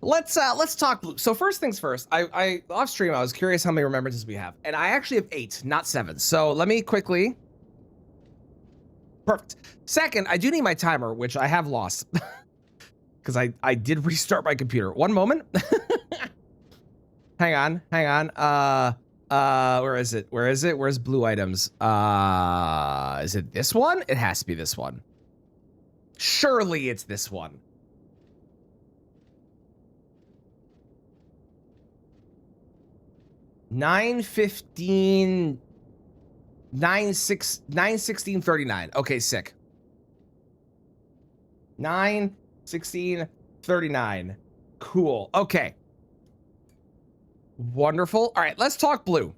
Let's talk blue. So first things first, I off stream I was curious how many remembrances we have, and I actually have 8, not 7. So let me quickly. Perfect. Second, I do need my timer, which I have lost because I did restart my computer. One moment. hang on. Where is it? Where's blue items? Is it this one? It has to be this one. Surely it's this one. $9.15, 9/16/39. Okay, sick. 9/16/39. Cool. Okay. Wonderful. All right, let's talk blue.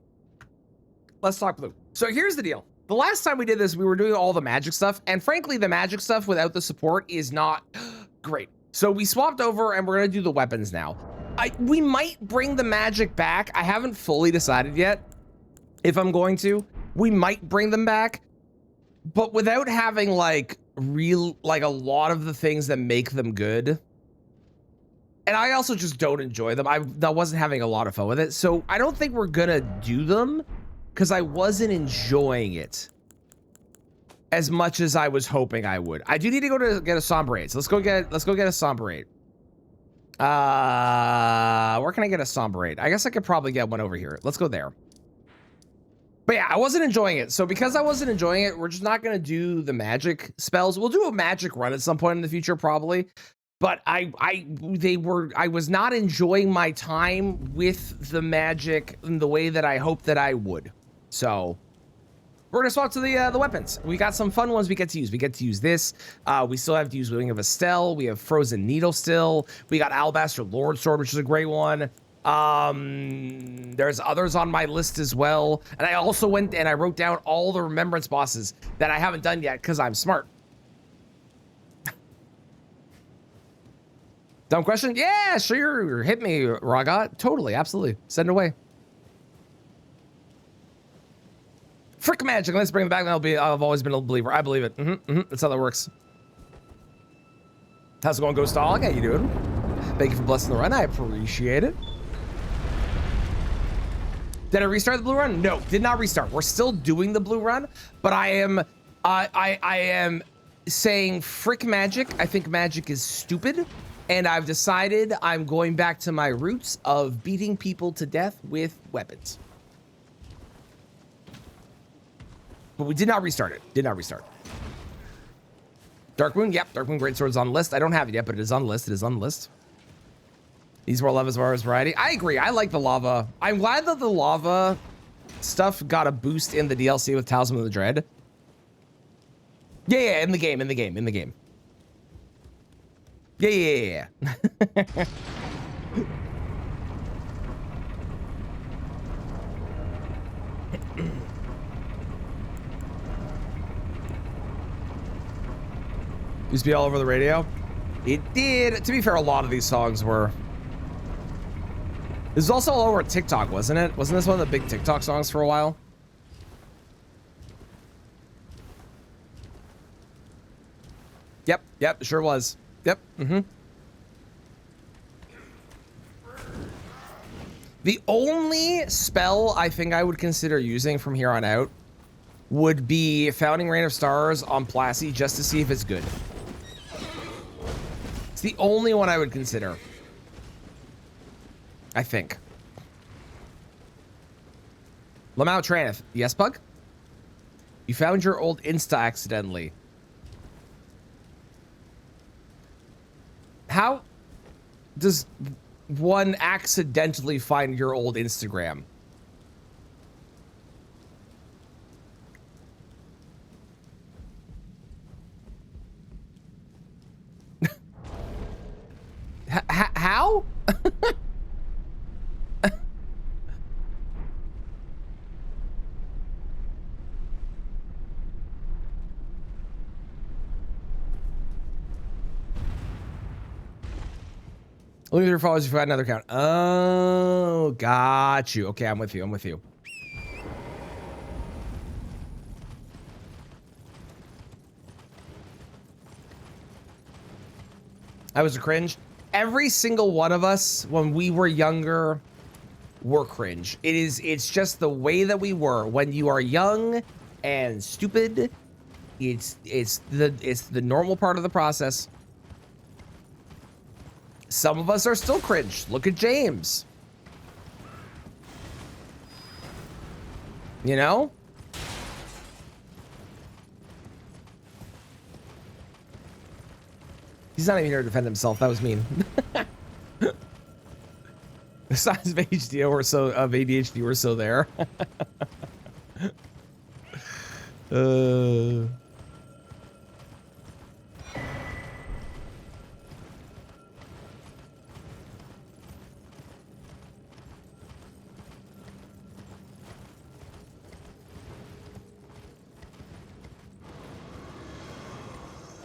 So here's the deal. The last time we did this, we were doing all the magic stuff, and frankly, the magic stuff without the support is not great. So we swapped over, and we're gonna do the weapons now. We might bring the magic back. I haven't fully decided yet if I'm going to. We might bring them back, but without having like a lot of the things that make them good. And I also just don't enjoy them. I wasn't having a lot of fun with it. So I don't think we're gonna do them because I wasn't enjoying it as much as I was hoping I would. I do need to go to get a Somber 8. So let's go get a Somber 8. Where can I get a Somber 8? I guess I could probably get one over here. Let's go there. But yeah, I wasn't enjoying it. So because I wasn't enjoying it, we're just not going to do the magic spells. We'll do a magic run at some point in the future, probably. But I was not enjoying my time with the magic in the way that I hoped that I would. So we're gonna swap to the weapons. We got some fun ones we get to use. We get to use this. We still have to use Wing of Estelle. We have Frozen Needle still. We got Alabaster Lord Sword, which is a great one. There's others on my list as well. And I also went and I wrote down all the remembrance bosses that I haven't done yet because I'm smart. Dumb question? Yeah, sure. Hit me, Raga. Totally, absolutely. Send it away. Frick magic. Let's bring it back. I've always been a believer. I believe it. That's how that works. How's it going, Ghost Dog? How you doing? Thank you for blessing the run. I appreciate it. Did I restart the blue run? No, did not restart. We're still doing the blue run, but I am saying frick magic. I think magic is stupid, and I've decided I'm going back to my roots of beating people to death with weapons. But we did not restart it. Did not restart. Dark Moon, yep. Dark Moon Greatsword is on the list. I don't have it yet, but it is on the list. It is on the list. These more lava as far as variety. I agree. I like the lava. I'm glad that the lava stuff got a boost in the DLC with Talisman of the Dread. Yeah, in the game. Yeah. Used to be all over the radio. It did. To be fair, a lot of these songs were. This was also all over TikTok, wasn't it? Wasn't this one of the big TikTok songs for a while? Yep, sure was. Yep, The only spell I think I would consider using from here on out would be Founding Rain of Stars on Plassie just to see if it's good. It's the only one I would consider. I think. Lamau Traneth. Yes, Bug? You found your old Insta accidentally. How does one accidentally find your old Instagram? How? Look at your followers if you had another account. Oh, got you. Okay, I'm with you. I was a cringe. Every single one of us, when we were younger, were cringe. It's just the way that we were. When you are young and stupid, it's the normal part of the process. Some of us are still cringe. Look at James. You know? He's not even here to defend himself. That was mean. The signs of ADHD were so there.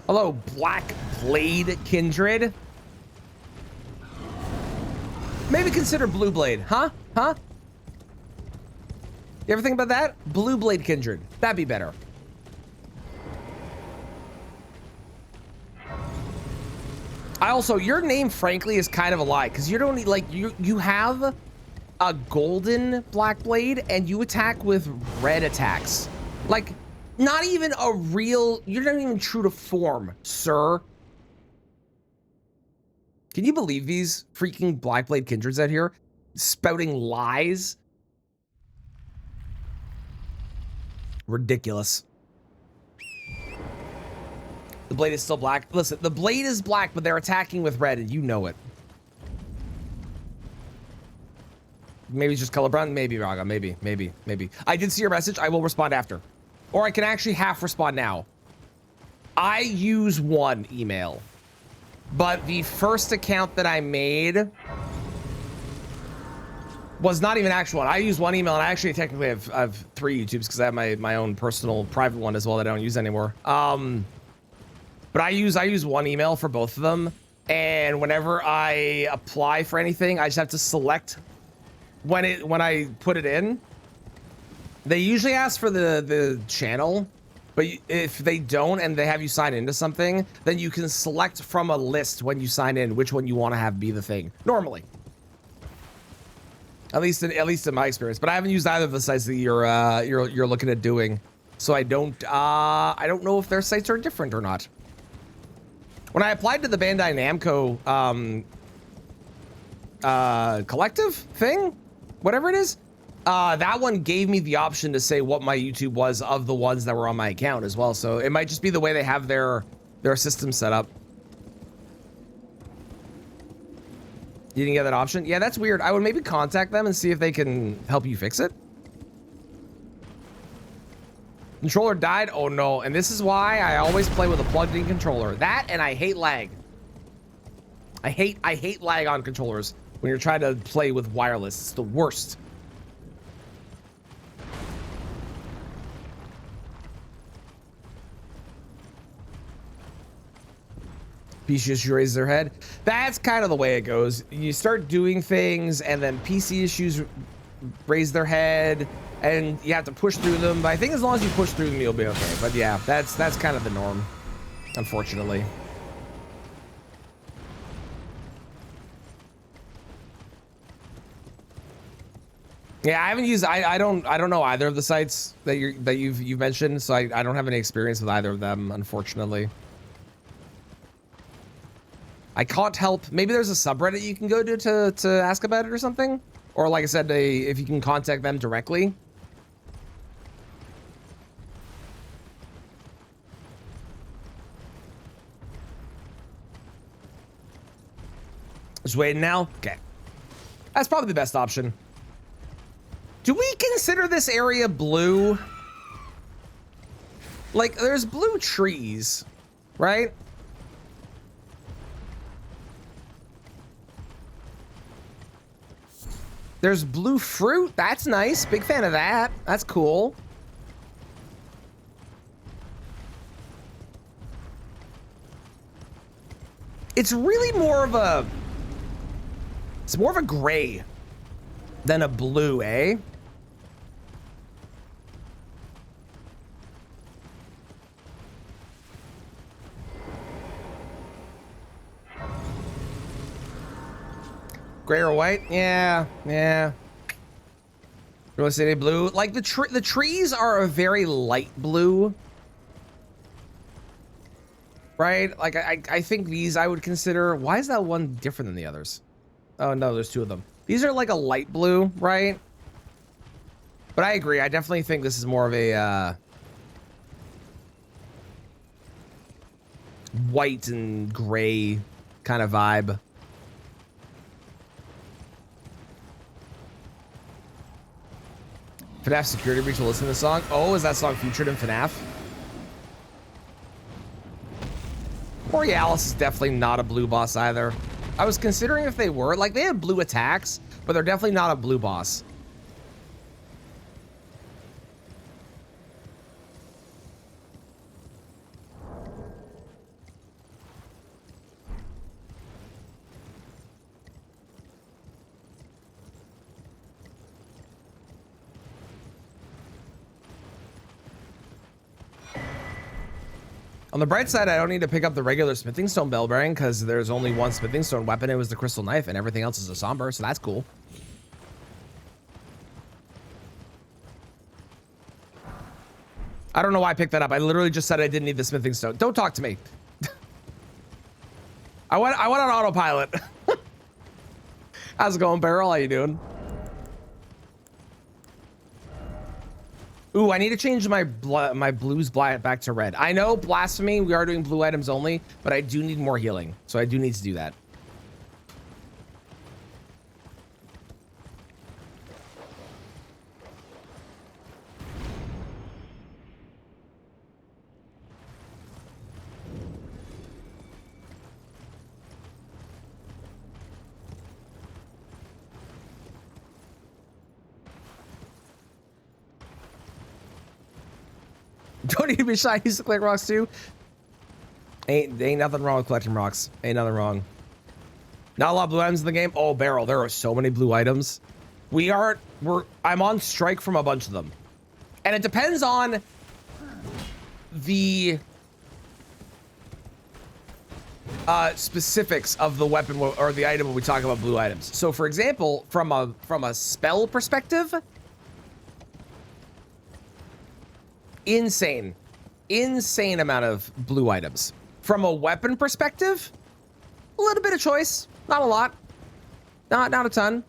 Hello, Black Blade Kindred. Maybe consider Blue Blade, huh? Huh? You ever think about that? Blue Blade Kindred. That'd be better. I also, your name, frankly, is kind of a lie because you don't need, like, you have a golden Black Blade and you attack with red attacks. Like, not even a real, you're not even true to form, sir. Can you believe these freaking Blackblade Kindreds out here spouting lies? Ridiculous. The blade is still black. Listen, the blade is black, but they're attacking with red, and you know it. Maybe it's just colorblind. Maybe, Raga. Maybe. I did see your message. I will respond after. Or I can actually half respond now. I use one email. But the first account that I made was not even actual one. I use one email, and I actually technically have 3 YouTubes because I have my own personal private one as well that I don't use anymore. But I use one email for both of them, and whenever I apply for anything, I just have to select when I put it in. They usually ask for the channel, but if they don't and they have you sign into something, then you can select from a list when you sign in which one you want to have be the thing. Normally, at least in my experience. But I haven't used either of the sites that you're looking at doing, so I don't know if their sites are different or not. When I applied to the Bandai Namco collective thing, whatever it is. That one gave me the option to say what my YouTube was of the ones that were on my account as well. So it might just be the way they have their system set up. You didn't get that option? Yeah, that's weird. I would maybe contact them and see if they can help you fix it. Controller died? Oh no. And this is why I always play with a plugged-in controller. That, and I hate lag. I hate lag on controllers when you're trying to play with wireless. It's the worst. PC just raises their head. That's kind of the way it goes. You start doing things, and then PC issues raise their head, and you have to push through them. But I think as long as you push through them, you'll be okay. But yeah, that's kind of the norm, unfortunately. Yeah, I haven't used. I don't know either of the sites that you've mentioned, so I don't have any experience with either of them, unfortunately. I can't help. Maybe there's a subreddit you can go to ask about it or something. Or like I said, if you can contact them directly. Just waiting now? Okay. That's probably the best option. Do we consider this area blue? Like, there's blue trees, right? There's blue fruit. That's nice. Big fan of that. That's cool. It's really more of a... It's more of a gray than a blue, eh? Gray or white? Yeah, yeah. Really city blue. Like the trees are a very light blue. Right? Like I think these I would consider. Why is that one different than the others? Oh no, there's two of them. These are like a light blue, right? But I agree. I definitely think this is more of a white and gray kind of vibe. FNAF Security Breach will listen to the song. Oh, is that song featured in FNAF? Borealis is definitely not a blue boss either. I was considering if they were. Like, they have blue attacks, but they're definitely not a blue boss. On the bright side, I don't need to pick up the regular smithing stone bell bearing because there's only one smithing stone weapon. It was the crystal knife, and everything else is a somber, so that's cool. I don't know why I picked that up. I literally just said I didn't need the smithing stone. Don't talk to me. I went on autopilot. How's it going, Beryl? How you doing? Ooh, I need to change my blues back to red. I know, blasphemy, we are doing blue items only, but I do need more healing. So I do need to do that. Don't need to be shy. I used to collect rocks too. Ain't nothing wrong with collecting rocks. Ain't nothing wrong. Not a lot of blue items in the game. Oh, Beryl, there are so many blue items. I'm on strike from a bunch of them. And it depends on the specifics of the weapon or the item when we talk about blue items. So for example, from a spell perspective, insane amount of blue items. From a weapon perspective, a little bit of choice, not a lot, not a ton.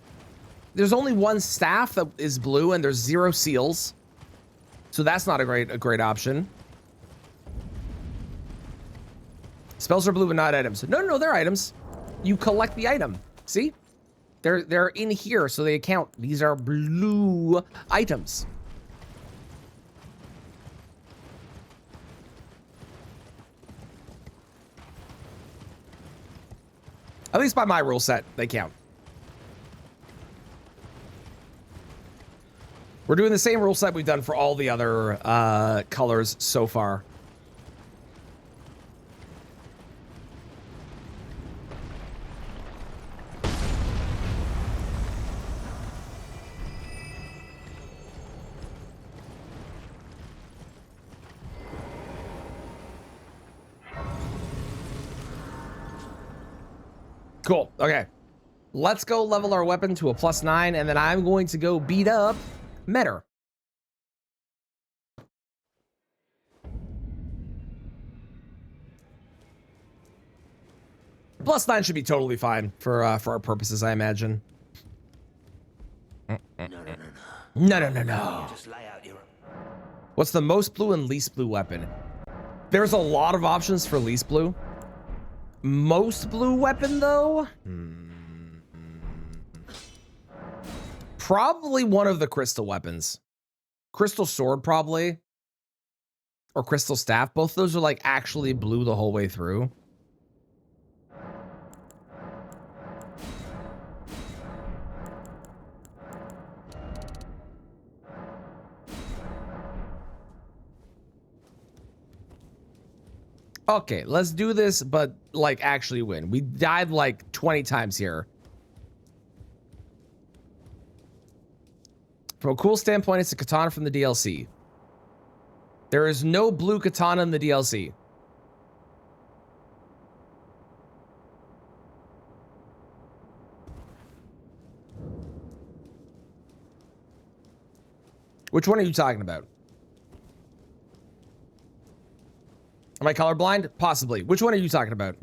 There's only one staff that is blue and there's 0 seals, so that's not a great option. Spells are blue but not items. No, they're items. You collect the item. See, they're in here, so they count. These are blue items. At least by my rule set, they count. We're doing the same rule set we've done for all the other colors so far. Cool. Okay. Let's go level our weapon to a +9, and then I'm going to go beat up Metter. +9 should be totally fine for our purposes, I imagine. No. What's the most blue and least blue weapon? There's a lot of options for least blue. Most blue weapon, though? Probably one of the crystal weapons. Crystal sword, probably. Or crystal staff. Both of those are, like, actually blue the whole way through. Okay, let's do this, but, like, actually win. We died, like, 20 times here. From a cool standpoint, it's a katana from the DLC. There is no blue katana in the DLC. Which one are you talking about? Am I colorblind? Possibly. Which one are you talking about?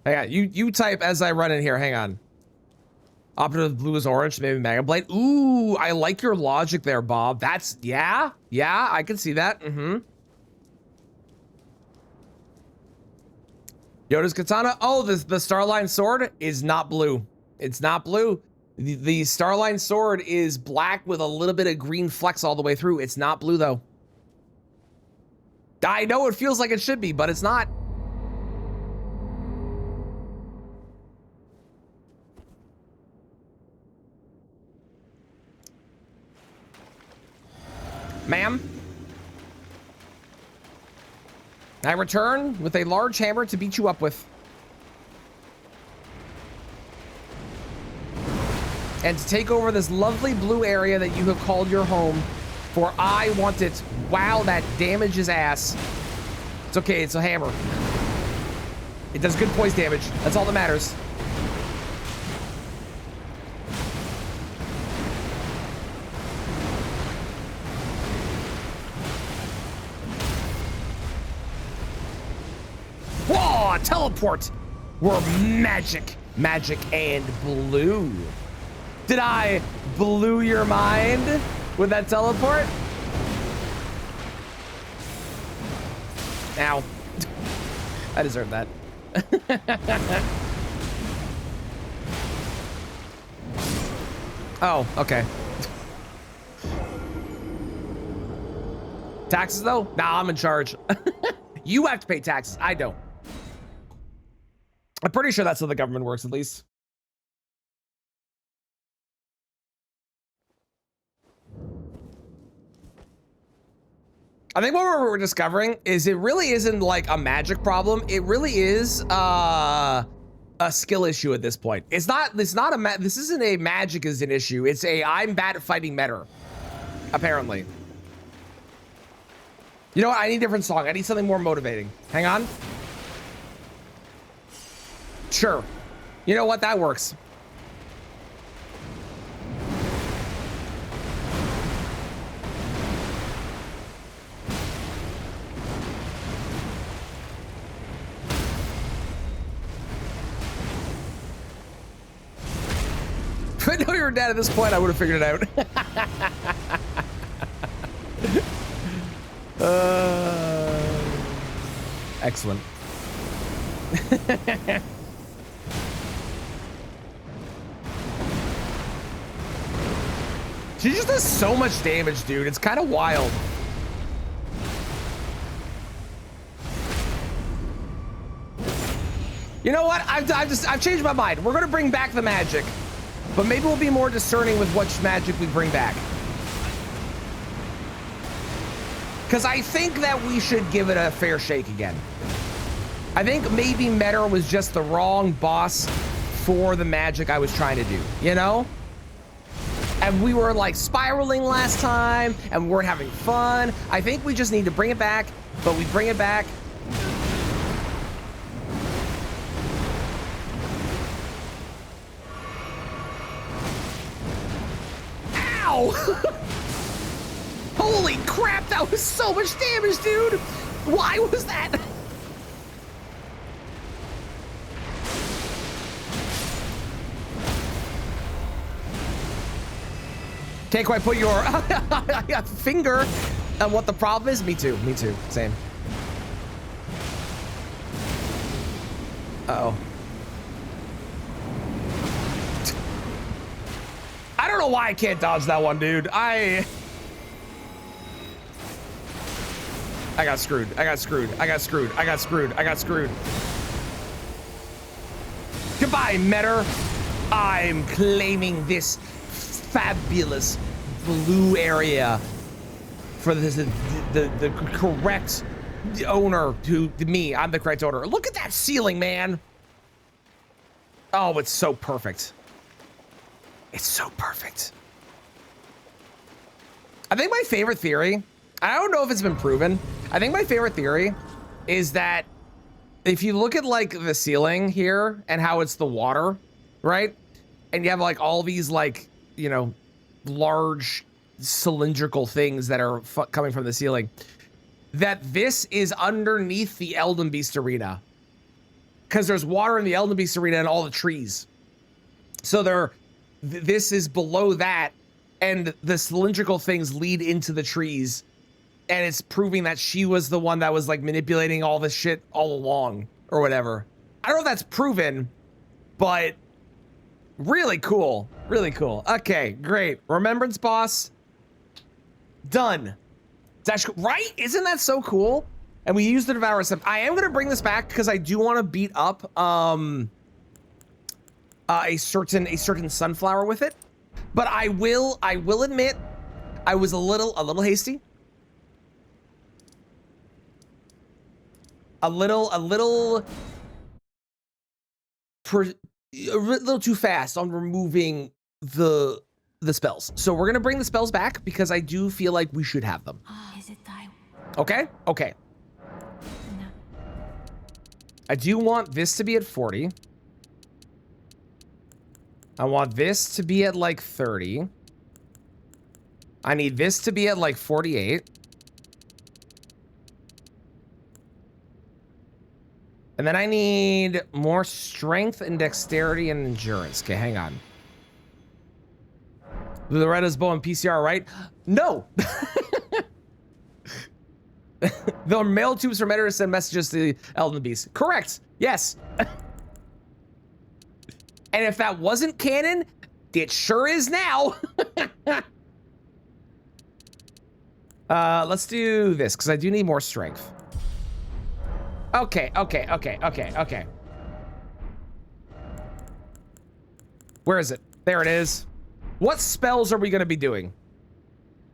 Hang on. You type as I run in here. Hang on. Optimus blue is orange, maybe Mega Blade. Ooh, I like your logic there, Bob. That's, yeah, I can see that. Mm-hmm. Yoda's katana. Oh, the Starline sword is not blue. It's not blue. The Starline sword is black with a little bit of green flecks all the way through. It's not blue, though. I know it feels like it should be, but it's not. Ma'am? I return with a large hammer to beat you up with. And to take over this lovely blue area that you have called your home, for I want it. Wow, that damages ass. It's okay, it's a hammer. It does good poise damage. That's all that matters. Whoa, teleport. We're magic. Magic and blue. Did I blew your mind with that teleport? Ow. I deserve that. Oh, okay. Taxes though? Nah, I'm in charge. You have to pay taxes. I don't. I'm pretty sure that's how the government works, at least. I think what we're discovering is it really isn't like a magic problem. It really is a skill issue at this point. This isn't a magic is an issue. It's a I'm bad at fighting meta, apparently. You know what? I need a different song. I need something more motivating. Hang on. Sure. You know what? That works. If I know you were dead at this point, I would have figured it out. Excellent. She just does so much damage, dude. It's kind of wild. You know what? I've changed my mind. We're gonna bring back the magic, but maybe we'll be more discerning with which magic we bring back. Because I think that we should give it a fair shake again. I think maybe Meta was just the wrong boss for the magic I was trying to do, you know? And we were like spiraling last time and we weren't having fun. I think we just need to bring it back, but we bring it back. Ow! Holy crap, that was so much damage, dude! Why was that? Can't quite put your finger on what the problem is. Me too, same. Uh-oh. I don't know why I can't dodge that one, dude. I got screwed. Goodbye, Meta. I'm claiming this fabulous blue area for the correct owner to me. I'm the correct owner. Look at that ceiling, man. Oh, it's so perfect. It's so perfect. I think my favorite theory, I don't know if it's been proven. I think my favorite theory is that if you look at like the ceiling here and how it's the water, right? And you have like all these like, you know, large cylindrical things that are coming from the ceiling, that this is underneath the Elden Beast Arena. Because there's water in the Elden Beast Arena and all the trees. So this is below that, and the cylindrical things lead into the trees. And it's proving that she was the one that was like manipulating all this shit all along or whatever. I don't know if that's proven, but really cool. Really cool. Okay, great. Remembrance boss. Done. That's right? Isn't that so cool? And we use the Devour Stuff. I am going to bring this back because I do want to beat up a certain sunflower with it. But I will admit I was a little hasty. A little too fast on removing the spells. So we're gonna bring the spells back because I do feel like we should have them. Is it time? Okay. Okay. No. I do want this to be at 40. I want this to be at like 30. I need this to be at like 48. And then I need more strength and dexterity and endurance. Okay, hang on. Loretta's bow and PCR, right? No. The mail tubes for Meteor send messages to the Elden Beast. Correct. Yes. And if that wasn't canon, it sure is now. Let's do this because I do need more strength. Okay. Where is it? There it is. What spells are we gonna be doing?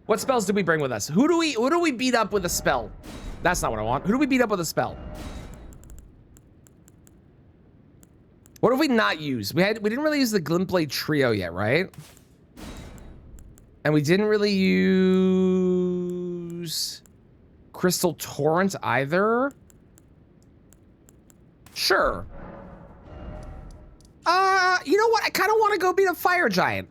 What spells did we bring with us? Who do we beat up with a spell? That's not what I want. Who do we beat up with a spell? What have we not used? We didn't really use the Glintblade Trio yet, right? And we didn't really use Crystal Torrent either. Sure. You know what? I kind of want to go beat a Fire Giant.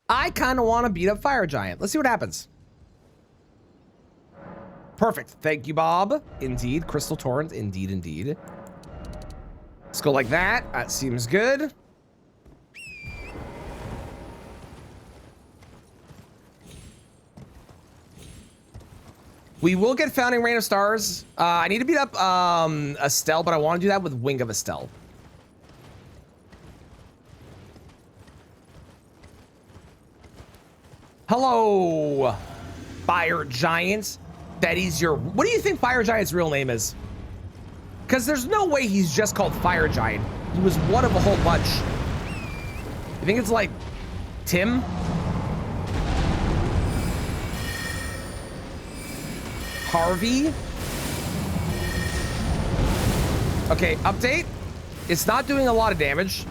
I kind of want to beat up Fire Giant. Let's see what happens. Perfect. Thank you, Bob. Indeed. Crystal Torrent. Indeed, indeed. Let's go like that. That seems good. We will get Founding Rain of Stars. I need to beat up Estelle, but I want to do that with Wing of Estelle. Hello, Fire Giant. Betty's your... What do you think Fire Giant's real name is? Because there's no way he's just called Fire Giant. He was one of a whole bunch. You think it's like Tim? Harvey? Okay, update. It's not doing a lot of damage.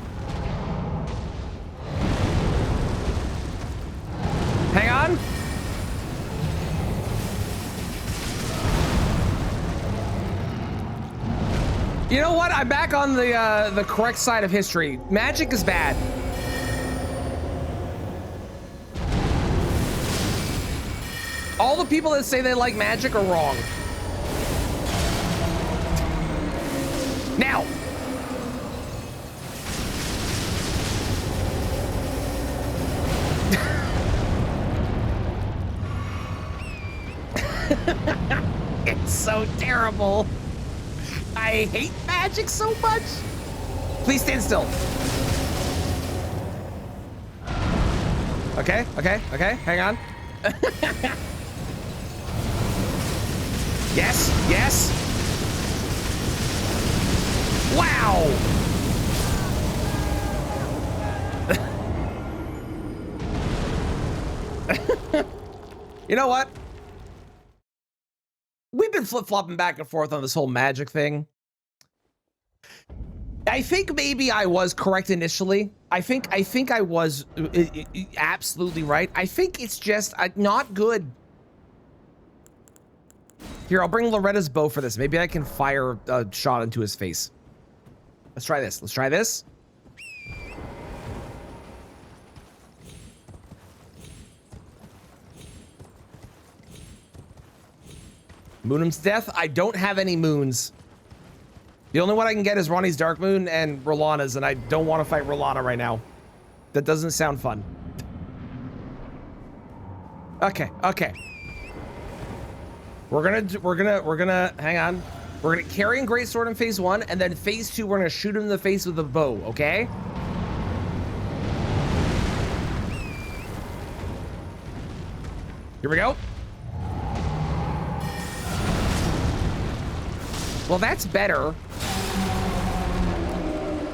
Hang on. You know what? I'm back on the correct side of history. Magic is bad. All the people that say they like magic are wrong. Now. It's so terrible. I hate magic so much. Please stand still. Okay, hang on. Yes. Wow. You know what? We've been flip-flopping back and forth on this whole magic thing. I think maybe I was correct initially. I think I was absolutely right. I think it's just not good. Here, I'll bring Loretta's bow for this. Maybe I can fire a shot into his face. Let's try this. Let's try this. Moonum's Death. I don't have any moons. The only one I can get is Ronnie's Dark Moon and Rolana's, and I don't want to fight Rolana right now. That doesn't sound fun. Okay, okay. We're gonna hang on. We're gonna carry in Great Sword in phase 1, and then phase 2, we're gonna shoot him in the face with a bow, okay? Here we go. Well, that's better.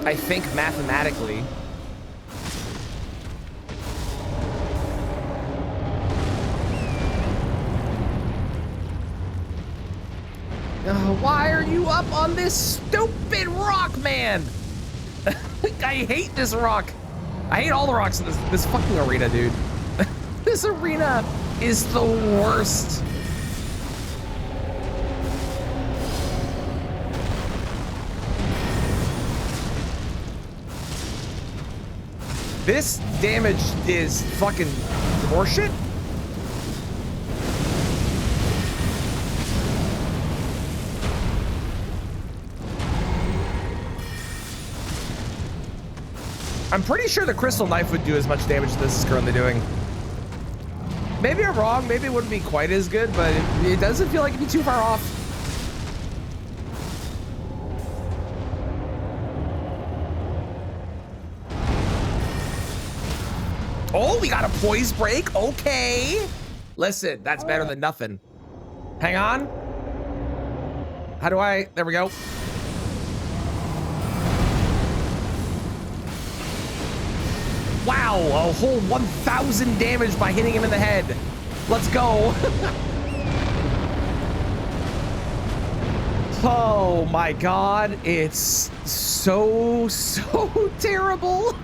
I think mathematically. Why are you up on this stupid rock, man? I hate this rock. I hate all the rocks in this fucking arena, dude. This arena is the worst. This damage is fucking horseshit. I'm pretty sure the Crystal Knife would do as much damage as this is currently doing. Maybe I'm wrong. Maybe it wouldn't be quite as good, but it doesn't feel like it'd be too far off. Oh, we got a poise break. Okay. Listen, that's better than nothing. Hang on. How do I? There we go. Wow, a whole 1,000 damage by hitting him in the head. Let's go. Oh my God, it's so terrible.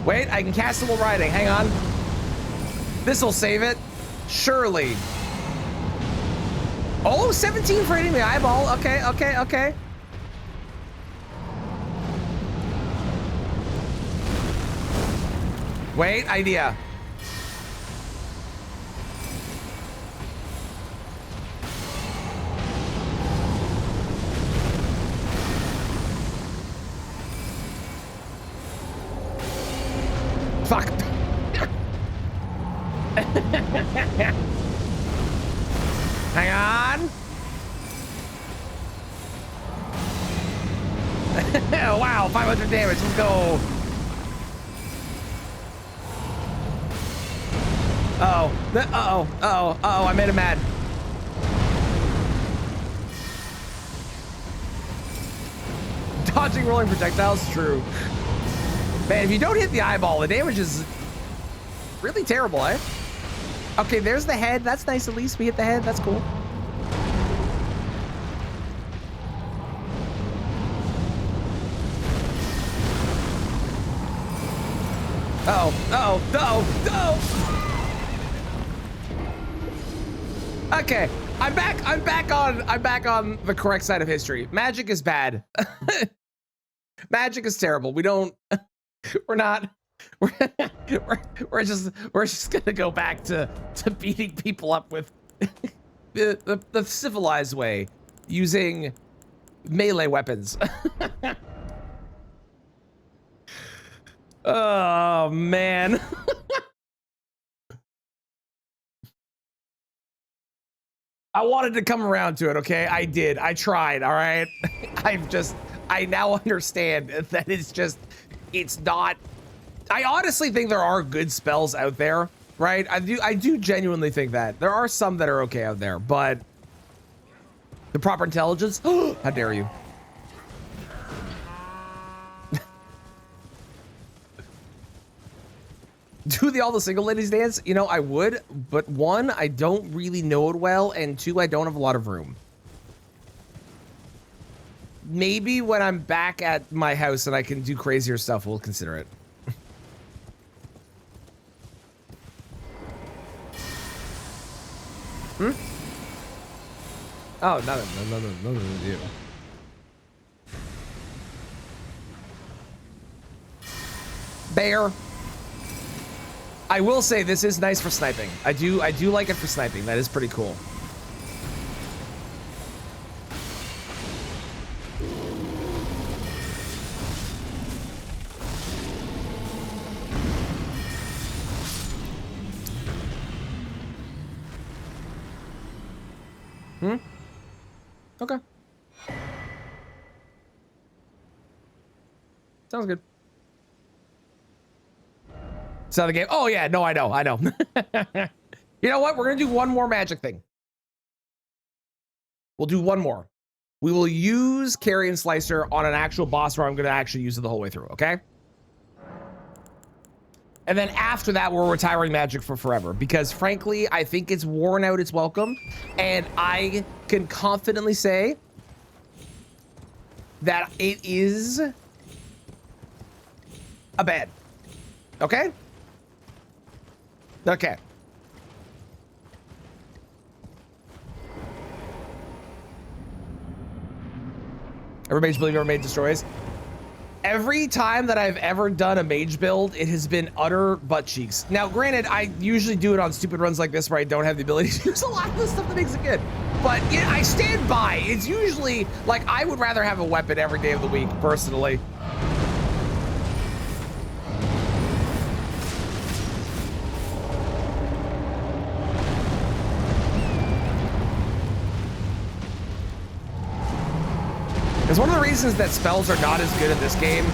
Wait, I can cast it while riding, hang on. This'll save it, surely. Oh, 17 for hitting the eyeball, okay, okay, okay. Wait, idea. Fuck. Hang on. Wow, 500 damage, let's go. Uh-oh, I made him mad. Dodging rolling projectiles, true. Man, if you don't hit the eyeball, the damage is really terrible, eh? Okay, there's the head. That's nice, at least we hit the head. That's cool. Okay, I'm back on the correct side of history. Magic is bad. Magic is terrible. We're just gonna go back to beating people up with the civilized way, using melee weapons. Oh man. I wanted to come around to it, okay? I did. I tried, all right? I now understand that it's not. I honestly think there are good spells out there, right? I do genuinely think that. There are some that are okay out there, but the proper intelligence, how dare you? Do all the single ladies dance? You know, I would, but one, I don't really know it well, and two, I don't have a lot of room. Maybe when I'm back at my house and I can do crazier stuff, we'll consider it. Hmm? Oh, nothing to do. Bear. I will say this is nice for sniping. I do like it for sniping. That is pretty cool. Okay. Sounds good. It's not the game. Oh yeah, no, I know. You know what? We're gonna do one more magic thing. We'll do one more. We will use Carrion Slicer on an actual boss where I'm gonna actually use it the whole way through, okay? And then after that, we're retiring magic for forever because frankly, I think it's worn out its welcome. And I can confidently say that it is a bad. Okay? Okay. Every mage build you've ever made destroys. Every time that I've ever done a mage build, it has been utter butt cheeks. Now, granted, I usually do it on stupid runs like this where I don't have the ability to use a lot of the stuff that makes it good. But yeah, I stand by. It's usually like I would rather have a weapon every day of the week, personally. It's one of the reasons that spells are not as good in this game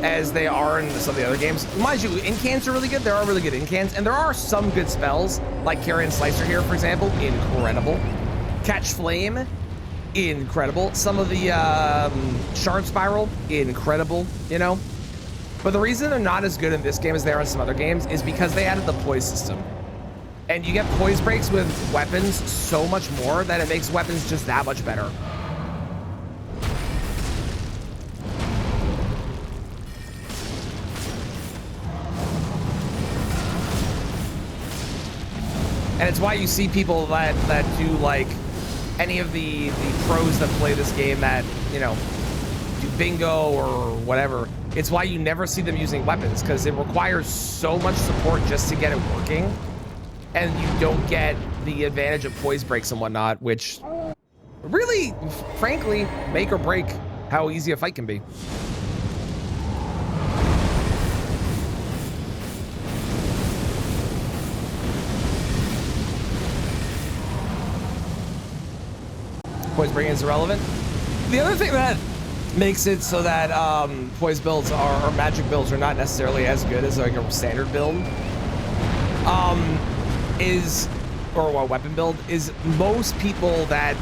as they are in some of the other games. Mind you, incants are really good. There are really good incants, and there are some good spells, like Carrion Slicer here, for example, incredible. Catch Flame, incredible. Some of the Shard Spiral, incredible, you know? But the reason they're not as good in this game as they are in some other games is because they added the poise system. And you get poise breaks with weapons so much more that it makes weapons just that much better. And it's why you see people that do like any of the pros that play this game that, you know, do bingo or whatever. It's why you never see them using weapons, because it requires so much support just to get it working. And you don't get the advantage of poise breaks and whatnot, which really, frankly, make or break how easy a fight can be. Poise breaking is irrelevant. The other thing that makes it so that poise builds or magic builds are not necessarily as good as like a standard build or a weapon build is most people that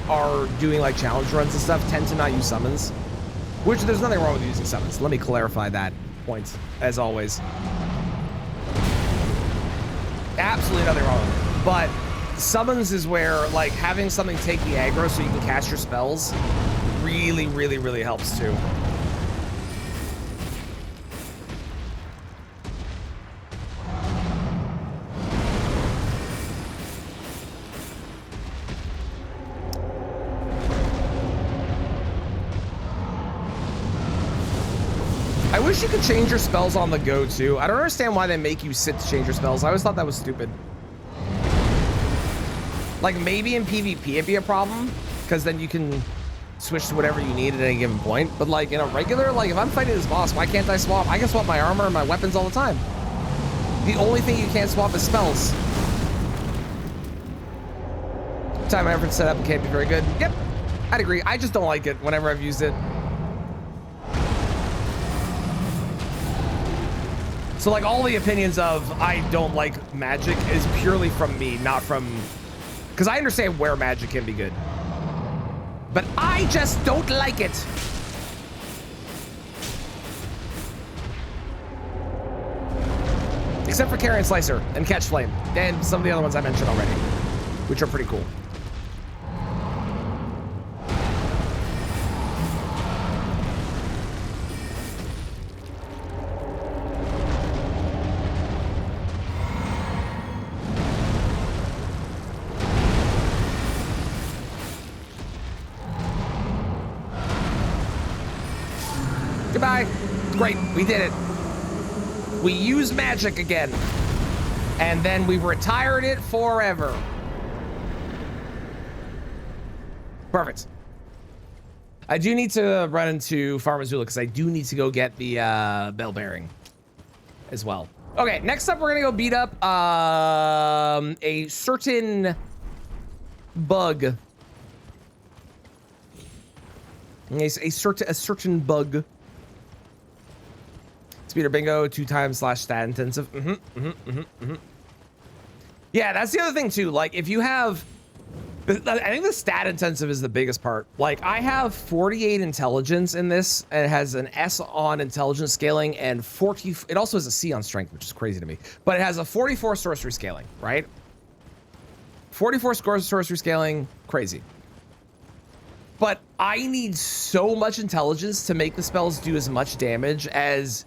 are doing like challenge runs and stuff tend to not use summons, which there's nothing wrong with using summons. Let me clarify that point as always. Absolutely nothing wrong with it. But summons is where like having something take the aggro so you can cast your spells really, really, really helps too. I wish you could change your spells on the go too. I don't understand why they make you sit to change your spells. I always thought that was stupid. Like maybe in PvP it'd be a problem because then you can switch to whatever you need at any given point. But like in a regular, like if I'm fighting this boss, why can't I swap? I can swap my armor and my weapons all the time. The only thing you can't swap is spells. Time and effort setup can't be very good. Yep, I'd agree. I just don't like it whenever I've used it. So like all the opinions of I don't like magic is purely from me, not from, because I understand where magic can be good. But I just don't like it. Except for Carrion Slicer and Catch Flame and some of the other ones I mentioned already, which are pretty cool. Goodbye. Great, we did it. We use magic again. And then we retired it forever. Perfect. I do need to run into Farm Azula because I do need to go get the bell bearing as well. Okay, next up, we're gonna go beat up a certain bug. A certain bug. Speeder bingo 2 times / stat intensive. Yeah, that's the other thing too. Like if you have, I think the stat intensive is the biggest part. Like I have 48 intelligence in this, and it has an S on intelligence scaling and 40. It also has a C on strength, which is crazy to me. But it has a 44 sorcery scaling, right? 44 sorcery scaling, crazy. But I need so much intelligence to make the spells do as much damage as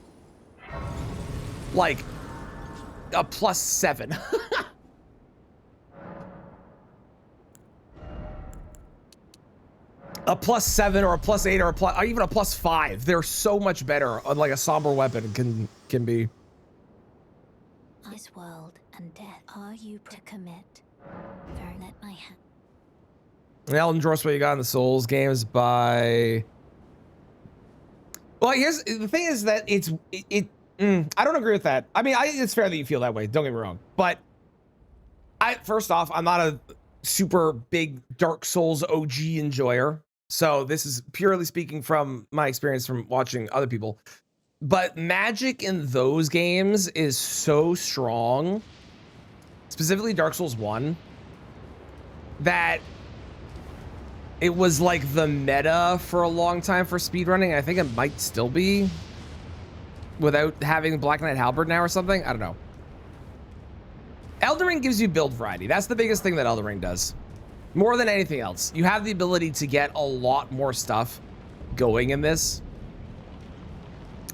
like a +7. A +7 or a +8 or even a +5. They're so much better on like a somber weapon can be. This world and death. Are you to commit? Very let my hand. I'll endorse what you got in the Souls games by. Well, here's the thing: is that I don't agree with that. I mean, it's fair that you feel that way. Don't get me wrong, but first off, I'm not a super big Dark Souls OG enjoyer, so this is purely speaking from my experience from watching other people. But magic in those games is so strong, specifically Dark Souls 1, that it was like the meta for a long time for speedrunning. I think it might still be without having Black Knight Halberd now or something. I don't know. Elden Ring gives you build variety. That's the biggest thing that Elden Ring does. More than anything else. You have the ability to get a lot more stuff going in this.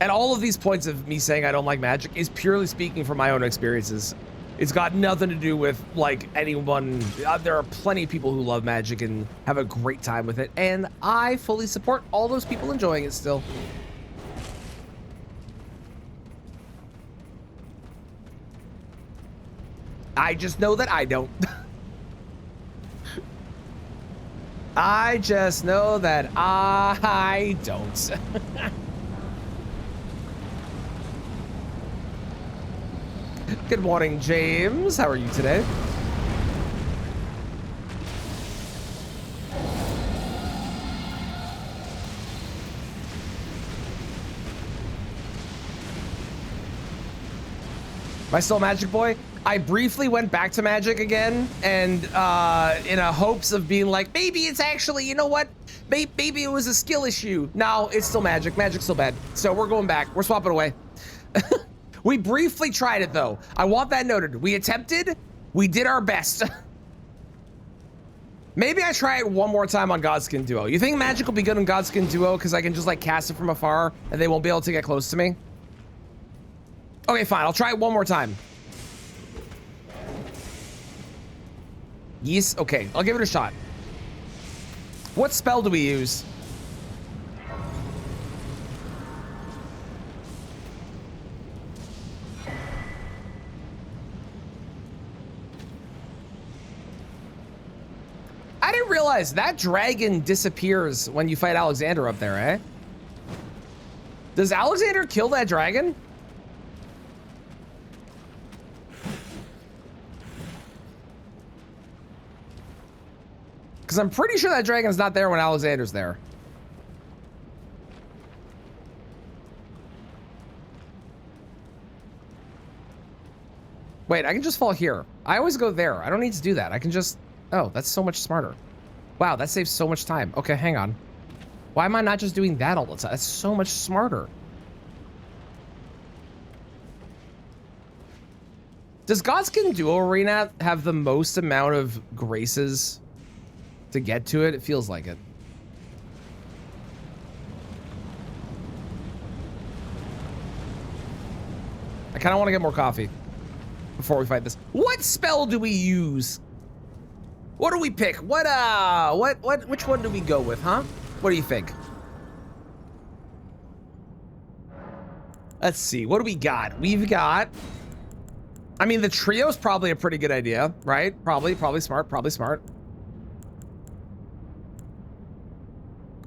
And all of these points of me saying I don't like magic is purely speaking from my own experiences. It's got nothing to do with like anyone. There are plenty of people who love magic and have a great time with it. And I fully support all those people enjoying it still. I just know that I don't. I just know that I don't. Good morning, James. How are you today? Am I still Magic Boy? I briefly went back to Magic again, and in a hopes of being like, maybe it's actually, you know what? Maybe it was a skill issue. No, it's still Magic. Magic's still bad. So we're going back. We're swapping away. We briefly tried it, though. I want that noted. We attempted. We did our best. Maybe I try it one more time on Godskin Duo. You think Magic will be good on Godskin Duo because I can just like cast it from afar and they won't be able to get close to me? Okay, fine. I'll try it one more time. Yes, okay. I'll give it a shot. What spell do we use? I didn't realize that dragon disappears when you fight Alexander up there, eh? Does Alexander kill that dragon? Because I'm pretty sure that dragon's not there when Alexander's there. Wait, I can just fall here. I always go there. I don't need to do that. I can just... Oh, that's so much smarter. Wow, that saves so much time. Okay, hang on. Why am I not just doing that all the time? That's so much smarter. Does Godskin Duo Arena have the most amount of graces to get to it? It feels like it. I kind of want to get more coffee before we fight this. What spell do we use? What do we pick? Which one do we go with, huh? What do you think? Let's see. What do we got? We've got... I mean, the trio's probably a pretty good idea, right? Probably smart, probably smart.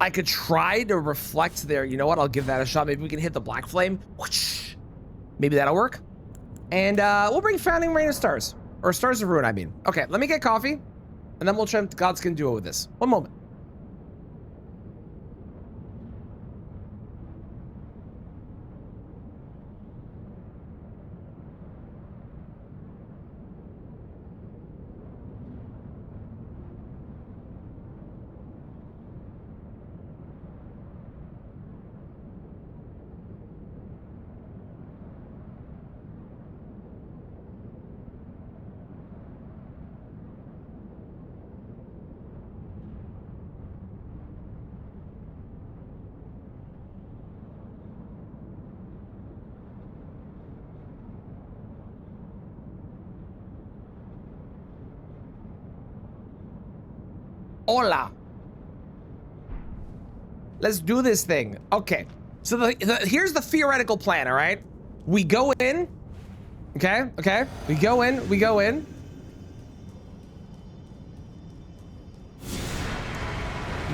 I could try to reflect there. You know what? I'll give that a shot. Maybe we can hit the black flame. Whoosh. Maybe that'll work. And we'll bring Founding Rain of Stars. Or Stars of Ruin, I mean. Okay, let me get coffee. And then we'll try God's Can Duo with this. One moment. Hola. Let's do this thing. Okay. So here's the theoretical plan, all right? We go in. Okay, okay. We go in.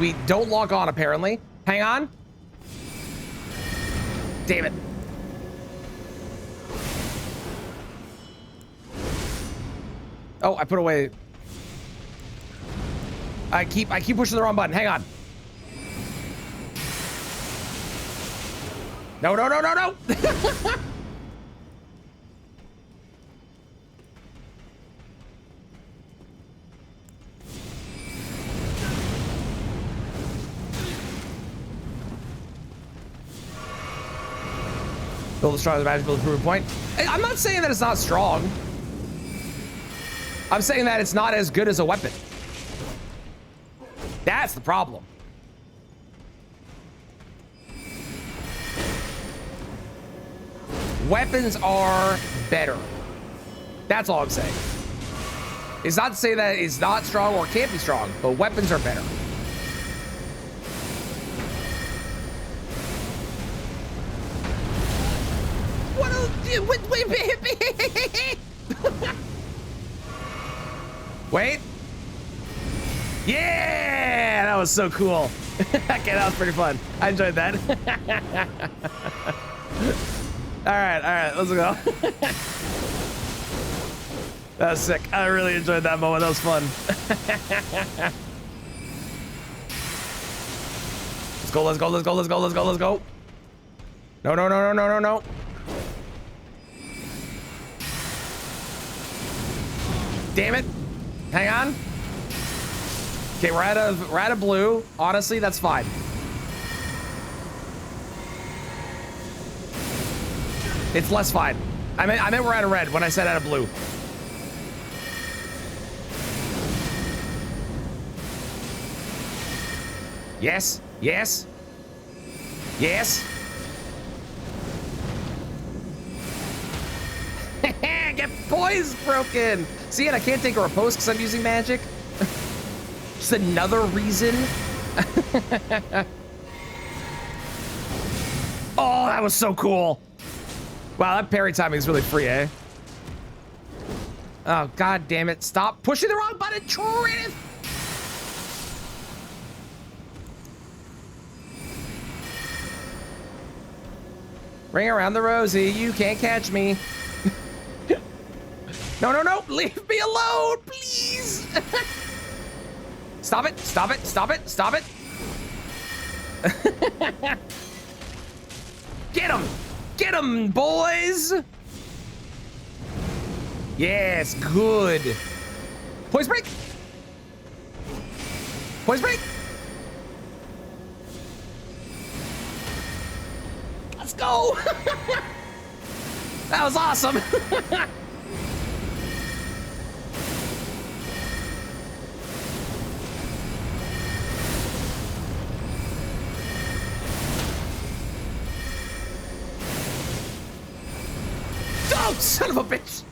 We don't log on, apparently. Hang on. Damn it. Oh, I put away... I keep pushing the wrong button. Hang on. No. Build the strongest magic, build a proof point. I'm not saying that it's not strong. I'm saying that it's not as good as a weapon. That's the problem. Weapons are better. That's all I'm saying. It's not to say that it's not strong or can't be strong, but weapons are better. What wait. Yeah, that was so cool. Okay, that was pretty fun. I enjoyed that. All right, let's go. That was sick. I really enjoyed that moment. That was fun. Let's go. No. Damn it. Hang on. Okay, we're out of blue. Honestly, that's fine. It's less fine. I meant we're out of red when I said out of blue. Yes. Get poise broken. See, and I can't take a repose because I'm using magic. Just another reason. Oh, that was so cool. Wow, that parry timing is really free, eh? Oh, god damn it. Stop pushing the wrong button, Trinith! Ring around the rosy, you can't catch me. No, leave me alone, please. Stop it. Get him, boys. Yes, good. Poise break. Let's go. That was awesome. Oh, son of a bitch!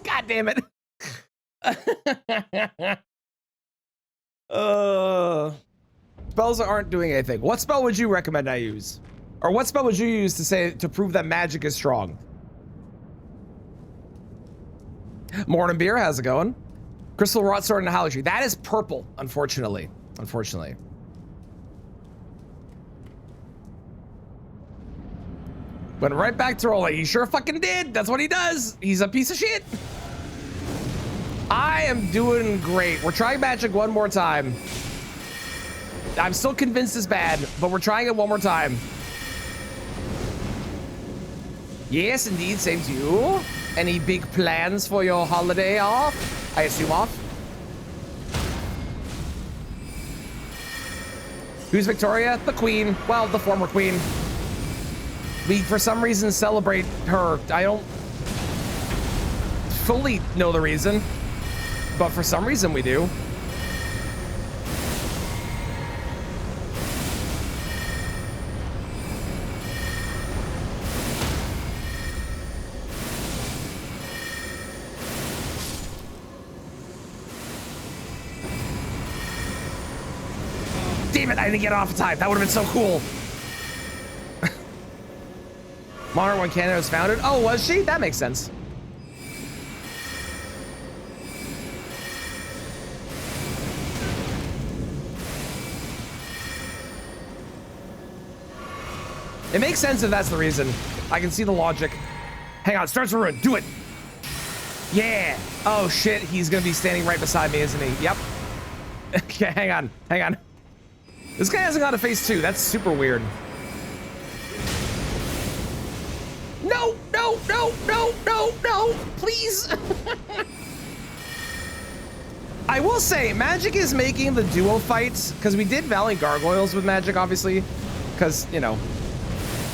God damn it. spells aren't doing anything. What spell would you recommend I use? Or what spell would you use to prove that magic is strong? Morning Beer, how's it going? Crystal Wrought Sword and Hallow Tree. That is purple, unfortunately. Unfortunately. Went right back to rolling. He sure fucking did. That's what he does. He's a piece of shit. I am doing great. We're trying magic one more time. I'm still convinced it's bad, but we're trying it one more time. Yes, indeed. Same to you. Any big plans for your holiday off? I assume off. Who's Victoria? The queen. Well, the former queen. We, for some reason, celebrate her. I don't fully know the reason, but for some reason we do. Damn it, I didn't get off in time. That would have been so cool. Monarch when Canada was founded. Oh, was she? That makes sense. It makes sense if that's the reason. I can see the logic. Hang on, starts to ruin. Do it. Yeah. Oh shit, he's gonna be standing right beside me, isn't he? Yep. Okay, hang on, hang on. This guy hasn't got a phase 2. That's super weird. No, no, no, no, no, no, please. I will say, Magic is making the duo fights, because we did Valley Gargoyles with Magic, obviously, because, you know,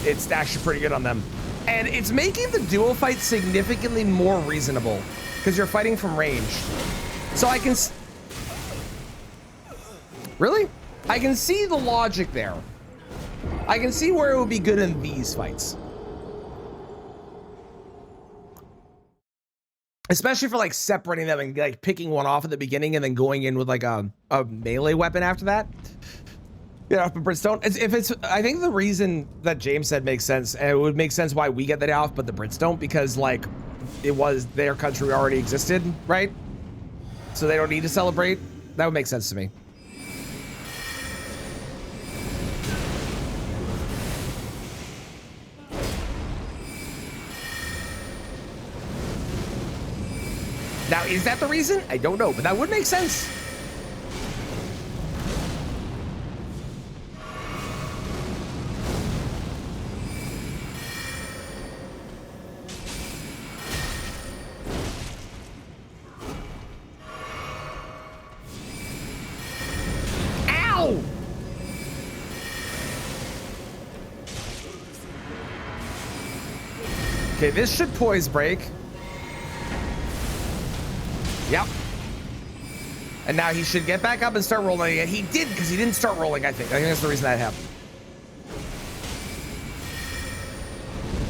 it's actually pretty good on them. And it's making the duo fight significantly more reasonable, because you're fighting from range. So I can... Really? I can see the logic there. I can see where it would be good in these fights. Especially for like separating them and like picking one off at the beginning and then going in with like a melee weapon after that. Yeah, but Brimstone, if it's, I think the reason that James said makes sense, and it would make sense why we get that off, but the Brits don't, because like it was their country already existed, right? So they don't need to celebrate. That would make sense to me. Now, is that the reason? I don't know, but that would make sense. Ow! Okay, this should poise break. Yep. And now he should get back up and start rolling again. He did, because he didn't start rolling, I think. I think that's the reason that happened.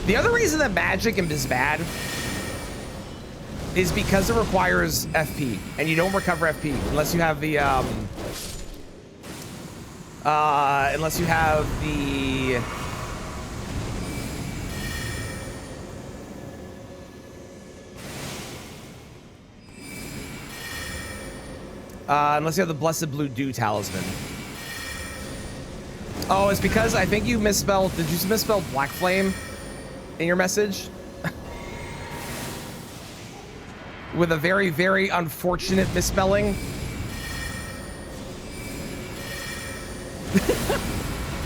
The other reason that Magic is bad is because it requires FP, and you don't recover FP unless you have the unless you have the Blessed Blue Dew Talisman. Oh, it's because I think you misspelled, did you misspell Black Flame in your message? With a very, very unfortunate misspelling.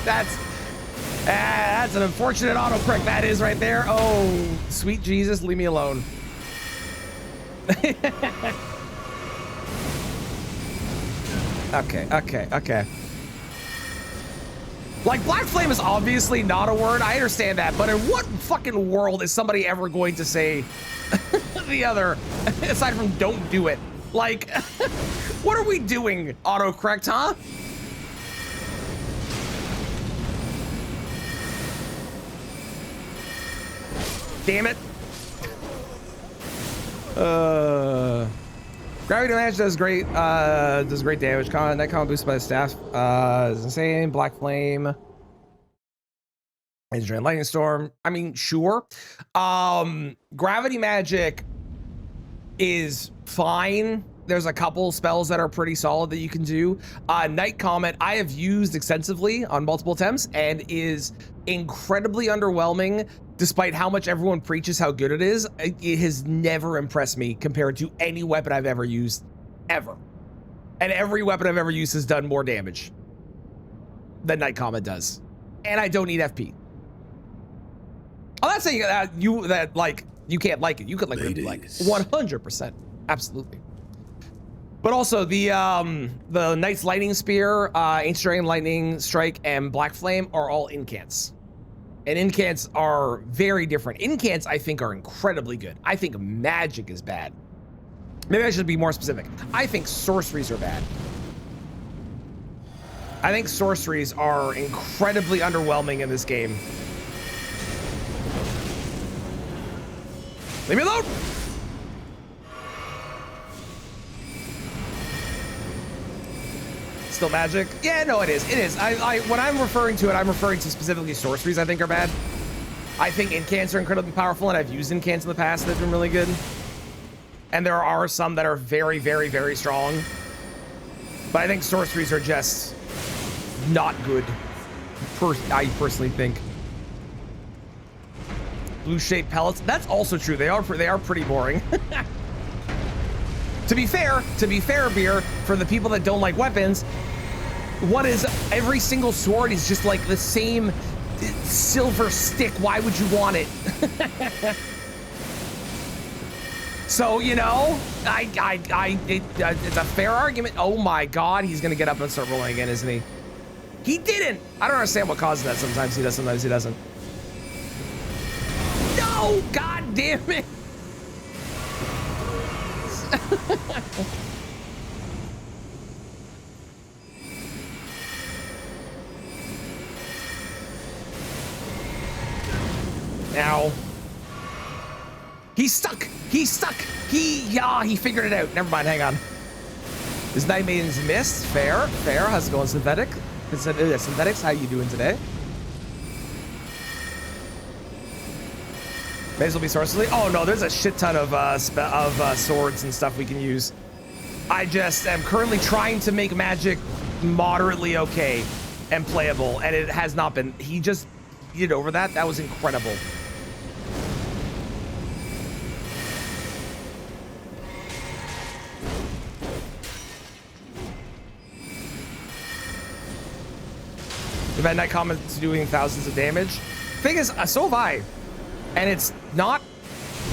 That's an unfortunate autocorrect, that is right there. Oh, sweet Jesus, leave me alone. Okay. Like, Black Flame is obviously not a word. I understand that. But in what fucking world is somebody ever going to say the other, aside from don't do it? Like, what are we doing, autocorrect, huh? Damn it. Gravity damage does great damage. Night combat boosted by the staff is insane. Black flame. Drain lightning storm. I mean, sure. Gravity magic is fine. There's a couple spells that are pretty solid that you can do. Night Comet I have used extensively on multiple attempts and is incredibly underwhelming. Despite how much everyone preaches how good it is, it has never impressed me compared to any weapon I've ever used, ever. And every weapon I've ever used has done more damage than Night Comet does. And I don't need FP. I'm not saying that you can't like it. You could like it if you like it. 100%. Absolutely. But also the Knight's Lightning Spear, Ancient Dragon Lightning Strike, and Black Flame are all incants. And incants are very different. Incants, I think, are incredibly good. I think magic is bad. Maybe I should be more specific. I think sorceries are bad. I think sorceries are incredibly underwhelming in this game. Leave me alone! Still magic? Yeah, no, it is. It is. When I'm referring to it, I'm referring to specifically sorceries I think are bad. I think incants are incredibly powerful, and I've used incants in the past that have been really good. And there are some that are very, very, very strong. But I think sorceries are just not good. I personally think. Blue shaped pellets. That's also true. They are pretty boring. To be fair, Beer, for the people that don't like weapons, what is every single sword is just like the same silver stick. Why would you want it? So, you know, it's a fair argument. Oh my God, he's gonna get up and start rolling again, isn't he? He didn't. I don't understand what causes that. Sometimes he does, sometimes he doesn't. No, God damn it. Now, he's stuck. He figured it out. Never mind, hang on. This Night Maiden's missed. Fair. How's it going, Synthetic? Synthetics, how you doing today? May as well be sorcery. Oh no, there's a shit ton of swords and stuff we can use. I just am currently trying to make magic moderately okay and playable, and it has not been. He just did over that. That was incredible. We've had Night Comet's doing thousands of damage. Thing is, so have I. And it's not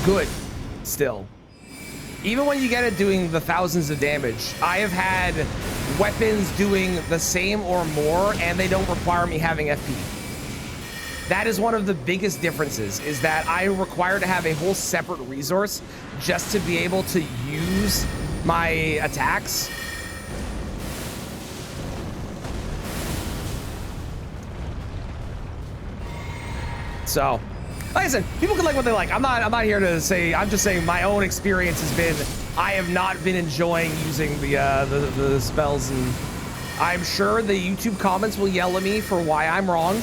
good still. Even when you get it doing the thousands of damage, I have had weapons doing the same or more, and they don't require me having FP. That is one of the biggest differences, is that I require to have a whole separate resource just to be able to use my attacks. So, like I said, people can like what they like. I'm not here to say. I'm just saying my own experience has been. I have not been enjoying using the spells, and I'm sure the YouTube comments will yell at me for why I'm wrong,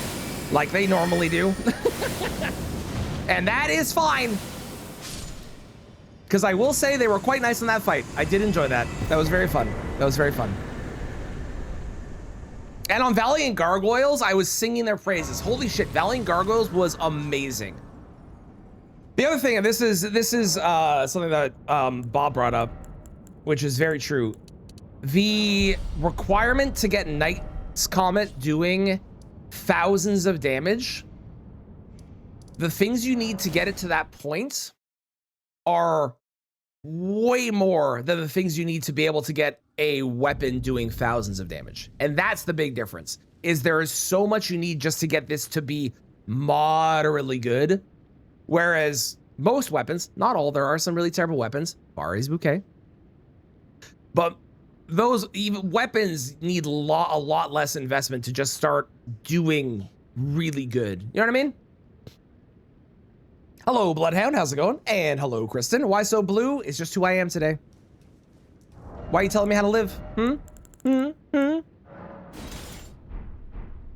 like they normally do. And that is fine, because I will say they were quite nice in that fight. I did enjoy that. That was very fun. And on Valiant Gargoyles, I was singing their praises. Holy shit, Valiant Gargoyles was amazing. The other thing, and this is something that Bob brought up, which is very true. The requirement to get Knight's Comet doing thousands of damage, the things you need to get it to that point are way more than the things you need to be able to get a weapon doing thousands of damage. And that's the big difference, is there is so much you need just to get this to be moderately good. Whereas most weapons, not all, there are some really terrible weapons, Bari's Bouquet, but those even weapons need a lot less investment to just start doing really good. You know what I mean? Hello, Bloodhound, how's it going? And hello, Kristen. Why so blue? It's just who I am today. Why are you telling me how to live?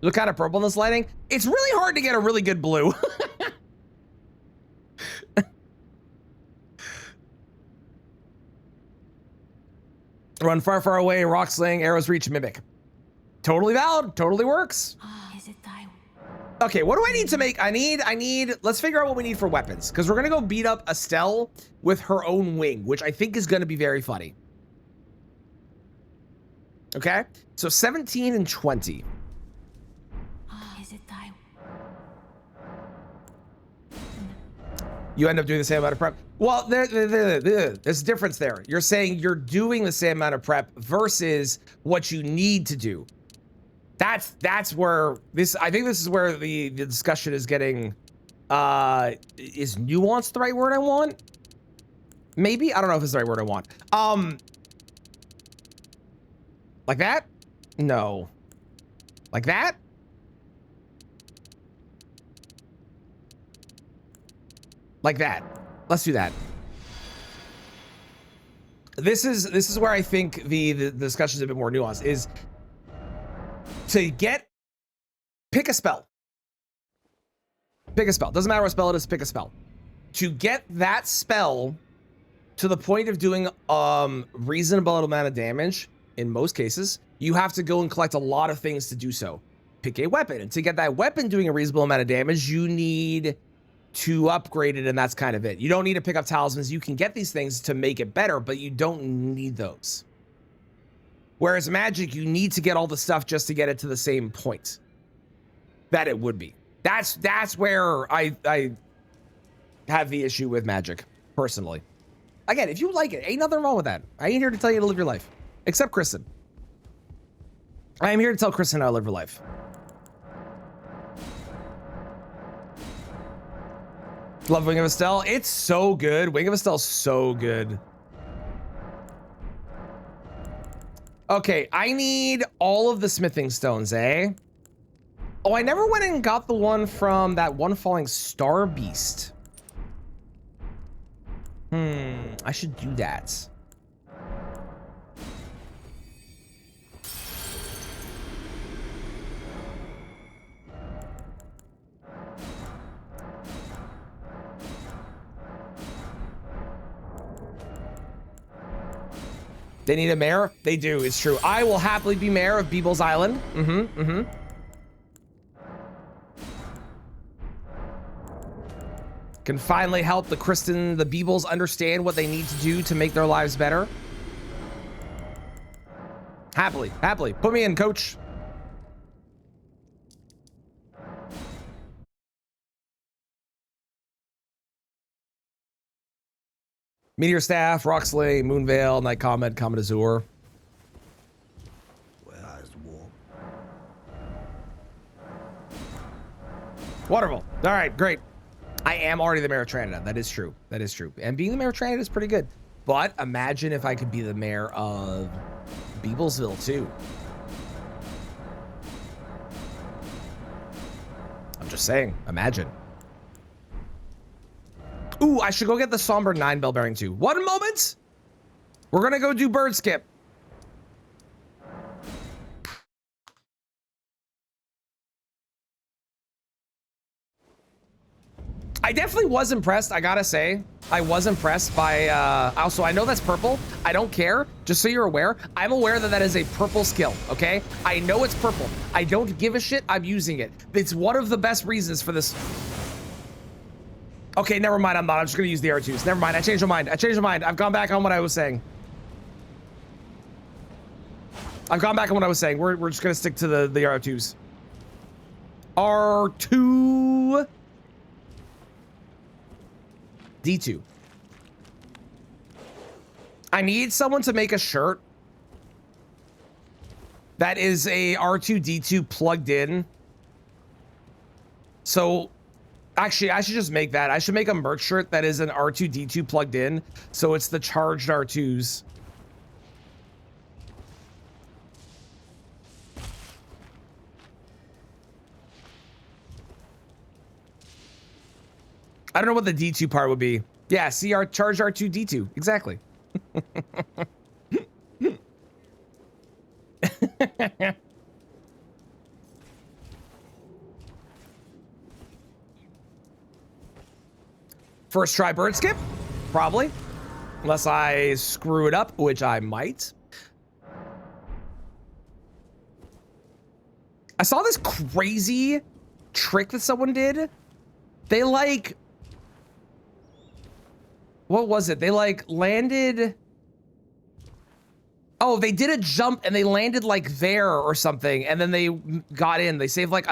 Look kind of purple in this lighting. It's really hard to get a really good blue. Run far, far away, rock sling, arrows reach, mimic. Totally valid, totally works. Is it thy Okay, what do I need to make? I need, let's figure out what we need for weapons, because we're gonna go beat up Estelle with her own wing, which I think is gonna be very funny. Okay, so 17 and 20. is it thy You end up doing the same amount of prep. Well, there's a difference there. You're saying you're doing the same amount of prep versus what you need to do. That's where this, I think this is where the discussion is getting, is nuanced the right word I want? Maybe? I don't know if it's the right word I want. Like that? No. Like that? Like that. Let's do that. This is where I think the discussion is a bit more nuanced, is to pick a spell. Pick a spell. Doesn't matter what spell it is, pick a spell. To get that spell to the point of doing reasonable amount of damage, in most cases, you have to go and collect a lot of things to do so. Pick a weapon. And to get that weapon doing a reasonable amount of damage, you need to upgrade it, and that's kind of it. You don't need to pick up talismans. You can get these things to make it better, but you don't need those. Whereas magic, you need to get all the stuff just to get it to the same point that it would be. That's where I have the issue with magic, personally. Again, if you like it, ain't nothing wrong with that. I ain't here to tell you to live your life. Except Kristen. I am here to tell Kristen how to live her life. Love Wing of Estelle. It's so good. Wing of Estelle's so good. Okay, I need all of the smithing stones, eh? Oh, I never went and got the one from that one falling star beast. I should do that. They need a mayor? They do, it's true. I will happily be mayor of Beebles Island. Can finally help the Beebles understand what they need to do to make their lives better. Happily, happily. Put me in, coach. Meteor Staff, Roxley, Moonveil, Night Comet, Comet Azure. Where is the war? Wonderful. All right, great. I am already the mayor of Trinidad. That is true. That is true. And being the mayor of Trinidad is pretty good. But imagine if I could be the mayor of Beeblesville too. I'm just saying, imagine. Ooh, I should go get the Somber 9 bell bearing too. 1 moment. We're gonna go do bird skip. I definitely was impressed, I gotta say. I was impressed by, also I know that's purple. I don't care, just so you're aware. I'm aware that that is a purple skill, okay? I know it's purple. I don't give a shit, I'm using it. It's one of the best reasons for this. Okay, never mind, I'm not. I'm just gonna use the R2s. Never mind, I changed my mind. I changed my mind. I've gone back on what I was saying. I've gone back on what I was saying. We're just gonna stick to the R2s. R2. D2. I need someone to make a shirt that is a R2D2 plugged in. So actually, I should just make that. I should make a merch shirt that is an R2D2 plugged in. So it's the charged R2s. I don't know what the D2 part would be. Yeah, CR charge R2D2. Exactly. First try bird skip? Probably. Unless I screw it up, which I might. I saw this crazy trick that someone did. They like... What was it? They like landed... Oh, they did a jump and they landed like there or something, and then they got in. They saved like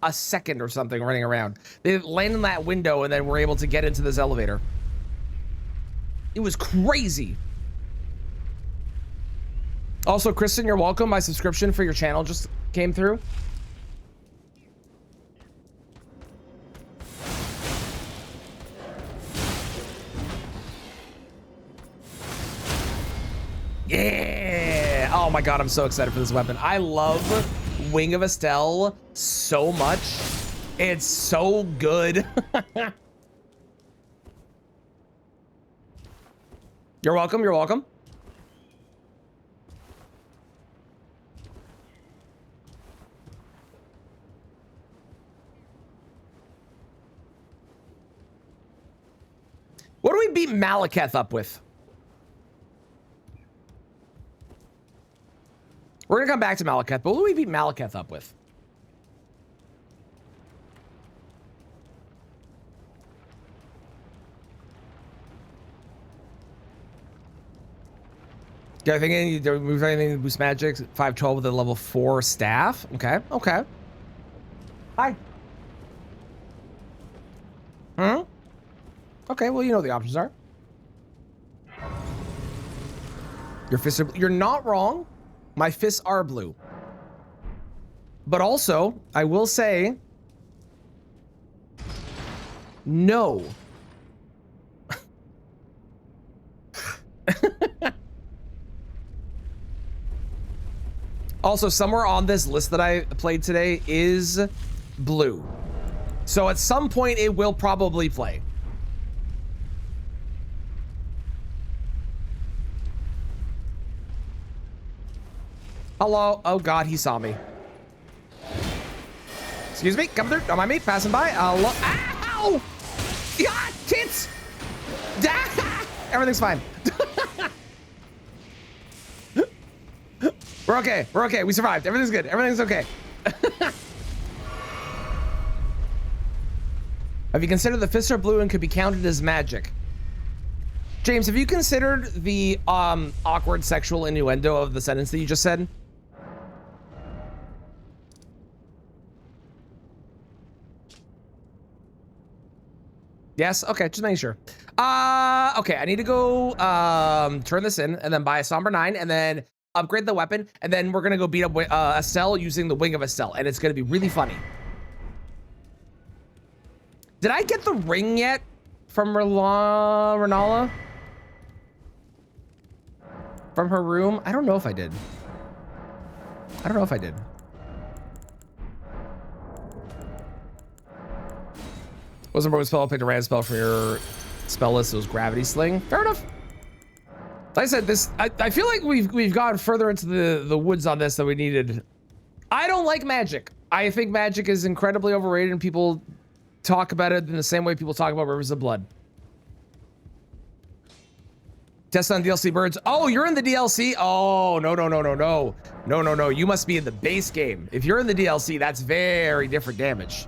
a second or something running around. They landed in that window and then were able to get into this elevator. It was crazy. Also, Kristen, you're welcome. My subscription for your channel just came through. Yeah! Oh my god, I'm so excited for this weapon. I love Wing of Estelle so much. It's so good. You're welcome, you're welcome. What do we beat Malekith up with? We're gonna come back to Malekith, but what do we beat Malekith up with? Yeah, I think I need to remove anything to boost magic. 512 with a level 4 staff. Okay, okay. Hi. Hmm? Okay, well, you know what the options are. Your fists are... You're not wrong. My fists are blue. But also, I will say... No. Also, somewhere on this list that I played today is blue. So at some point, it will probably play. Hello. Oh, God, he saw me. Excuse me. Come through. Don't mind me. Passing by. Hello. Ow! Yeah, tits! Everything's fine. We're okay. We're okay. We survived. Everything's good. Everything's okay. Have you considered the fists are blue and could be counted as magic? James, have you considered the awkward sexual innuendo of the sentence that you just said? Yes? Okay, just making sure. Okay, I need to go turn this in and then buy a Somber 9 and then upgrade the weapon, and then we're gonna go beat up Estelle using the Wing of Estelle, and it's gonna be really funny. Did I get the ring yet from Renala? From her room? I don't know if I did. I don't know if I did. Wasn't broken spell, picked a random spell for your spell list. It was Gravity Sling. Fair enough. Like I said, this I feel like we've gone further into the woods on this than we needed. I don't like magic. I think magic is incredibly overrated, and people talk about it in the same way people talk about Rivers of Blood. Test on DLC birds. Oh, you're in the DLC? Oh, no, no, no, no, no. No, no, no. You must be in the base game. If you're in the DLC, that's very different damage.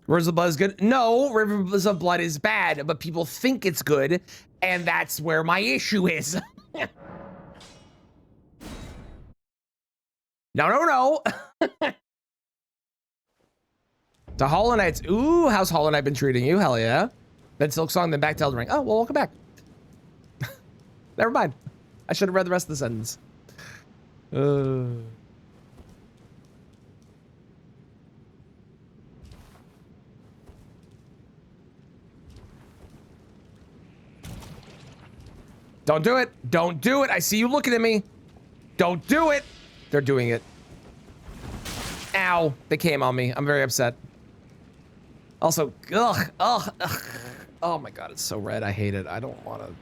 Rivers of Blood is good. No, Rivers of Blood is bad, but people think it's good, and that's where my issue is. No, no, no. To Hollow Knights. Ooh, how's Hollow Knight been treating you? Hell yeah. Then Silksong, then back to Elden Ring. Oh, well, welcome back. Never mind. I should have read the rest of the sentence. Don't do it. Don't do it. I see you looking at me. Don't do it. They're doing it. Ow. They came on me. I'm very upset. Also, ugh. Oh my god, it's so red. I hate it. I don't want to.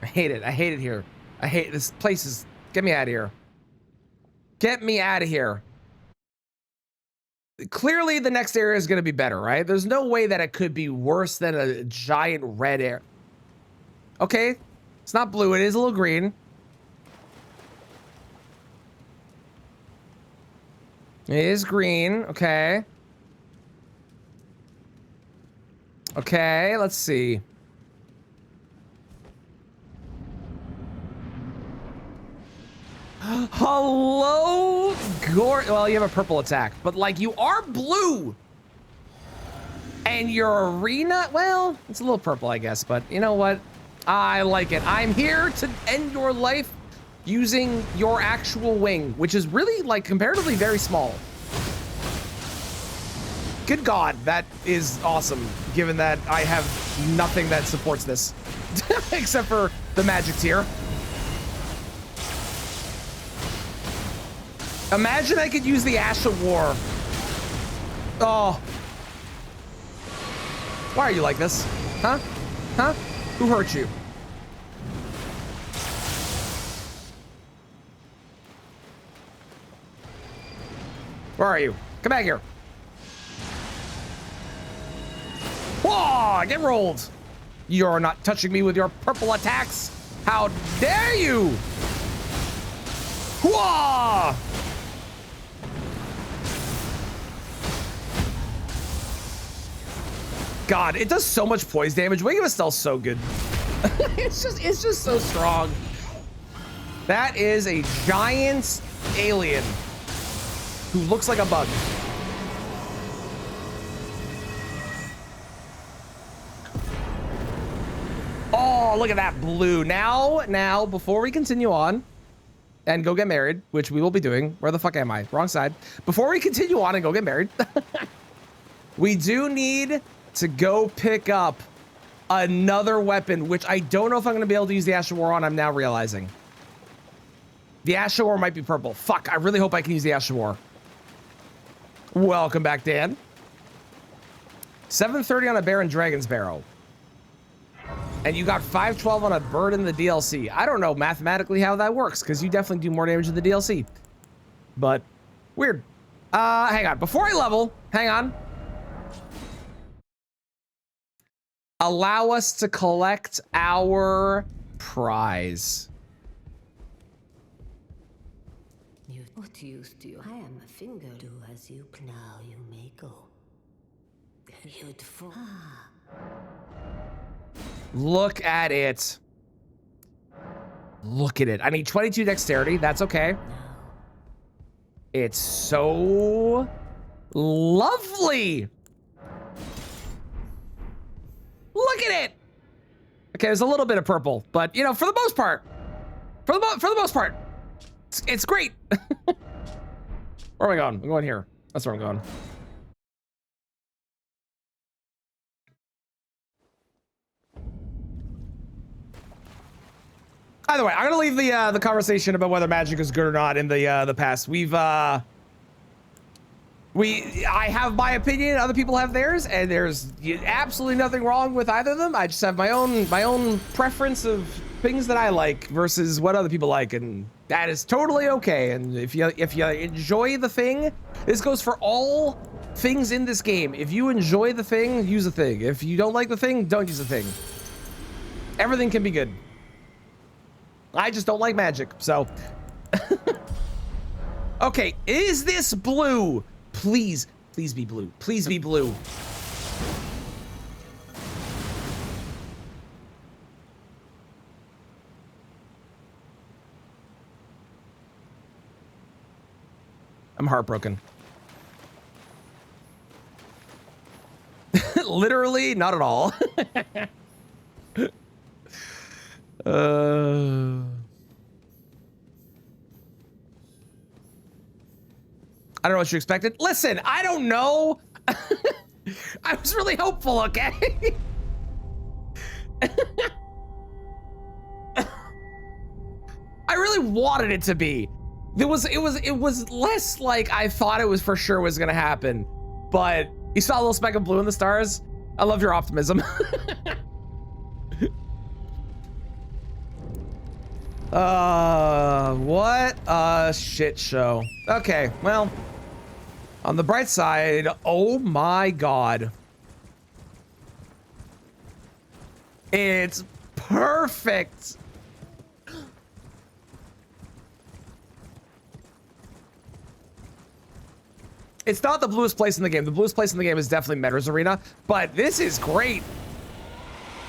I hate it. I hate it here. I hate this place. Is get me out of here. Get me out of here. Clearly, the next area is going to be better, right? There's no way that it could be worse than a giant red area. Okay, it's not blue. It is a little green. It is green. Okay. Okay, let's see. Hello, well, you have a purple attack, but like you are blue. And your arena, well, it's a little purple, I guess, but you know what? I like it. I'm here to end your life using your actual wing, which is really like comparatively very small. Good God, that is awesome, given that I have nothing that supports this except for the magic tier. Imagine I could use the Ash of War. Oh. Why are you like this? Huh? Huh? Who hurt you? Where are you? Come back here. Whoa! Get rolled. You're not touching me with your purple attacks. How dare you? Whoa! God, it does so much poise damage. Wing of Estelle's so good. it's just so strong. That is a giant alien who looks like a bug. Oh, look at that blue. Now, before we continue on and go get married, which we will be doing. Where the fuck am I? Wrong side. Before we continue on and go get married, we do need to go pick up another weapon, which I don't know if I'm going to be able to use the Ash of War on. I'm now realizing. The Ash of War might be purple. Fuck, I really hope I can use the Ash of War. Welcome back, Dan. 730 on a Baron Dragon's Barrow. And you got 512 on a bird in the DLC. I don't know mathematically how that works, because you definitely do more damage in the DLC. But, weird. Hang on. Before I level, hang on. Allow us to collect our prize. What used you? I am a finger. Do as you plow, you may go. You'd fall. Look at it. Look at it. I need 22 dexterity. That's okay. No. It's so lovely. Look at it. Okay, there's a little bit of purple, but you know, for the most part, for the most part, it's great. Where am I going? I'm going here. That's where I'm going. Either way, I'm gonna leave the conversation about whether magic is good or not in the past. I have my opinion, other people have theirs, and there's absolutely nothing wrong with either of them. I just have my own preference of things that I like versus what other people like, and that is totally okay. And if you enjoy the thing, this goes for all things in this game. If you enjoy the thing, use the thing. If you don't like the thing, don't use the thing. Everything can be good. I just don't like magic, so. Okay, is this blue? Please be blue. Please be blue. I'm heartbroken. Literally, not at all. I don't know what you expected. Listen, I don't know. I was really hopeful, okay? I really wanted it to be. It was less like I thought it was for sure was gonna happen. but you saw a little speck of blue in the stars. I love your optimism. What a shit show. Okay, well, on the bright side, oh my God. It's perfect. It's not the bluest place in the game. The bluest place in the game is definitely Medra's Arena, but this is great.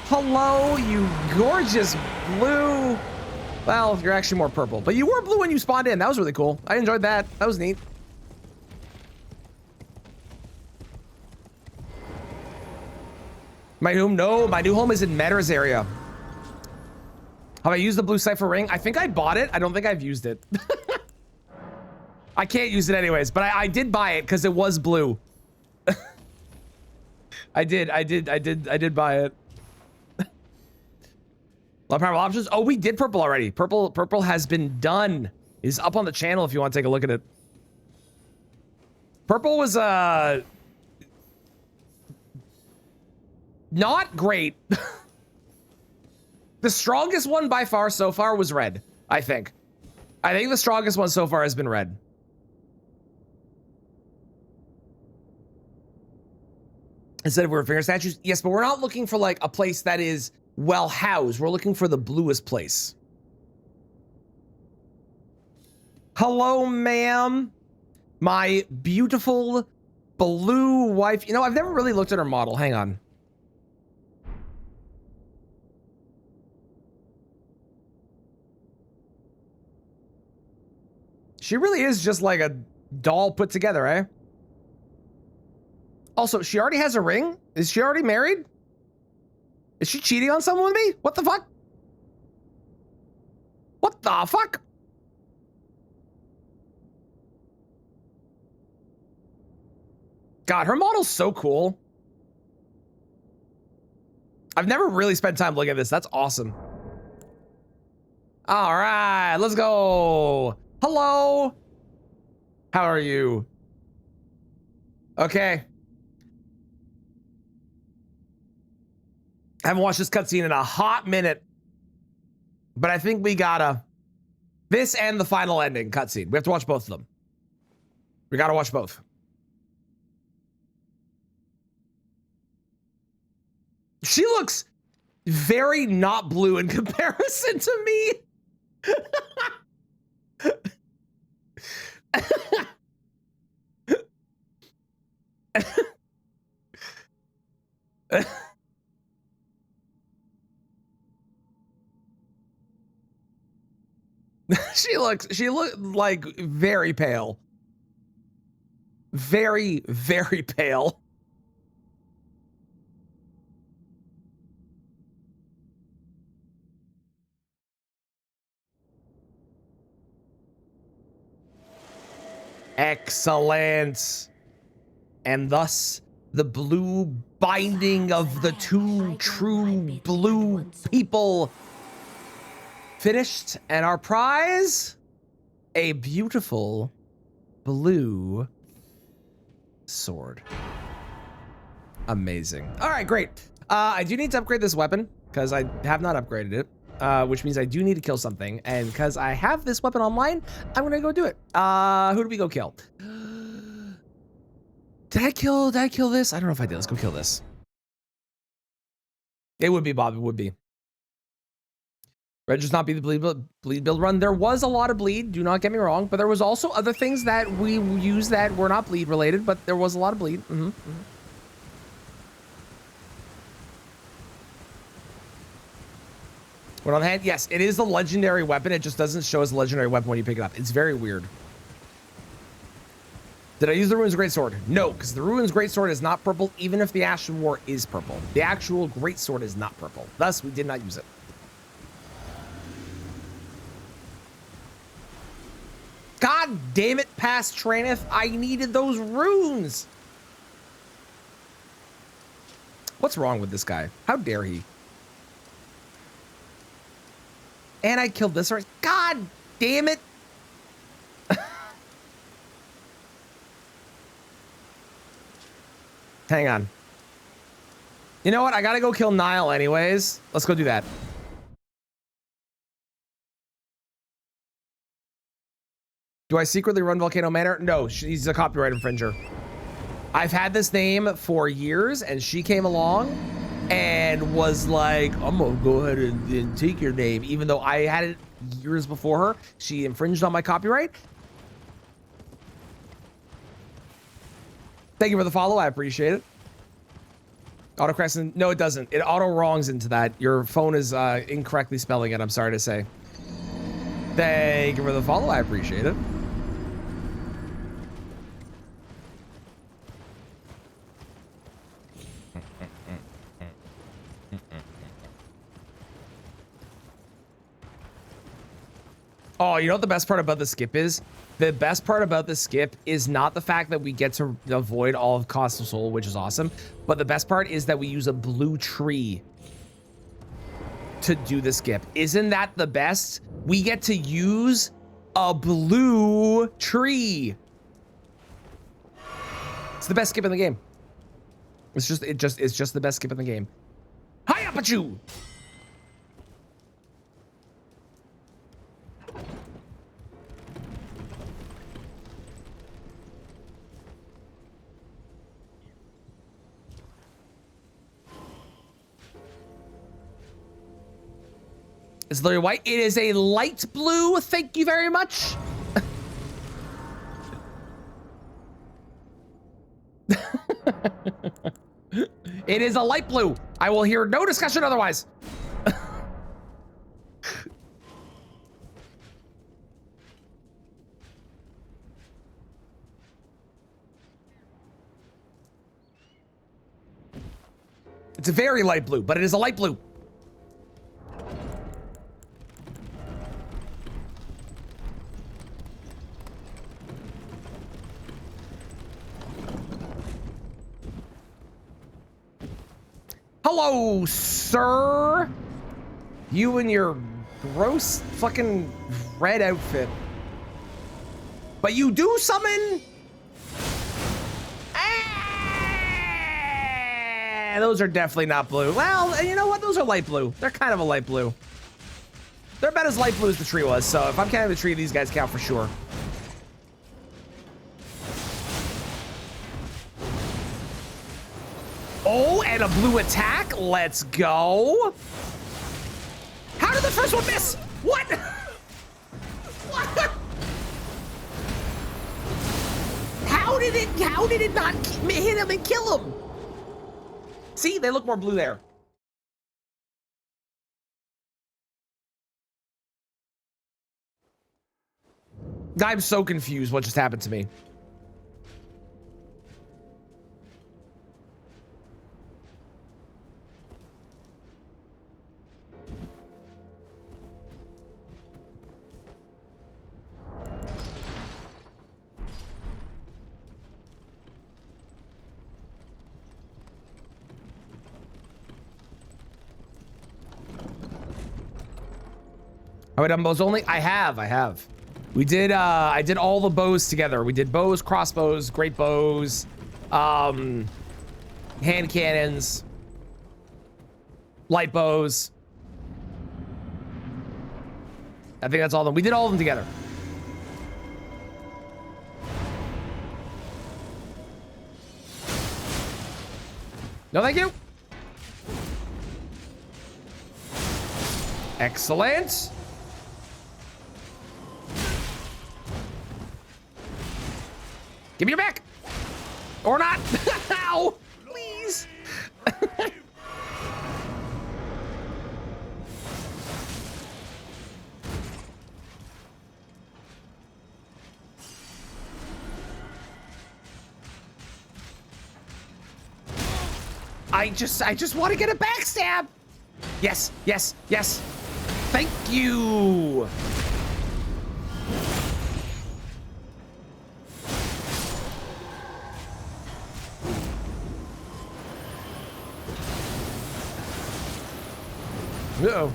Hello, you gorgeous blue. Well, you're actually more purple, but you were blue when you spawned in. That was really cool. I enjoyed that. That was neat. My home? No, my new home is in Medra's area. Have I used the blue Cypher ring? I think I bought it. I don't think I've used it. I can't use it anyways, but I did buy it because it was blue. I did buy it. A lot of powerful options. Oh, we did purple already. Purple has been done. It's up on the channel if you want to take a look at it. Purple was not great. The strongest one by far so far was red, I think. I think the strongest one so far has been red. Instead of we're finger statues, yes, but we're not looking for like a place that is well housed. We're looking for the bluest place. Hello, ma'am. My beautiful blue wife. You know, I've never really looked at her model. Hang on. She really is just like a doll put together, eh? Also, she already has a ring? Is she already married? Is she cheating on someone with me? What the fuck? What the fuck? God, her model's so cool. I've never really spent time looking at this. That's awesome. All right, let's go. Hello. How are you? Okay. I haven't watched this cutscene in a hot minute, but I think we gotta. This and the final ending cutscene. We have to watch both of them. We gotta watch both. She looks very not blue in comparison to me. she looked like very pale. Very, very pale. Excellent. And thus, the blue binding of the two true blue people finished. And our prize, a beautiful blue sword. Amazing. All right, great. I do need to upgrade this weapon because I have not upgraded it. Which means I do need to kill something. And because I have this weapon online, I'm gonna go do it. Who do we go kill? Did I kill this? I don't know if I did. Let's go kill this. It would be Bob, it would be. Red just not be the bleed build run. There was a lot of bleed, do not get me wrong, but there was also other things that we used that were not bleed related, but there was a lot of bleed. What on the hand? Yes, it is the legendary weapon. It just doesn't show as a legendary weapon when you pick it up. It's very weird. Did I use the Ruins Greatsword? No, because the Ruins Greatsword is not purple, even if the Ash of War is purple. The actual Greatsword is not purple. Thus, we did not use it. God damn it, past Traneth. I needed those runes. What's wrong with this guy? How dare he? And I killed this. God damn it. Hang on. You know what? I gotta go kill Nile anyways. Let's go do that. Do I secretly run Volcano Manor? No, she's a copyright infringer. I've had this name for years, and she came along and was like, I'm gonna go ahead and take your name. Even though I had it years before her, she infringed on my copyright. Thank you for the follow. I appreciate it. Autocrescent, no, it doesn't. It auto wrongs into that. Your phone is incorrectly spelling it. I'm sorry to say. Thank you for the follow. I appreciate it. Oh, you know what the best part about the skip is? The best part about the skip is not the fact that we get to avoid all of Cost of Soul, which is awesome, but the best part is that we use a blue tree to do the skip. Isn't that the best? We get to use a blue tree. It's the best skip in the game. It's just the best skip in the game. Hi up at you! It's literally white. It is a light blue. Thank you very much. It is a light blue. I will hear no discussion otherwise. It's a very light blue, but it is a light blue. Hello, sir. You and your gross fucking red outfit. But you do summon. Those are definitely not blue. Well, you know what? Those are light blue. They're kind of a light blue. They're about as light blue as the tree was. So if I'm counting the tree, these guys count for sure. Oh, and a blue attack. Let's go. How did the first one miss? What? What? How did it not hit him and kill him? See, they look more blue there. I'm so confused what just happened to me. Have I done bows only? I have. We did, I did all the bows together. We did bows, crossbows, great bows, hand cannons, light bows. I think that's all of them. We did all of them together. No, thank you. Excellent. Give me your back! Or not! Ow! Please! I just want to get a backstab! Yes, yes, yes! Thank you! Uh-oh.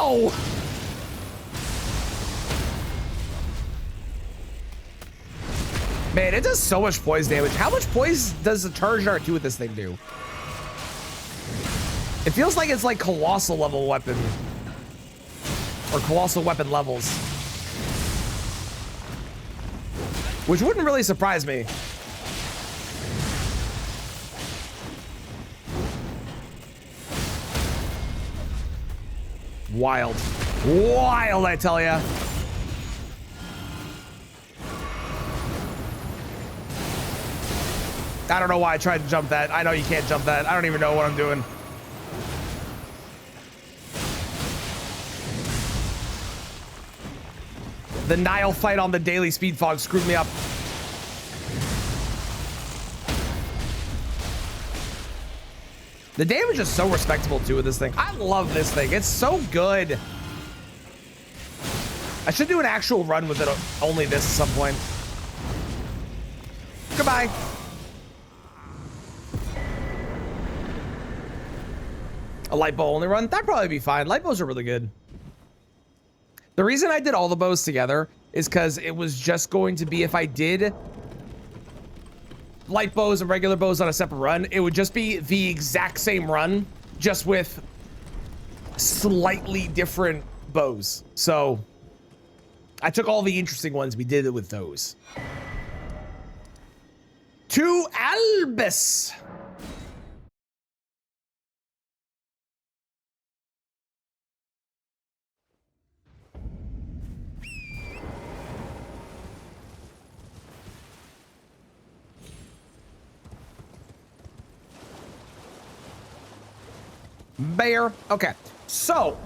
No! Man, it does so much poise damage. How much poise does a charge dart 2 with this thing do? It feels like it's like colossal level weapon. Or colossal weapon levels. Which wouldn't really surprise me. Wild. Wild, I tell ya. I don't know why I tried to jump that. I know you can't jump that. I don't even know what I'm doing. The Nile fight on the daily speed fog screwed me up. The damage is so respectable too with this thing. I love this thing. It's so good. I should do an actual run with it, only this at some point. Goodbye. A light bow only run? That'd probably be fine. Light bows are really good. The reason I did all the bows together is because it was just going to be, if I did light bows and regular bows on a separate run, it would just be the exact same run, just with slightly different bows. So I took all the interesting ones, we did it with those. To Albus. Bear. Okay, so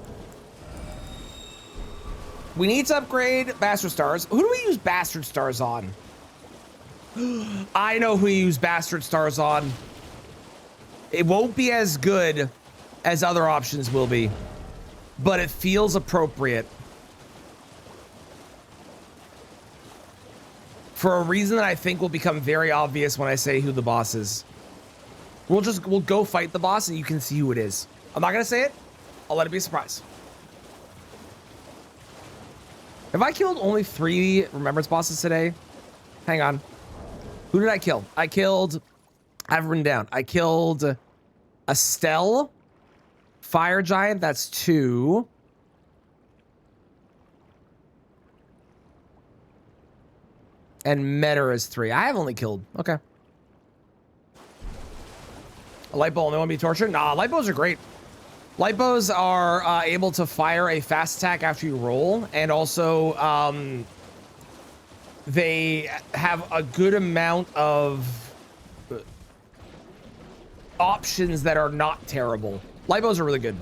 we need to upgrade Bastard Stars. Who do we use Bastard Stars on? I know who you use Bastard Stars on. It won't be as good as other options will be, but it feels appropriate. For a reason that I think will become very obvious when I say who the boss is. We'll go fight the boss and you can see who it is. I'm not gonna say it. I'll let it be a surprise. Have I killed only 3 remembrance bosses today? Hang on. Who did I kill? I have written down. I killed Estelle, Fire Giant, that's 2. And Metter is 3. I have only killed, okay. A light bow only want to be tortured? Nah, light bows are great. Light bows are able to fire a fast attack after you roll, and also they have a good amount of options that are not terrible. Light bows are really good.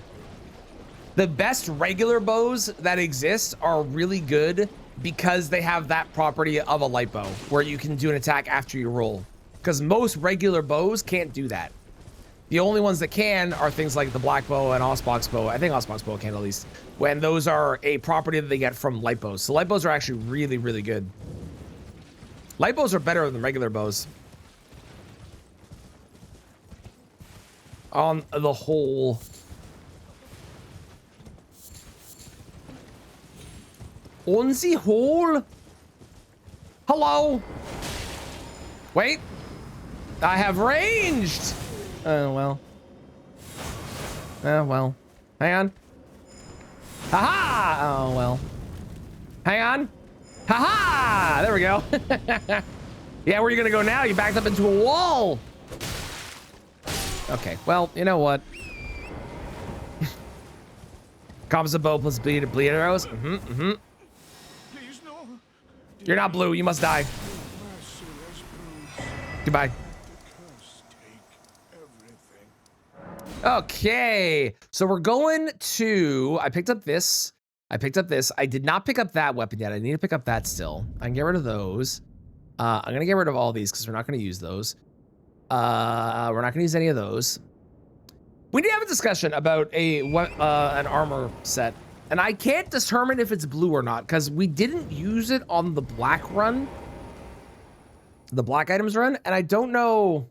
The best regular bows that exist are really good because they have that property of a light bow, where you can do an attack after you roll. Because most regular bows can't do that. The only ones that can are things like the black bow and Osbox bow. I think Osbox bow can at least. When those are a property that they get from light bows. So light bows are actually really, really good. Light bows are better than regular bows. On the whole. On the whole. Hello. Wait. I have ranged. Oh, well. Oh, well. Hang on. Haha! Oh, well. Hang on. Haha! There we go. Yeah, where are you gonna go now? You backed up into a wall. Okay, well, you know what? Composite bow plus bleed arrows. Please, no. You're not blue. You must die. Goodbye. Okay, so we're going to, I picked up this. I did not pick up that weapon yet. I need to pick up that still. I can get rid of those. I'm going to get rid of all these because we're not going to use those. We're not going to use any of those. We need to have a discussion about an armor set. And I can't determine if it's blue or not because we didn't use it on the black run. The black items run. And I don't know.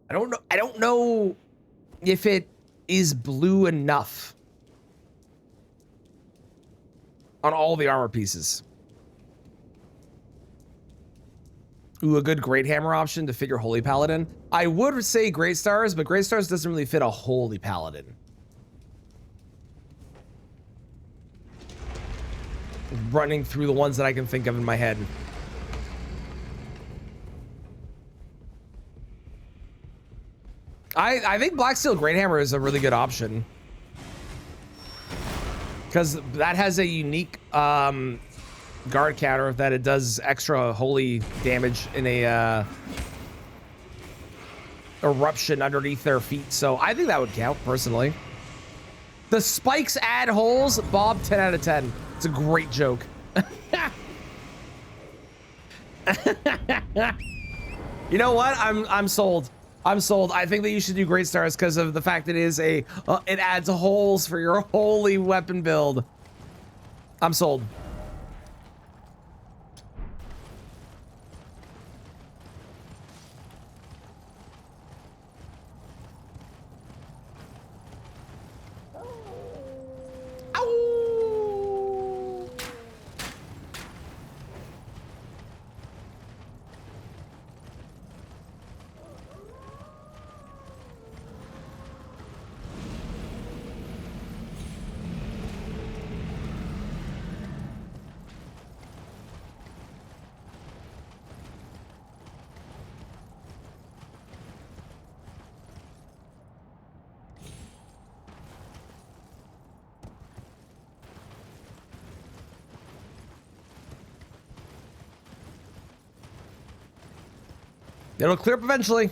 I don't know if it is blue enough on all the armor pieces. Ooh, a good Great Hammer option to fit your Holy Paladin. I would say Great Stars, but Great Stars doesn't really fit a Holy Paladin. Running through the ones that I can think of in my head. I think Black Steel Great Hammer is a really good option. Because that has a unique guard counter that it does extra holy damage in a eruption underneath their feet. So I think that would count, personally. The spikes add holes. Bob, 10 out of 10. It's a great joke. You know what? I'm sold. I'm sold. I think that you should do Great Stars because of the fact that it is it adds holes for your holy weapon build. I'm sold. Ow! It'll clear up eventually.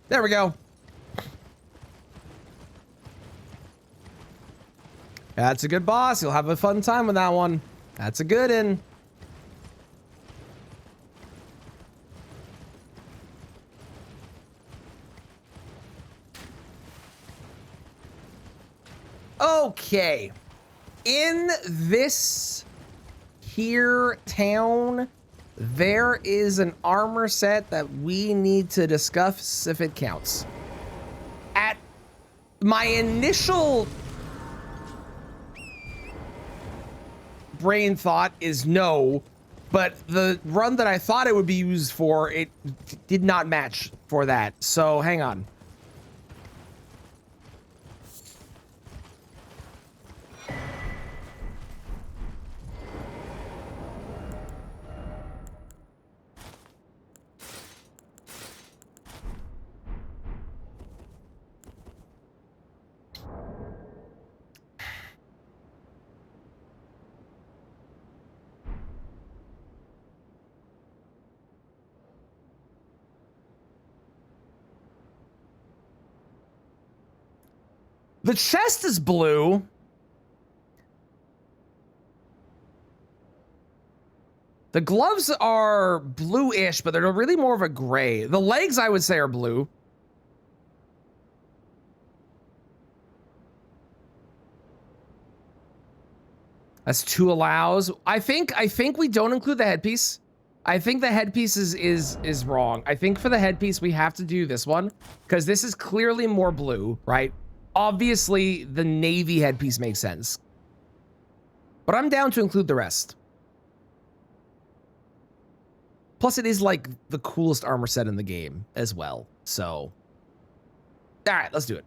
There we go. That's a good boss. You'll have a fun time with that one. That's a good one. Okay. In this here town, there is an armor set that we need to discuss if it counts. At my initial brain thought is no, but the run that I thought it would be used for, it did not match for that. So hang on. The chest is blue. The gloves are bluish, but they're really more of a gray. The legs, I would say, are blue. That's 2 allows. I think we don't include the headpiece. I think the headpiece is wrong. I think for the headpiece, we have to do this one because this is clearly more blue, right? Obviously, the navy headpiece makes sense. But I'm down to include the rest. Plus, it is like the coolest armor set in the game as well. So, all right, let's do it.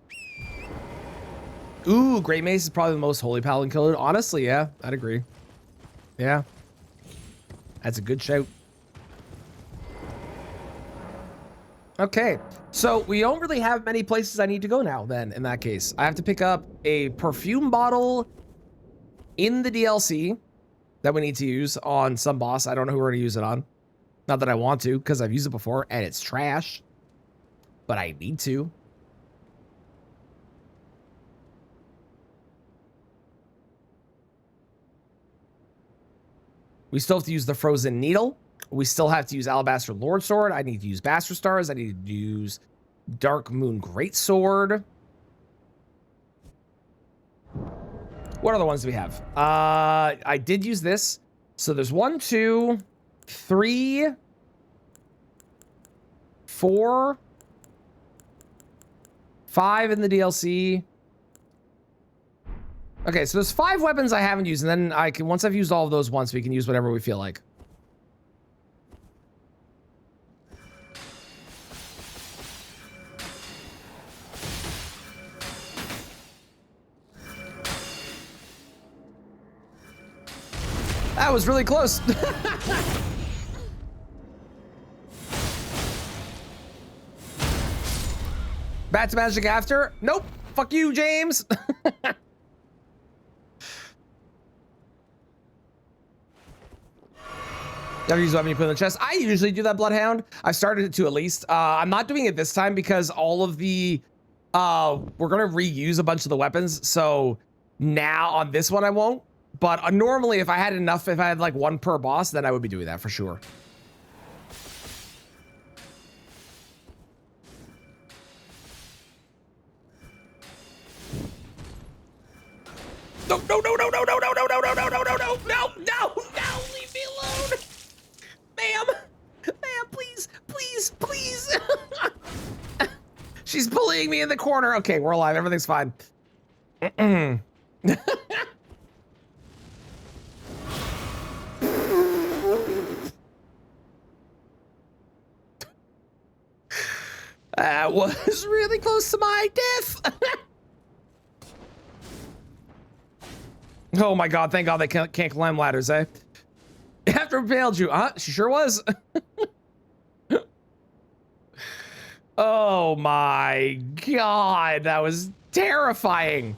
Ooh, Great Mace is probably the most Holy Paladin killer. Honestly, yeah, I'd agree. Yeah. That's a good shout. Okay, so we don't really have many places I need to go now then, in that case. I have to pick up a perfume bottle in the DLC that we need to use on some boss. I don't know who we're gonna use it on. Not that I want to, because I've used it before and it's trash. But I need to. We still have to use the Frozen Needle. We still have to use Alabaster Lord Sword. I need to use Bastard Stars. I need to use Dark Moon Greatsword. What other ones do we have? I did use this. So there's 1, 2, 3, 4, 5 in the DLC. Okay, so there's 5 weapons I haven't used, and then I can, once I've used all of those once, we can use whatever we feel like. That was really close. Back to magic after? Nope. Fuck you, James. Never use weapon you put in the chest. I usually do that, Bloodhound. I started it to at least. I'm not doing it this time because all of the we're gonna reuse a bunch of the weapons. So now on this one I won't. But normally if I had enough, if I had like 1 per boss, then I would be doing that for sure. No, no, no, no, no, no, no, no, no, no, no, no, no, no, no, no, leave me alone. Ma'am, please, please, please. She's bullying me in the corner. Okay, we're alive. Everything's fine. That was really close to my death. Oh my god, thank god they can't climb ladders, eh? After impaled you, huh? She sure was. Oh my god, that was terrifying.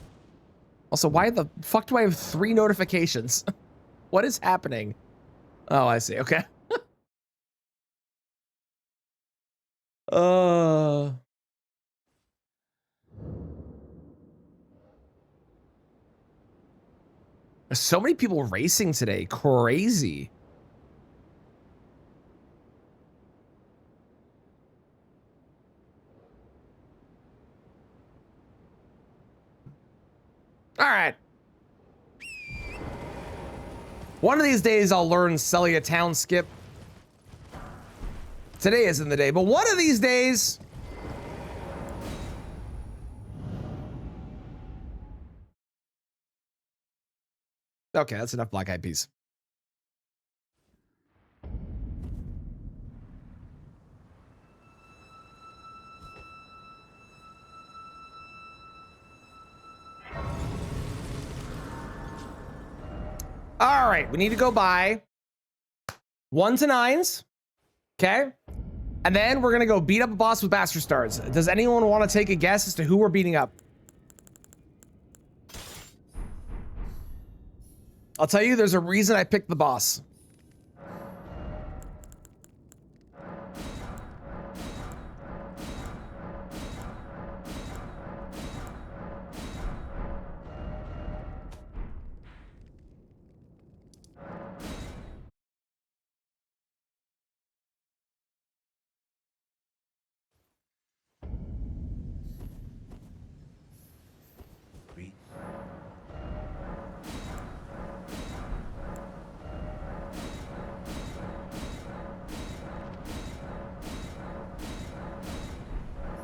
Also, why the fuck do I have 3 notifications? What is happening? Oh, I see, okay. There's so many people racing today. Crazy. All right. One of these days I'll learn Celia Town Skip. Today isn't the day, but one of these days. Okay, that's enough Black Eyed Peas. All right, we need to go by 1 to 9s. Okay. And then we're going to go beat up a boss with Bastard Stars. Does anyone want to take a guess as to who we're beating up? I'll tell you, there's a reason I picked the boss.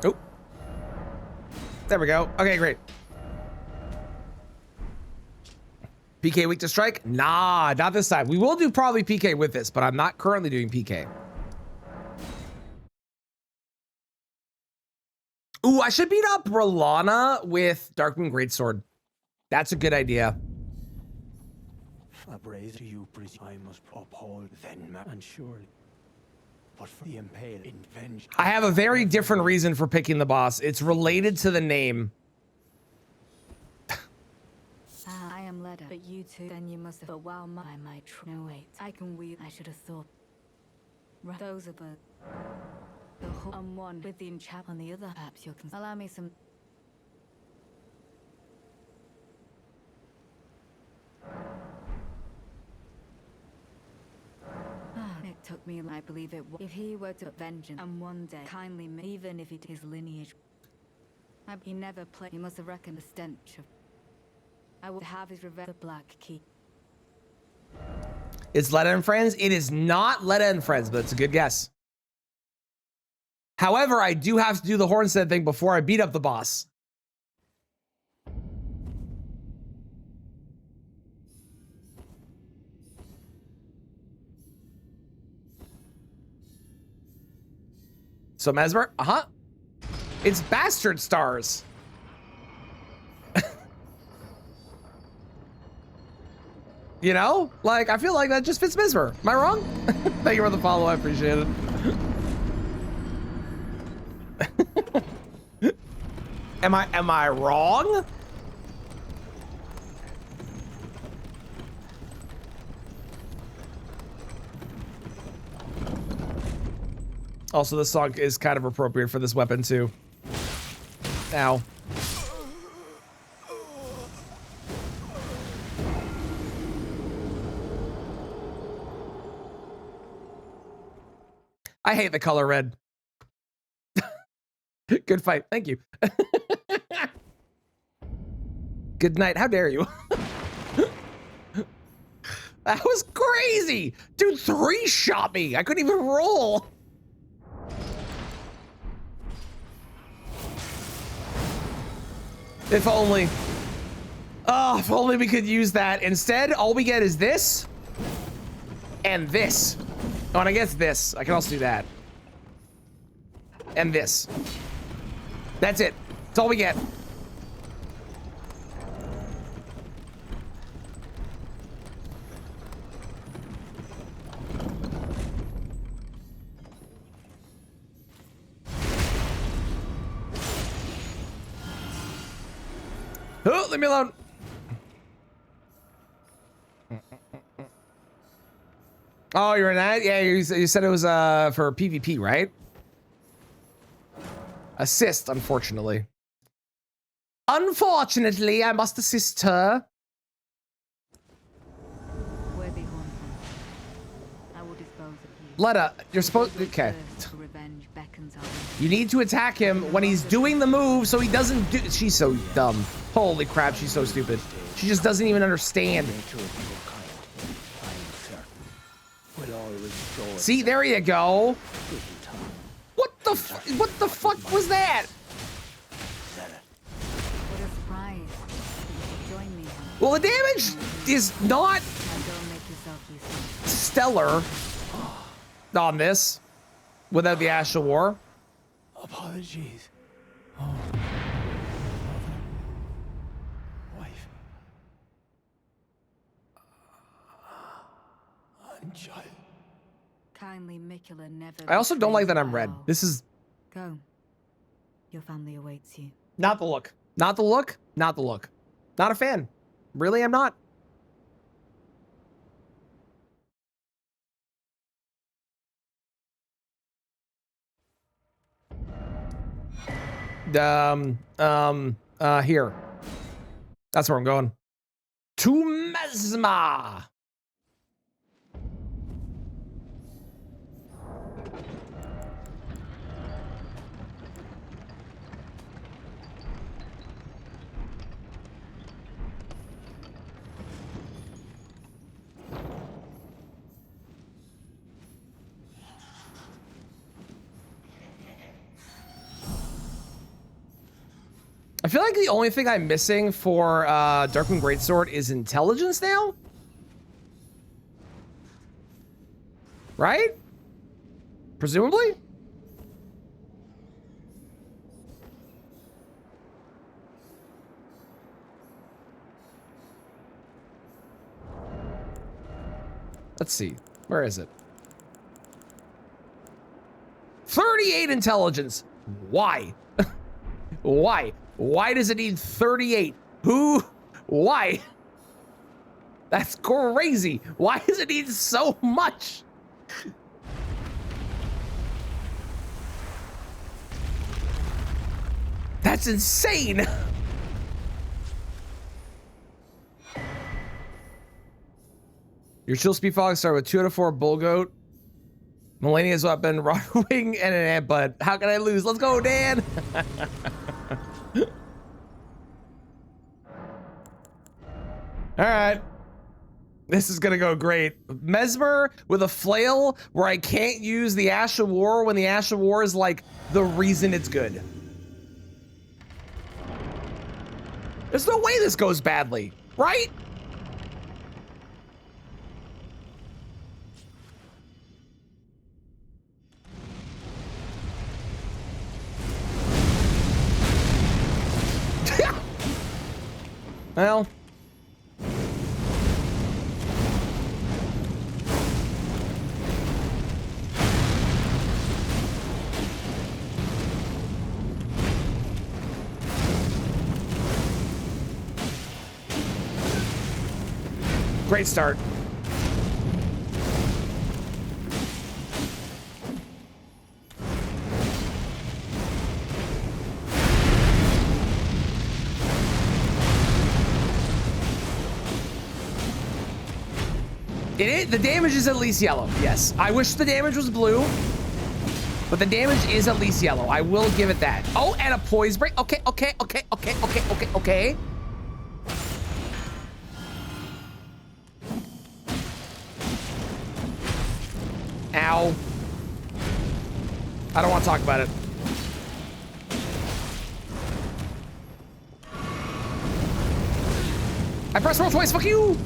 Oh. There we go. Okay, great. PK weak to strike? Nah, not this time. We will do probably PK with this, but I'm not currently doing PK. Ooh, I should beat up Rolana with Darkmoon Greatsword. That's a good idea. I praise to you, I must uphold then, and surely. But for the impale in vengeance. I have a very different reason for picking the boss. It's related to the name. I am Leda, but you too. Then you must have. While my might. No wait, I can wield. I should have thought. Those are the whole and one with the enchant on the other. Perhaps you can allow me some. It took me, I believe it was. If he were to vengeance and one day kindly, even if it his lineage, he never played. He must have reckoned the stench of. I will have his revenge. The Black Key. It's Leda and Friends. It is not Leda and Friends, but it's a good guess. However, I do have to do the Hornstead thing before I beat up the boss. So Mesmer, it's Bastard Stars. You know, like I feel like that just fits Mesmer. Am I wrong? Thank you for the follow. I appreciate it. Am I wrong? Also, this song is kind of appropriate for this weapon too. Ow. I hate the color red. Good fight. Thank you. Good night. How dare you? That was crazy. Dude, 3-shot me. I couldn't even roll. If only. Oh, if only we could use that. Instead, all we get is this and this. Oh, and I guess this. I can also do that. And this. That's it. That's all we get. Oh, leave me alone. Oh, you're in that? Yeah, you said it was for PvP, right? Assist, unfortunately. Unfortunately, I must assist her. Where the Hornstead? I will dispose of you. Letta, you're supposed. Okay. Thirst for revenge beckons our way. You need to attack him when he's doing the move, so he doesn't do. She's so dumb. Holy crap, she's so stupid. She just doesn't even understand. See, there you go. What the fuck was that? What a surprise. Join me. Well, the damage is not And don't make yourself useful. stellar on this without the Ash of War. Apologies. Oh. Wife. And child. Kindly Mikula never. I also don't like that I'm red. betrays This is Go. Your family awaits you. not the look. Not the look. Not the look. Not a fan. Really, I'm not. Here. That's where I'm going. To Mesma. I feel like the only thing I'm missing for Darkmoon Greatsword is intelligence now? Right? Presumably? Let's see. Where is it? 38 intelligence. Why? Why? Why does it need 38? Who? Why? That's crazy. Why does it need so much? That's insane. Your chill speed fog start with 2 out of 4 bull goat. Melania's weapon, rod wing, and an ant bud. How can I lose? Let's go, Dan. All right. This is gonna go great. Mesmer with a flail where I can't use the Ash of War when the Ash of War is like the reason it's good. There's no way this goes badly, right? Well. Great start. The damage is at least yellow. Yes. I wish the damage was blue, but the damage is at least yellow. I will give it that. Oh, and a poise break. Okay. Ow. I don't want to talk about it. I pressed roll twice. Fuck you.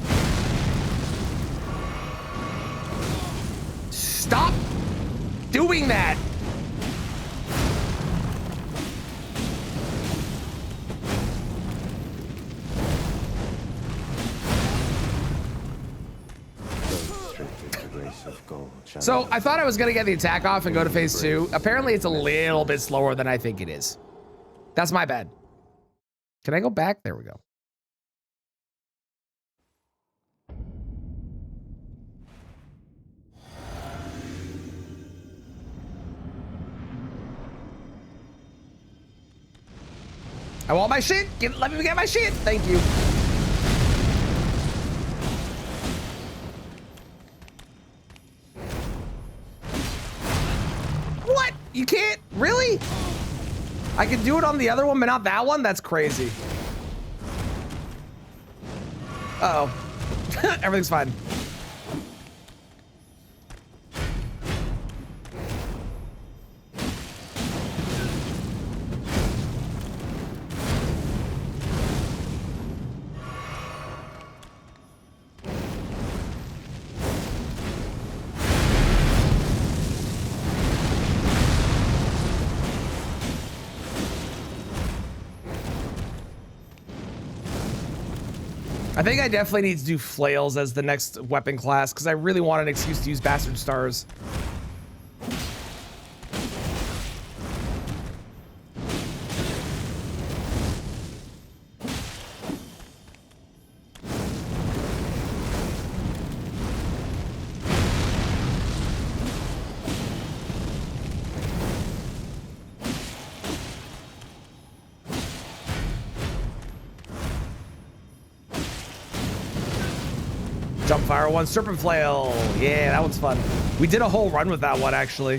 Stop doing that. So I thought I was gonna get the attack off and go to phase 2. Apparently it's a little bit slower than I think it is. That's my bad. Can I go back? There we go. I want my shit. Let me get my shit. Thank you. What? You can't? Really? I can do it on the other one, but not that one? That's crazy. Uh-oh. Everything's fine. I think I definitely need to do flails as the next weapon class because I really want an excuse to use Bastard Stars. Fire one, Serpent Flail. Yeah, that one's fun. We did a whole run with that one actually.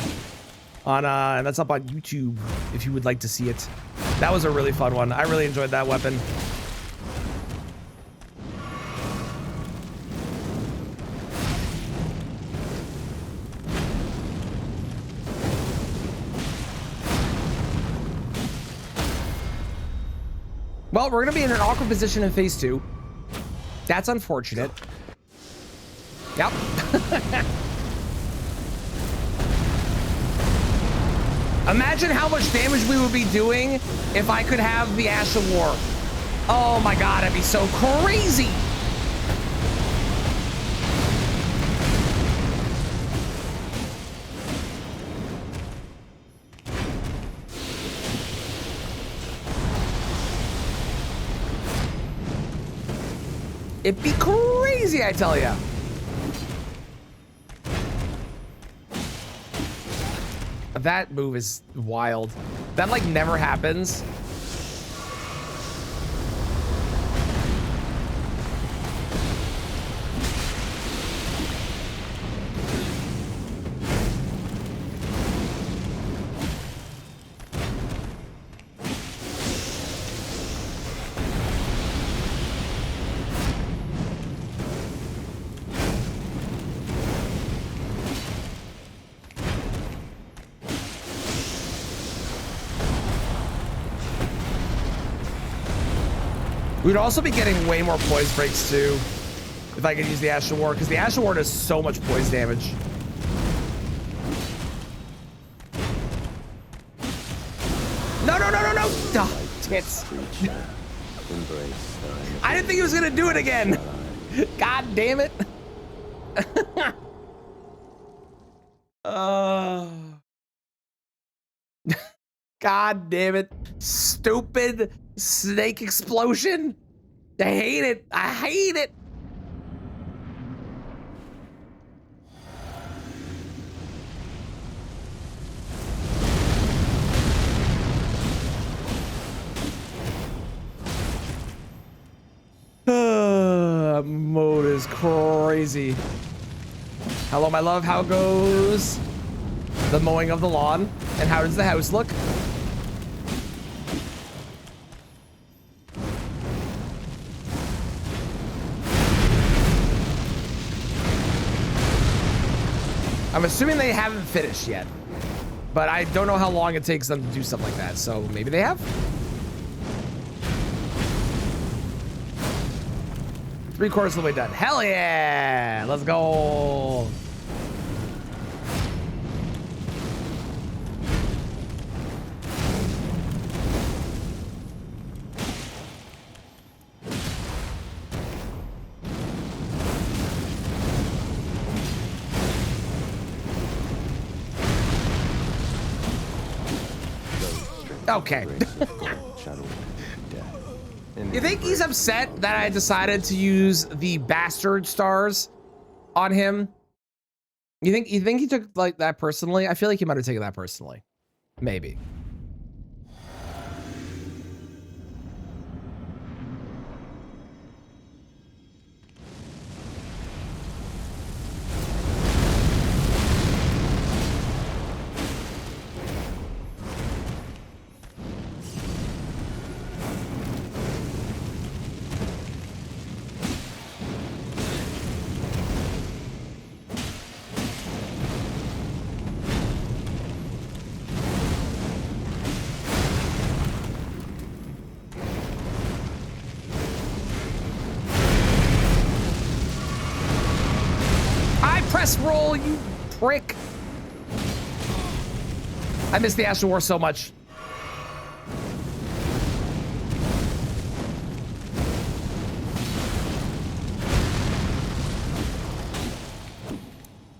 On and that's up on YouTube if you would like to see it. That was a really fun one. I really enjoyed that weapon. Well, we're gonna be in an awkward position in phase 2. That's unfortunate. Yep. Imagine how much damage we would be doing if I could have the Ash of War. Oh my god, I'd be so crazy. It'd be crazy, I tell ya. That move is wild. That like never happens. We'd also be getting way more poise breaks too if I could use the Astral Ward, because the Astral Ward does so much poise damage. No, no, no, no, no! Oh, tits. I didn't think he was gonna do it again. God damn it. God damn it. Stupid snake explosion. I hate it. I hate it. Mode is crazy. Hello, my love. How goes the mowing of the lawn? And how does the house look? I'm assuming they haven't finished yet, but I don't know how long it takes them to do something like that. So maybe they have. 3/4 of the way done. Hell yeah! Let's go. Okay. You think he's upset that I decided to use the bastard stars on him? You think he took like that personally? I feel like he might have taken that personally. Maybe. Roll, you prick. I miss the Astral War so much.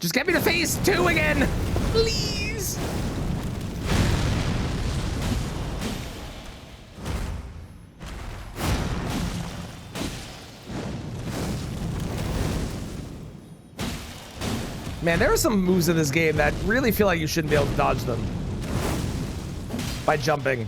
Just get me to phase 2 again, please. Man, there are some moves in this game that really feel like you shouldn't be able to dodge them by jumping.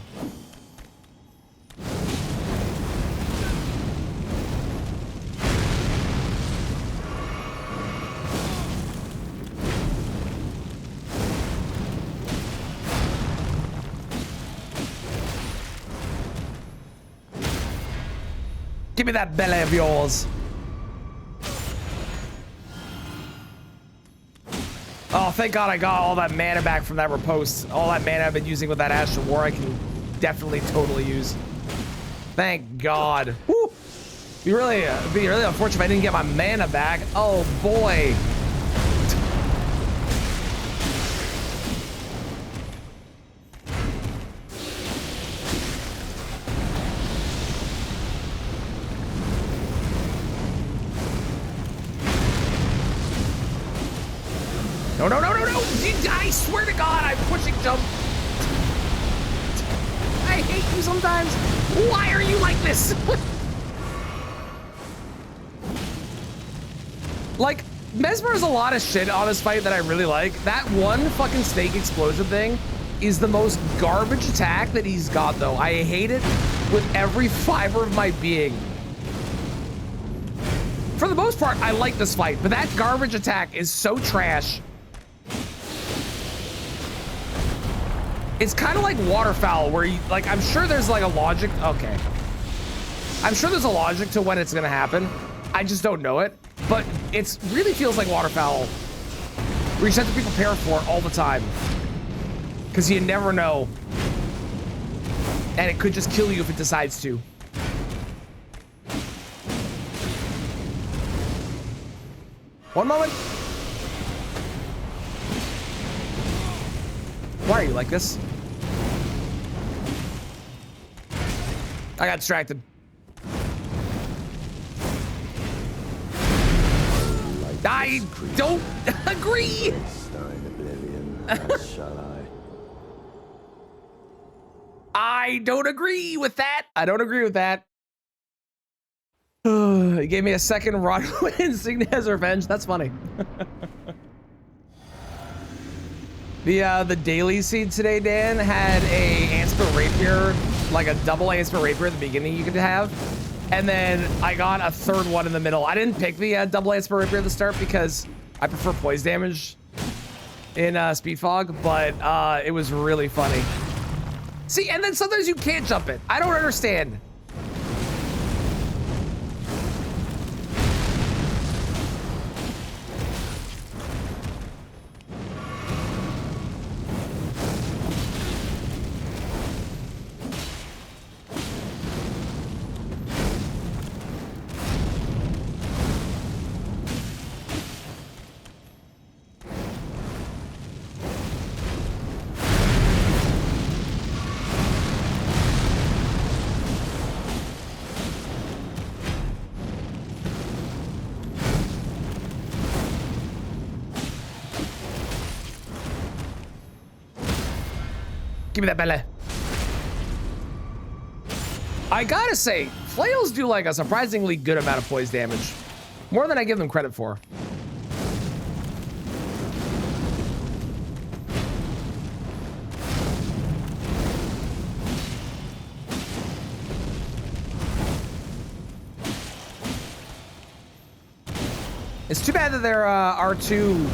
Give me that belly of yours. Oh, thank God I got all that mana back from that riposte. All that mana I've been using with that Astral War, I can definitely totally use. Thank God. Woo! Be really unfortunate if I didn't get my mana back. Oh boy. No, no, no, no, no! I swear to God, I'm pushing jump. I hate you sometimes. Why are you like this? Like, Mesmer has a lot of shit on this fight that I really like. That one fucking snake explosion thing is the most garbage attack that he's got, though. I hate it with every fiber of my being. For the most part, I like this fight, but that garbage attack is so trash. It's kind of like Waterfowl, where you, like, I'm sure there's like a logic. Okay. I'm sure there's a logic to when it's gonna happen. I just don't know it. But it really feels like Waterfowl, where you just have to be prepared for it all the time. Because you never know. And it could just kill you if it decides to. One moment. Why are you like this? I got distracted. I don't agree. I don't agree with that. I don't agree with that. He gave me a second Rodwin Insignia's revenge. That's funny. The daily seed today, Dan, had a Anspert Rapier, like a double Anspert Rapier at the beginning you could have. And then I got a third one in the middle. I didn't pick the double Anspert Rapier at the start because I prefer poise damage in Speed Fog, but it was really funny. See, and then sometimes you can't jump it. I don't understand. Give me that belly. I gotta say, flails do like a surprisingly good amount of poise damage. More than I give them credit for. It's too bad that their R2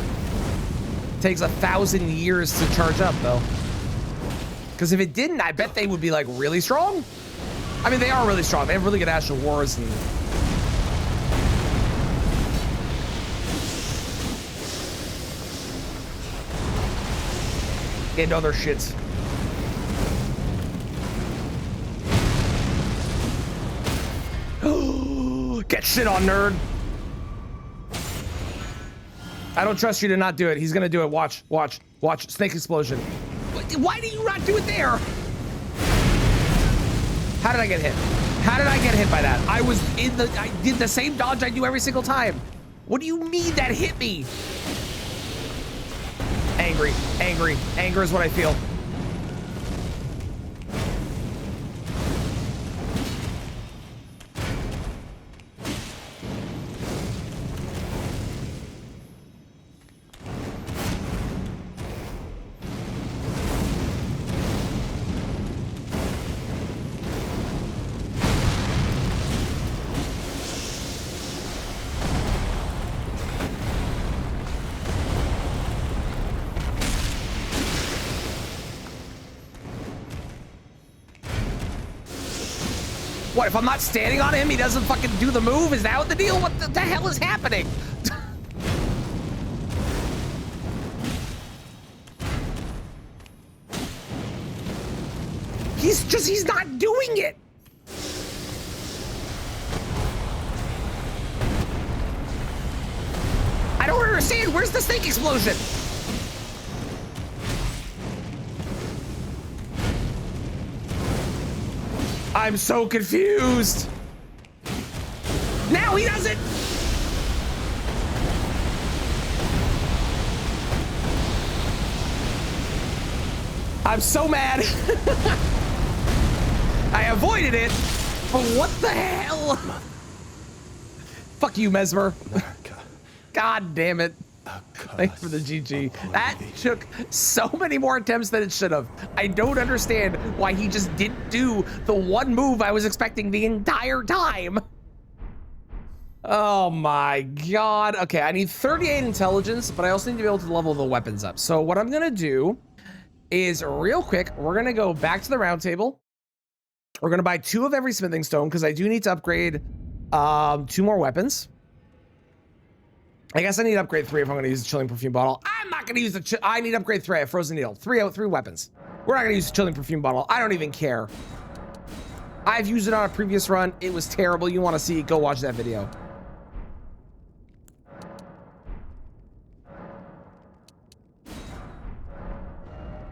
takes 1,000 years to charge up, though. Because if it didn't, I bet they would be like really strong. I mean, they are really strong. They have really good Astral Wars and other shits. Get shit on, nerd. I don't trust you to not do it. He's gonna do it. Watch, watch, watch. Snake explosion. Why do you not do it there? How did I get hit? How did I get hit by that? I did the same dodge I do every single time. What do you mean that hit me? Angry, angry, anger is what I feel. What, if I'm not standing on him, he doesn't fucking do the move? Is that what the deal? What the hell is happening? He's not doing it. I don't understand. Where's the snake explosion? I'm so confused. Now he does it. I'm so mad. I avoided it, but what the hell? Fuck you, Mesmer. God damn it. Thanks for the GG. That took so many more attempts than it should have. I don't understand why he just didn't do the one move I was expecting the entire time. Oh my God. Okay, I need 38 intelligence, but I also need to be able to level the weapons up. So what I'm gonna do is real quick, we're gonna go back to the round table. We're gonna buy 2 of every smithing stone because I do need to upgrade 2 more weapons. I guess I need to upgrade 3 if I'm going to use the chilling perfume bottle. I'm not going to use the I need to upgrade 3. I have frozen needle. 3 weapons. We're not going to use the chilling perfume bottle. I don't even care. I've used it on a previous run. It was terrible. You want to see it, go watch that video.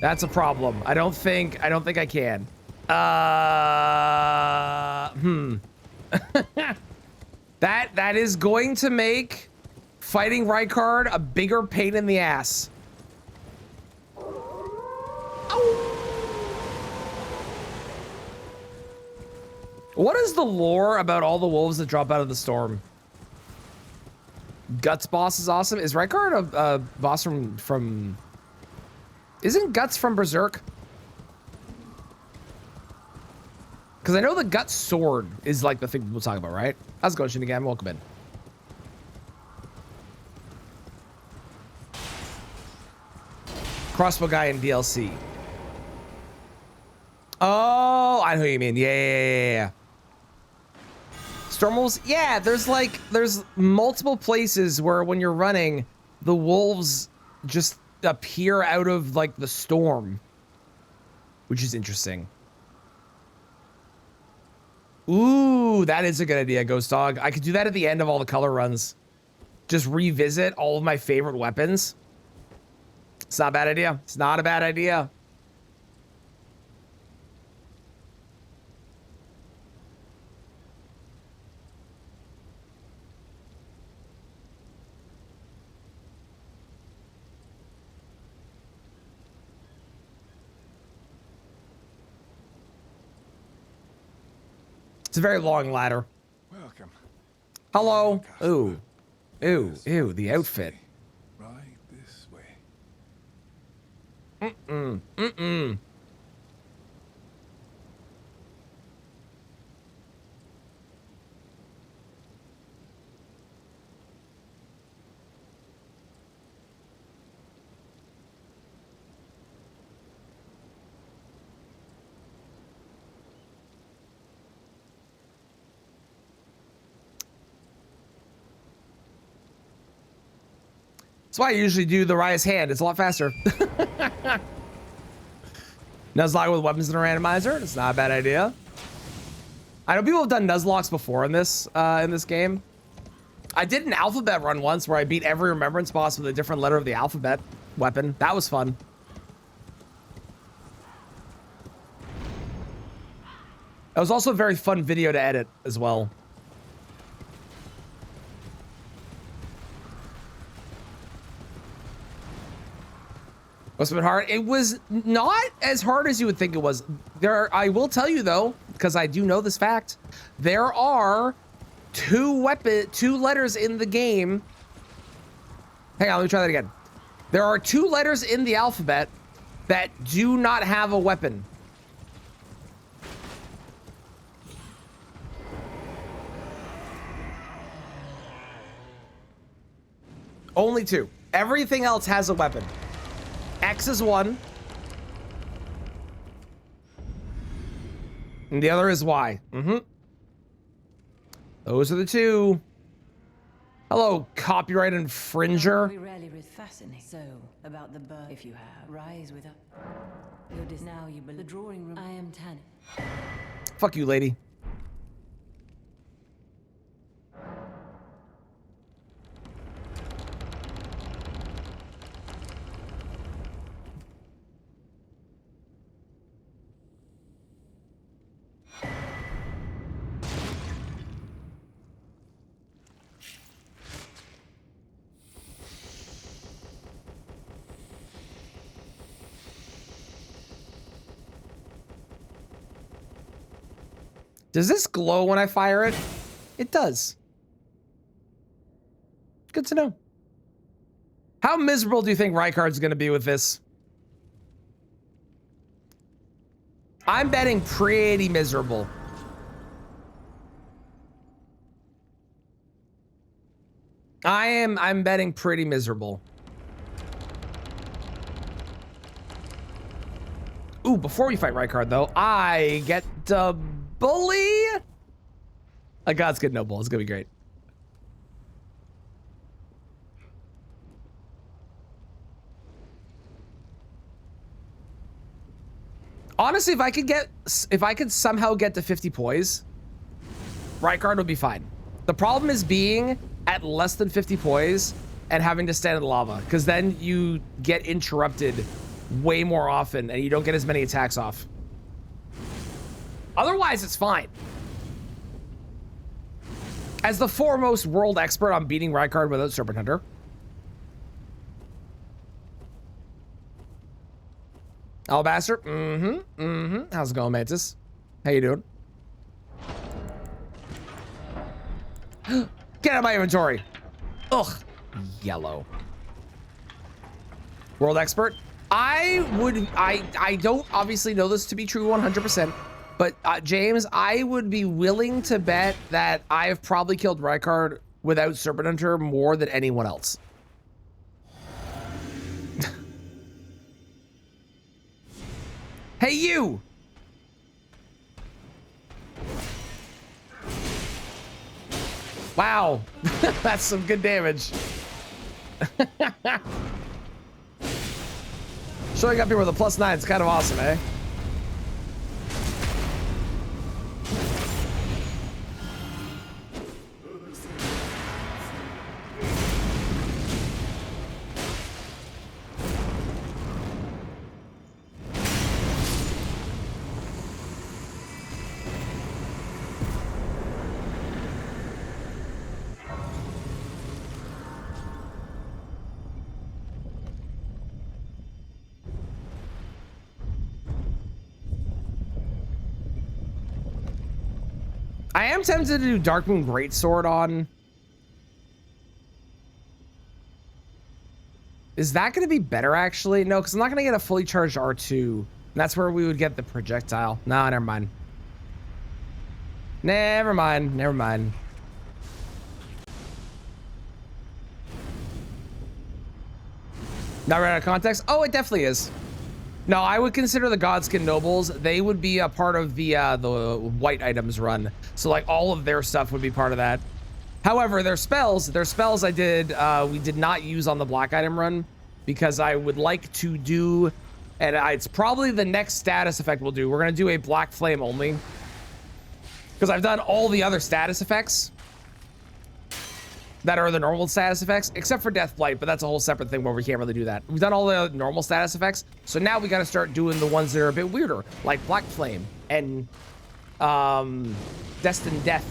That's a problem. I don't think I can. That is going to make fighting Rykard a bigger pain in the ass. What is the lore about all the wolves that drop out of the storm? Guts boss is awesome. Is Rykard a boss from... Isn't Guts from Berserk? Because I know the Guts sword is like the thing people talk about, right? How's it going, Shinigami? Welcome in. Crossbow guy in DLC. Oh, I know what you mean. Yeah. Storm wolves? Yeah, there's multiple places where when you're running, the wolves just appear out of like the storm, which is interesting. Ooh, that is a good idea, Ghost Dog. I could do that at the end of all the color runs. Just revisit all of my favorite weapons. It's not a bad idea. It's not a bad idea. It's a very long ladder. Welcome. Hello. Ooh. Ew, the outfit. Right this way. That's why I usually do the Raya's hand. It's a lot faster. Nuzlocke with weapons in a randomizer. It's not a bad idea. I know people have done Nuzlocks before in this game. I did an alphabet run once where I beat every remembrance boss with a different letter of the alphabet weapon. That was fun. It was also a very fun video to edit as well. Must have been hard. It was not as hard as you would think it was. I will tell you though, because I do know this fact, there are two letters in the game. Hang on, let me try that again. There are two letters in the alphabet that do not have a weapon. Only two. Everything else has a weapon. X is one. And the other is Y. Those are the two. Hello, copyright infringer. We rarely fascinate. So, about the bird, if you have, rise with us. Now you believe the drawing room. I am Tanit. Fuck you, lady. Does this glow when I fire it? It does. Good to know. How miserable do you think Rykard's gonna be with this? I'm betting pretty miserable. I'm betting pretty miserable. Ooh, before we fight Rykard though, I get to bully a God's Good Noble. It's gonna be great. Honestly, if I could somehow get to 50 poise, Rykard would be fine. The problem is being at less than 50 poise and having to stand in the lava, because then you get interrupted way more often and you don't get as many attacks off. Otherwise, it's fine. As the foremost world expert on beating Rykard without Serpent Hunter. Alabaster, How's it going, Mantis? How you doing? Get out of my inventory. Ugh, yellow. World expert. I don't obviously know this to be true 100%, but James, I would be willing to bet that I have probably killed Rykard without Serpent Hunter more than anyone else. Hey, you! Wow, that's some good damage. Showing up here with a +9 is kind of awesome, eh? I am tempted to do Darkmoon Greatsword on. Is that going to be better, actually? No, because I'm not going to get a fully charged R2. And that's where we would get the projectile. No, never mind. Never mind. Never mind. Not right out of context? Oh, it definitely is. No, I would consider the Godskin Nobles. They would be a part of the white items run. So like all of their stuff would be part of that. However, their spells we did not use on the black item run because I would like to do, and it's probably the next status effect we'll do. We're gonna do a black flame only because I've done all the other status effects that are the normal status effects, except for Deathblight, but that's a whole separate thing where we can't really do that. We've done all the normal status effects, so now we gotta start doing the ones that are a bit weirder, like Black Flame and Destined Death.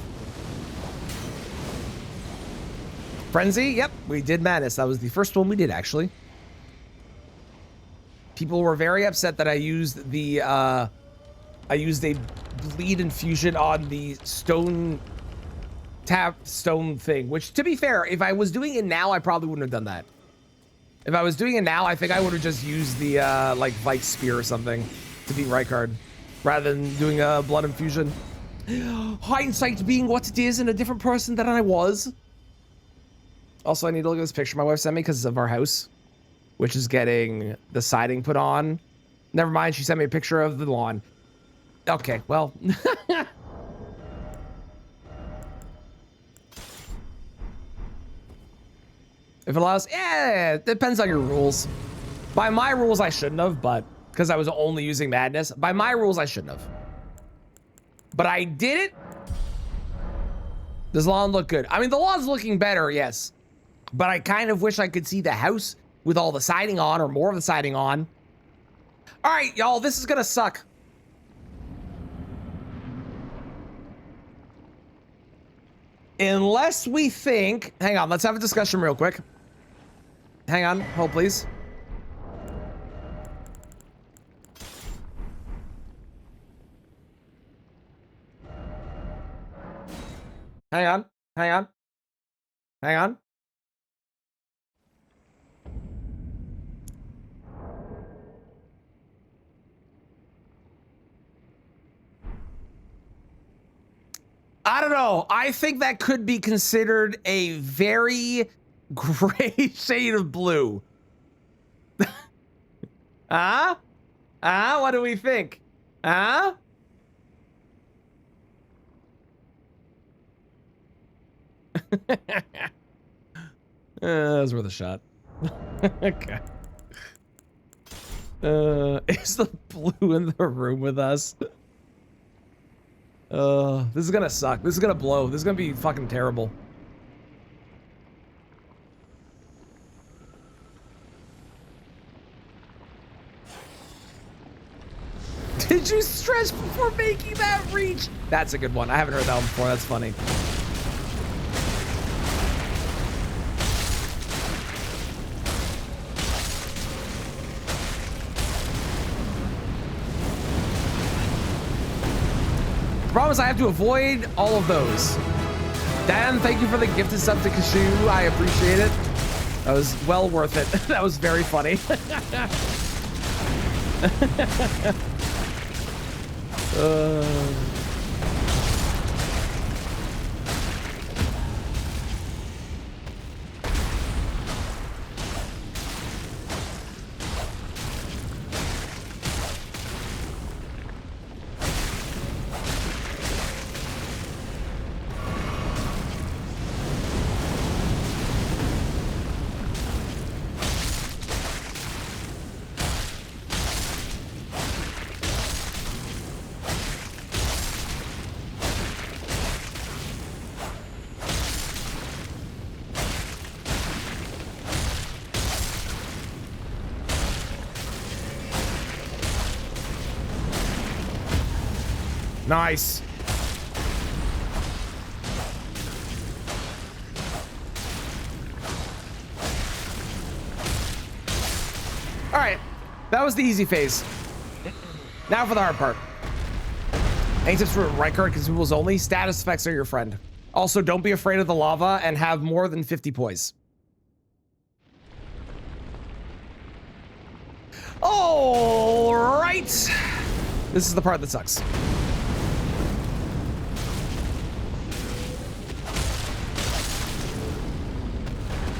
Frenzy, yep, we did Madness. That was the first one we did, actually. People were very upset that I used the, I used a bleed infusion on the stone tap stone thing, which to be fair, if I was doing it now, I probably wouldn't have done that. If I was doing it now, I think I would have just used the like Vike Spear or something to beat Rykard rather than doing a blood infusion. Hindsight being what it is and a different person than I was. Also, I need to look at this picture my wife sent me because of our house, which is getting the siding put on. Never mind, she sent me a picture of the lawn. Okay, well. If it allows, yeah, it depends on your rules. By my rules, I shouldn't have, but because I was only using Madness. By my rules, I shouldn't have. But I did it. Does lawn look good? I mean, the lawn's looking better, yes. But I kind of wish I could see the house with all the siding on or more of the siding on. All right, y'all, this is gonna suck. Unless we think, hang on, let's have a discussion real quick. Hang on, hold please. Hang on, hang on, hang on. I don't know. I think that could be considered a very gray shade of blue. Huh? What do we think? Huh? That was worth a shot. Okay. Is the blue in the room with us? This is gonna suck. This is gonna blow. This is gonna be fucking terrible. Did you stretch before making that reach? That's a good one. I haven't heard that one before. That's funny. Promise I have to avoid all of those. Dan, thank you for the gifted sub to Kashu. I appreciate it. That was well worth it. That was very funny. Nice. All right, that was the easy phase. Now for the hard part. Any tips for Rykard consumables only? Status effects are your friend. Also, don't be afraid of the lava and have more than 50 poise. All right. This is the part that sucks.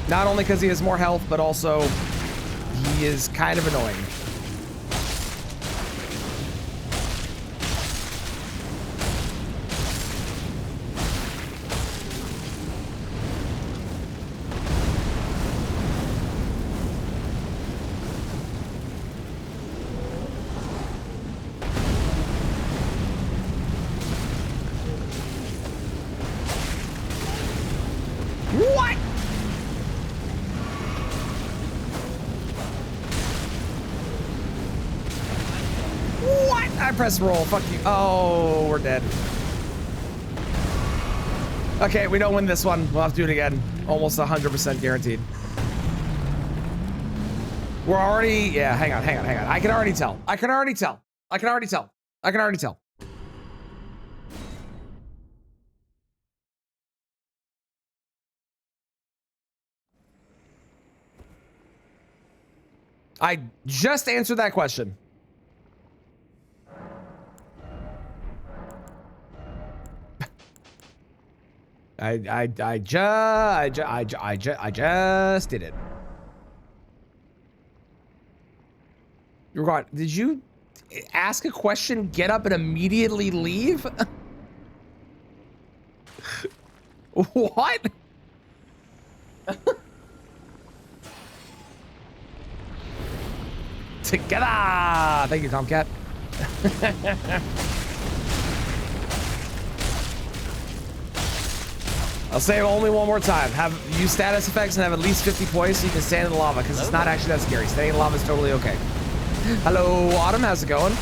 Not only because he has more health, but also he is kind of annoying. What? What? I pressed roll. Fuck you. Oh, we're dead. Okay, we don't win this one. We'll have to do it again. Almost 100% guaranteed. We're already... Yeah, hang on. I can already tell. I can already tell. I just answered that question. I just did it. You're right. Did you ask a question, get up, and immediately leave? What? Together! Thank you, Tomcat. I'll say it only one more time. Use status effects and have at least 50 poise so you can stand in the lava, because it's not actually that scary. Standing in lava is totally okay. Hello, Autumn. How's it going?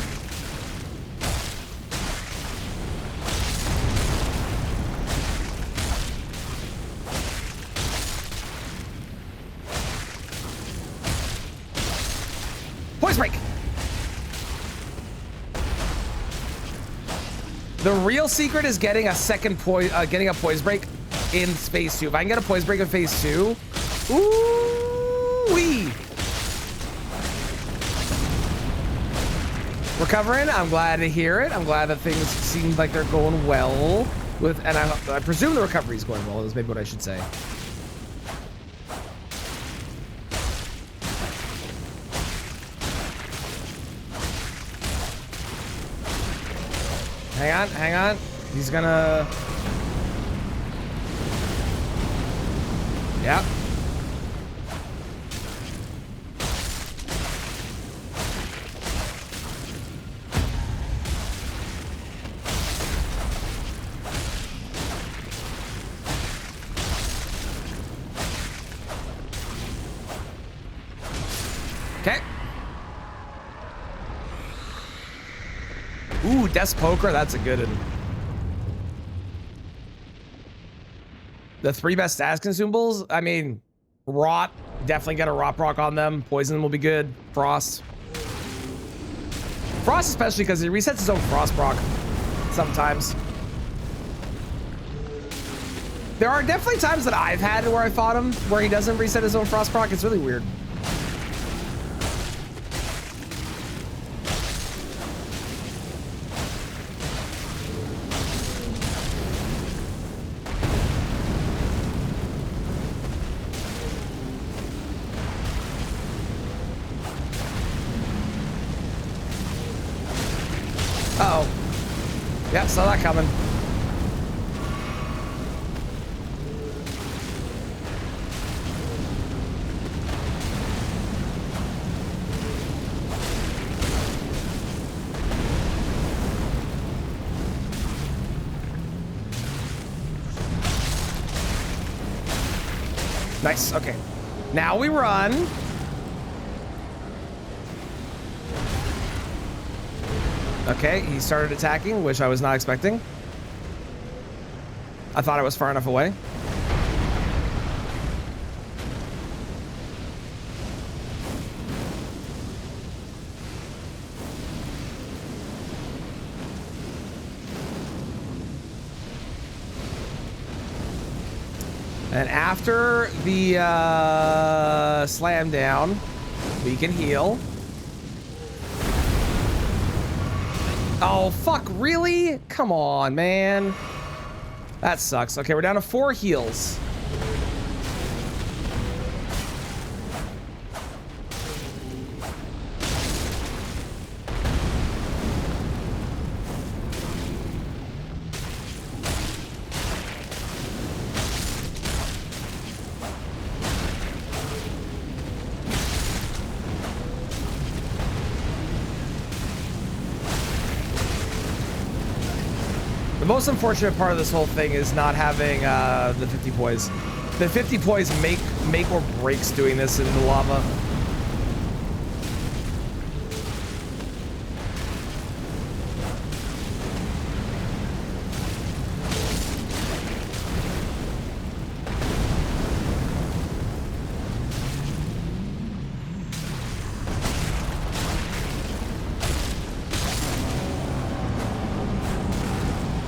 Poise break. The real secret is getting a second poise, getting a poise break in phase 2. If I can get a poise break in phase 2, ooh-wee. Recovering. I'm glad to hear it. I'm glad that things seem like they're going well with, and I presume the recovery is going well. Is maybe what I should say. Hang on. He's gonna... Yep. Okay. Ooh, Death's Poker, that's a good one. The 3 best status consumables, I mean, Rot, definitely get a Rot proc on them. Poison will be good. Frost. Frost especially because he resets his own Frost proc sometimes. There are definitely times that I've had where I fought him where he doesn't reset his own Frost proc. It's really weird. Uh-oh. Yeah, saw that coming. Nice, okay. Now we run. Okay, he started attacking, which I was not expecting. I thought I was far enough away. And after the slam down, we can heal. Oh, fuck, really? Come on, man. That sucks. Okay, we're down to 4 heals. The most unfortunate part of this whole thing is not having the 50 poise. The 50 poise make or breaks doing this in the lava.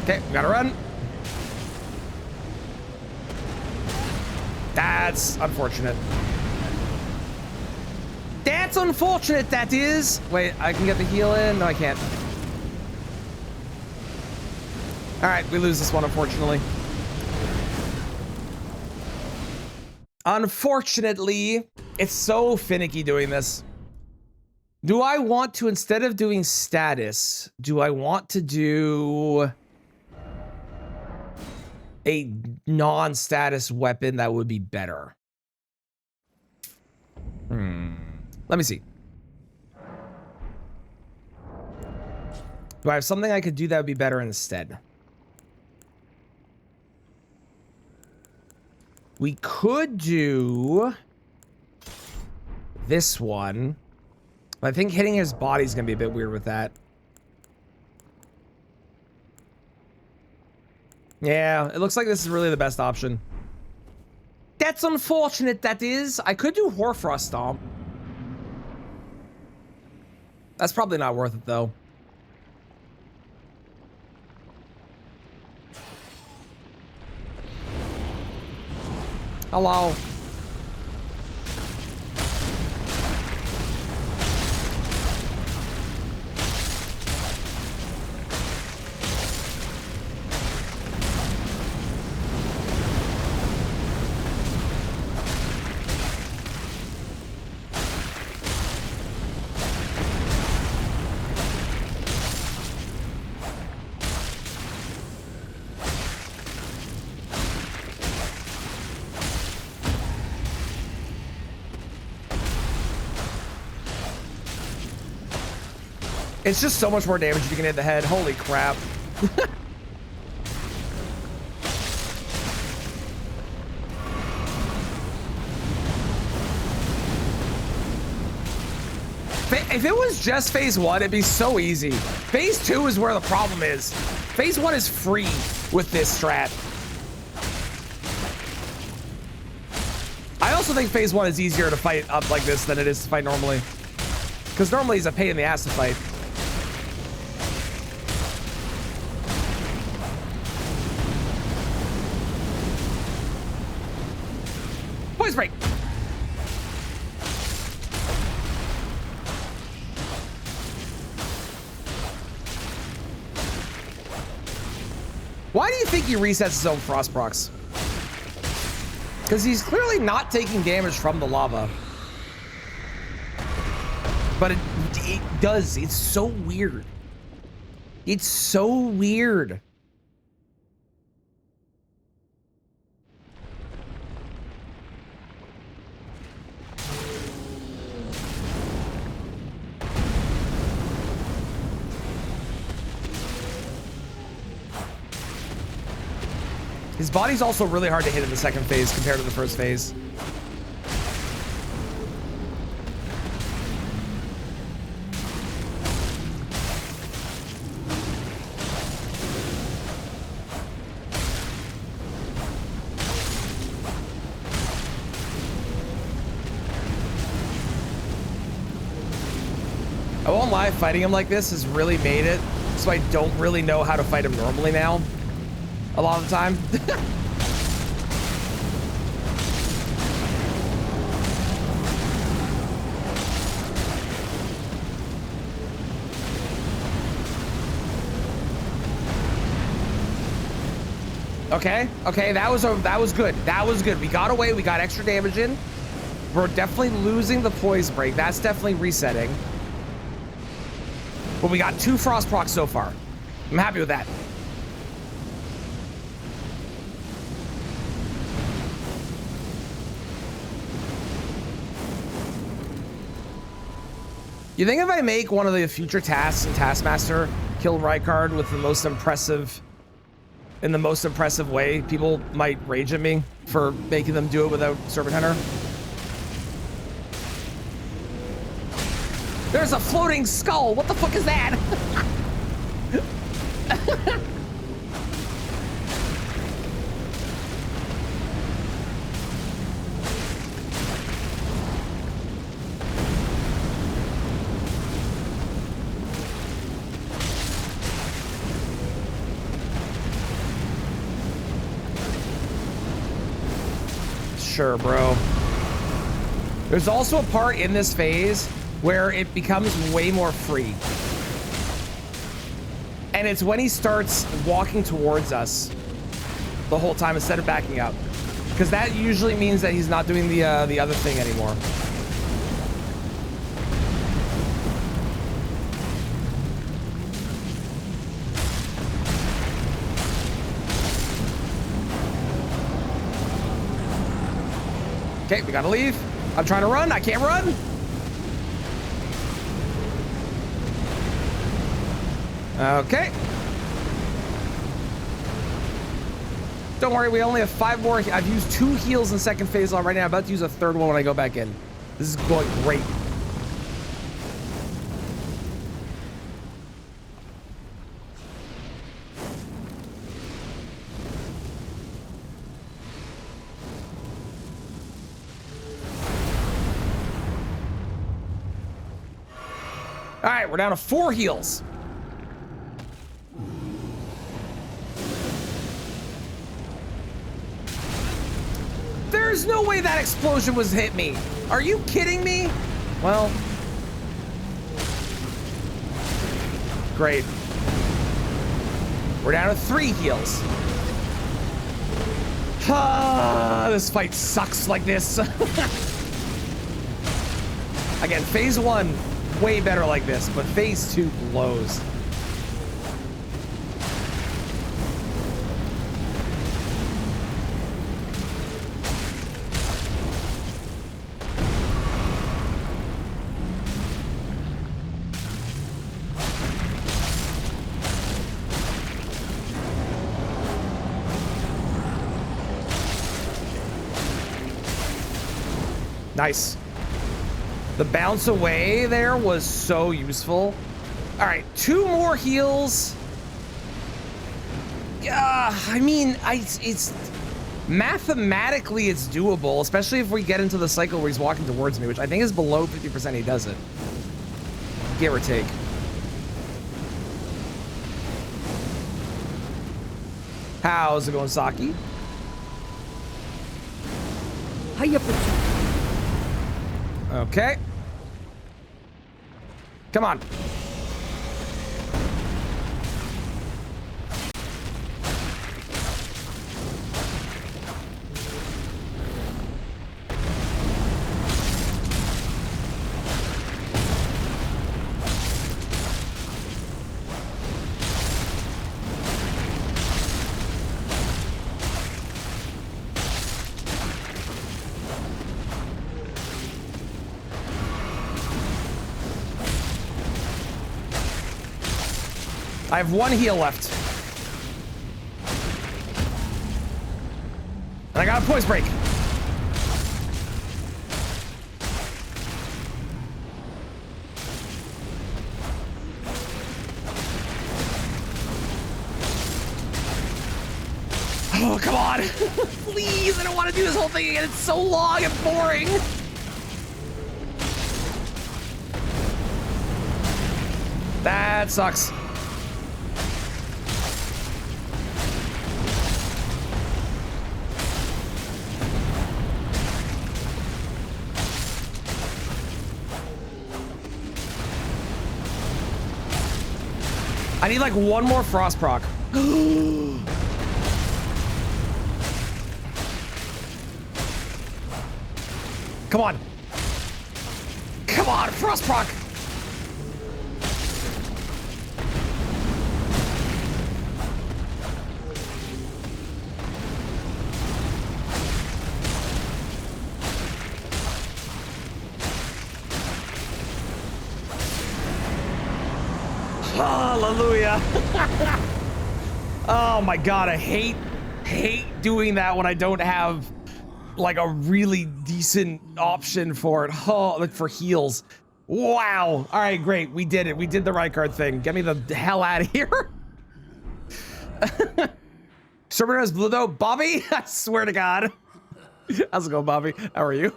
Okay, we gotta run. That's unfortunate. That's unfortunate, that is. Wait, I can get the heal in? No, I can't. All right, we lose this one, unfortunately. Unfortunately, it's so finicky doing this. Do I want to, instead of doing status, do I want to do a non-status weapon that would be better? Let me see. Do I have something I could do that would be better instead? We could do this one. I think hitting his body is going to be a bit weird with that. Yeah, it looks like this is really the best option. That's unfortunate, that is. I could do Hoarfrost Stomp. That's probably not worth it, though. Hello. It's just so much more damage you can hit the head. Holy crap. If it was just phase 1, it'd be so easy. Phase 2 is where the problem is. Phase 1 is free with this strat. I also think phase 1 is easier to fight up like this than it is to fight normally. Because normally it's a pain in the ass to fight. Poise break. Why do you think he resets his own frost procs? Because he's clearly not taking damage from the lava. But it does. It's so weird. It's so weird. His body's also really hard to hit in the second phase compared to the first phase. I won't lie, fighting him like this has really made it so I don't really know how to fight him normally now. A lot of the time. Okay, that was good. That was good. We got away, we got extra damage in. We're definitely losing the poise break. That's definitely resetting. But we got 2 frost procs so far. I'm happy with that. You think if I make one of the future tasks in Taskmaster, kill Rykard with the most impressive, in the most impressive way, people might rage at me for making them do it without Serpent Hunter? There's a floating skull. What the fuck is that? Sure, bro. There's also a part in this phase where it becomes way more free. And it's when he starts walking towards us the whole time instead of backing up. Because that usually means that he's not doing the other thing anymore. Okay, we gotta leave. I'm trying to run. I can't run. Okay. Don't worry, we only have 5 more. I've used 2 heals in second phase already. I'm about to use a 3rd one when I go back in. This is going great. All right, we're down to 4 heals. There's no way that explosion was hit me. Are you kidding me? Well, great. We're down to 3 heals. This fight sucks like this. Again, phase 1, way better like this, but phase 2 blows. Nice. The bounce away there was so useful. All right, 2 more heals. Yeah, I mean, it's mathematically it's doable, especially if we get into the cycle where he's walking towards me, which I think is below 50% he does it. Give or take. How's it going, Saki? Okay. Come on. I have 1 heal left. And I got a poise break. Oh, come on. Please, I don't want to do this whole thing again. It's so long and boring. That sucks. I need like 1 more frost proc. Come on. Come on, frost proc. Hallelujah. Oh my god, I hate doing that when I don't have like a really decent option for it. Oh, like for heals. Wow. All right, great. We did it. We did the Rykard thing. Get me the hell out of here. Server has blue though. Bobby, I swear to God. How's it going, Bobby? How are you?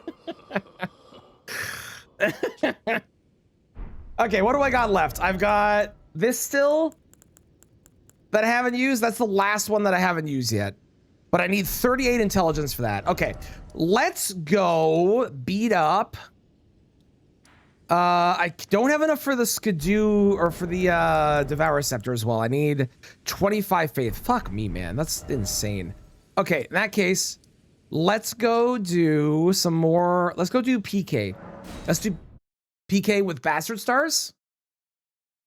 Okay, what do I got left? I've got this still that I haven't used. That's the last one that I haven't used yet. But I need 38 intelligence for that. Okay, let's go beat up. I don't have enough for the Skidoo or for the Devour-Scepter as well. I need 25 faith. Fuck me, man. That's insane. Okay, in that case, let's go do some more. Let's go do PK. Let's do PK with Bastard Stars.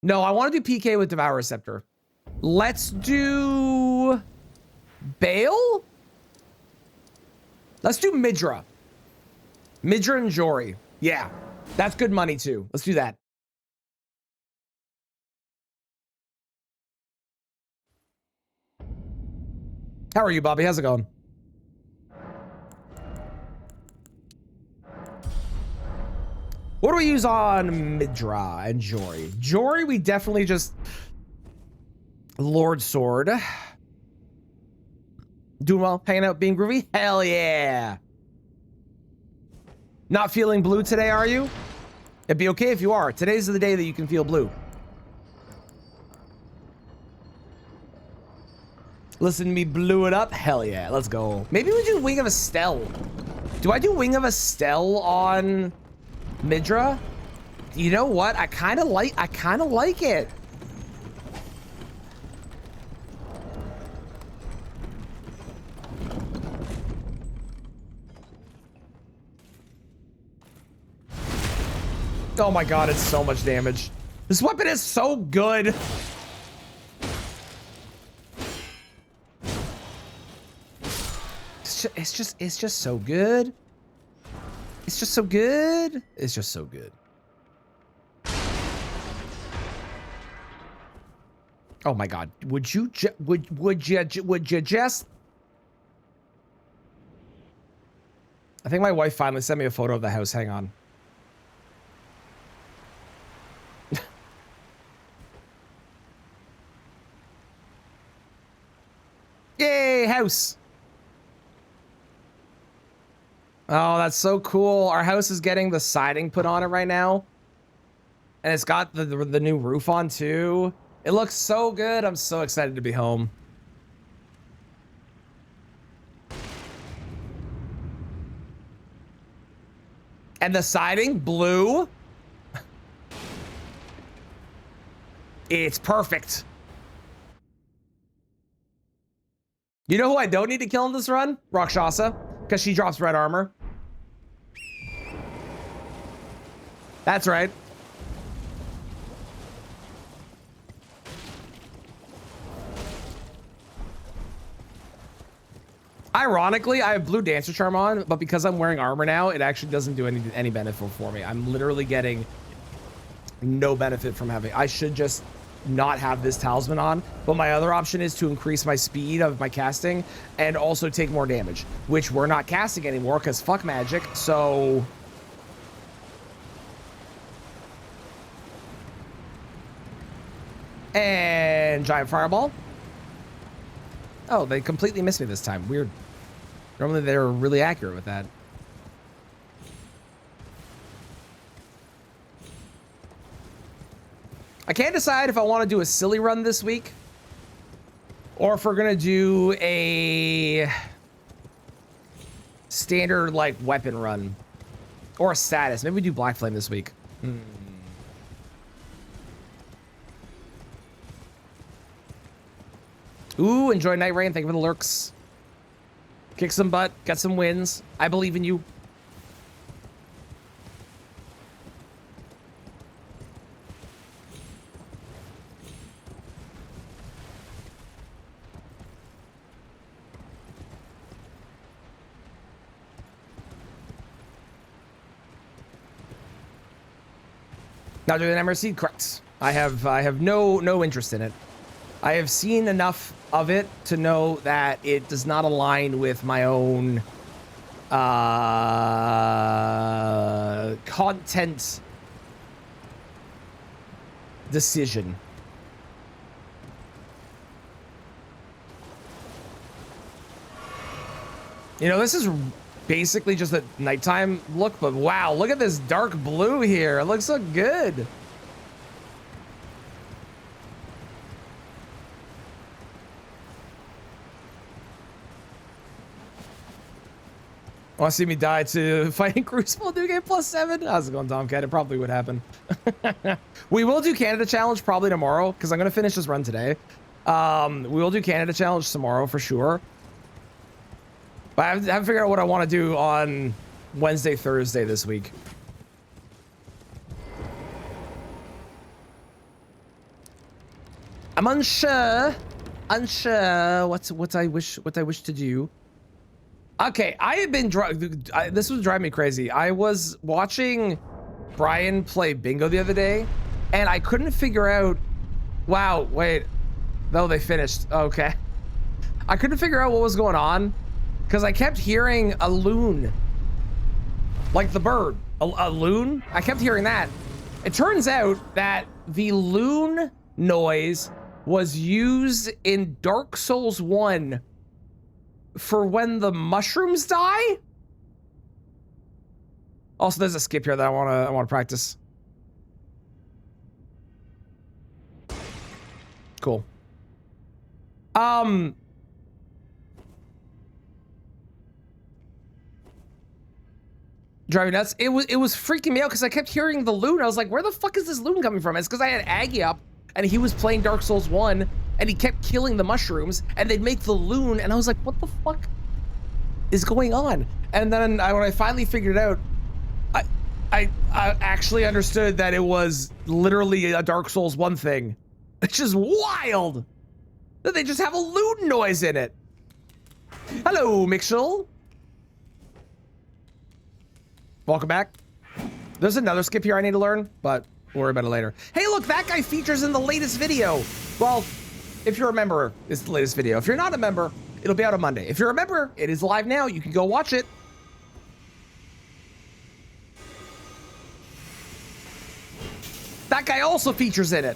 No, I want to do PK with Devour-Scepter. Let's do Bale. Let's do Midra. Midra and Jory. Yeah, that's good money too. Let's do that. How are you, Bobby? How's it going? What do we use on Midra and Jory? Jory, we definitely just Lord Sword. Doing well, hanging out, being groovy? Hell yeah. Not feeling blue today, are you? It'd be okay if you are. Today's the day that you can feel blue. Listen to me blew it up? Hell yeah, let's go. Maybe we do Wing of Estelle. Do I do Wing of Estelle on Midra? You know what? I kind of like it. Oh my god, it's so much damage. This weapon is so good. It's just so good. It's just so good. It's just so good. Oh my god. Would you just I think my wife finally sent me a photo of the house. Hang on. house. Oh, that's so cool. Our house is getting the siding put on it right now. And it's got the new roof on too. It looks so good. I'm so excited to be home. And the siding, blue. It's perfect. You know who I don't need to kill in this run? Rakshasa, because she drops red armor. That's right. Ironically, I have blue dancer charm on, but because I'm wearing armor now, it actually doesn't do any benefit for me. I'm literally getting no benefit from having. I should just not have this talisman on, but my other option is to increase my speed of my casting and also take more damage, which we're not casting anymore because fuck magic. So and giant fireball. Oh, they completely missed me this time. Weird. Normally they're really accurate with that. I can't decide if I want to do a silly run this week or if we're going to do a standard like weapon run or a status. Maybe we do Black Flame this week. Ooh, enjoy Night Rain. Thank you for the lurks. Kick some butt, get some wins. I believe in you. Not doing an MRC? Correct. I have no interest in it. I have seen enough of it to know that it does not align with my own content decision. You know, this is basically just a nighttime look, but wow, look at this dark blue here. It looks so good. Want to see me die to fighting Crucible New Game +7? How's it going, Tomcat? It probably would happen. We will do Canada Challenge probably tomorrow because I'm going to finish this run today. We will do Canada Challenge tomorrow for sure. But I haven't figured out what I want to do on Wednesday, Thursday this week. I'm unsure what I wish to do. Okay, I have been this was driving me crazy. I was watching Brian play bingo the other day, and I couldn't figure out. Wow, wait, no, they finished. Okay, I couldn't figure out what was going on because I kept hearing a loon, like the bird, a loon. I kept hearing that. It turns out that the loon noise was used in Dark Souls 1. For when the mushrooms die. Also, there's a skip here that I want to practice. Cool. Driving nuts. It was freaking me out because I kept hearing the loon. I was like, where the fuck is this loon coming from? It's because I had Aggie up and he was playing Dark Souls 1. And he kept killing the mushrooms, and they'd make the loon, and I was like, what the fuck is going on? And then when I finally figured it out, I actually understood that it was literally a Dark Souls 1 thing. It's just wild that they just have a loon noise in it. Hello, Mixel. Welcome back. There's another skip here I need to learn, but we'll worry about it later. Hey, look, that guy features in the latest video. Well, if you're a member, it's the latest video. If you're not a member, it'll be out on Monday. If you're a member, it is live now. You can go watch it. That guy also features in it.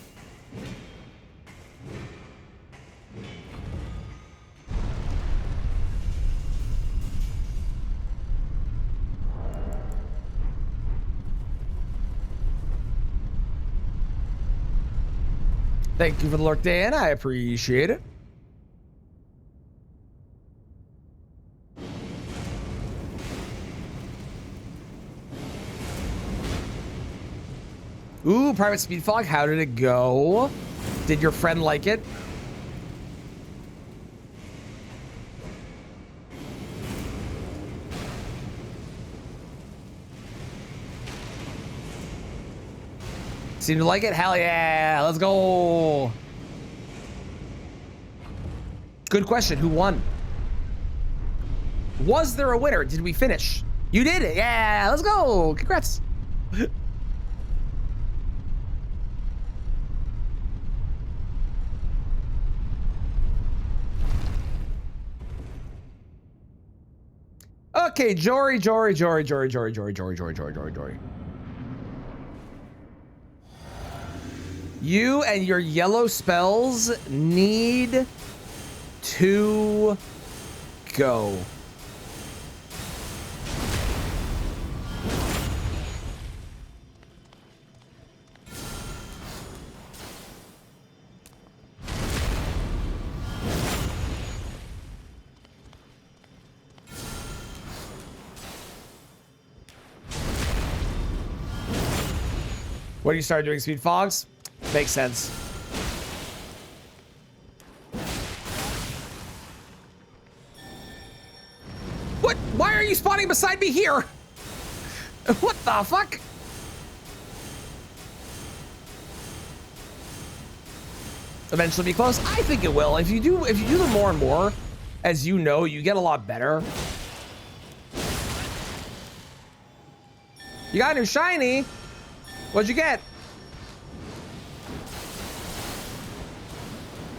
Thank you for the lurk, Dan. I appreciate it. Ooh, Private Speed Fog. How did it go? Did your friend like it? Seem to like it? Hell yeah, let's go. Good question, who won? Was there a winner? Did we finish? You did it, yeah, let's go, congrats. Okay, Jory. You and your yellow spells need to go. When you started doing speed fogs? Makes sense. What? Why are you spawning beside me here? What the fuck? Eventually be close? I think it will. If you do them more and more, as you know, you get a lot better. You got a new shiny. What'd you get?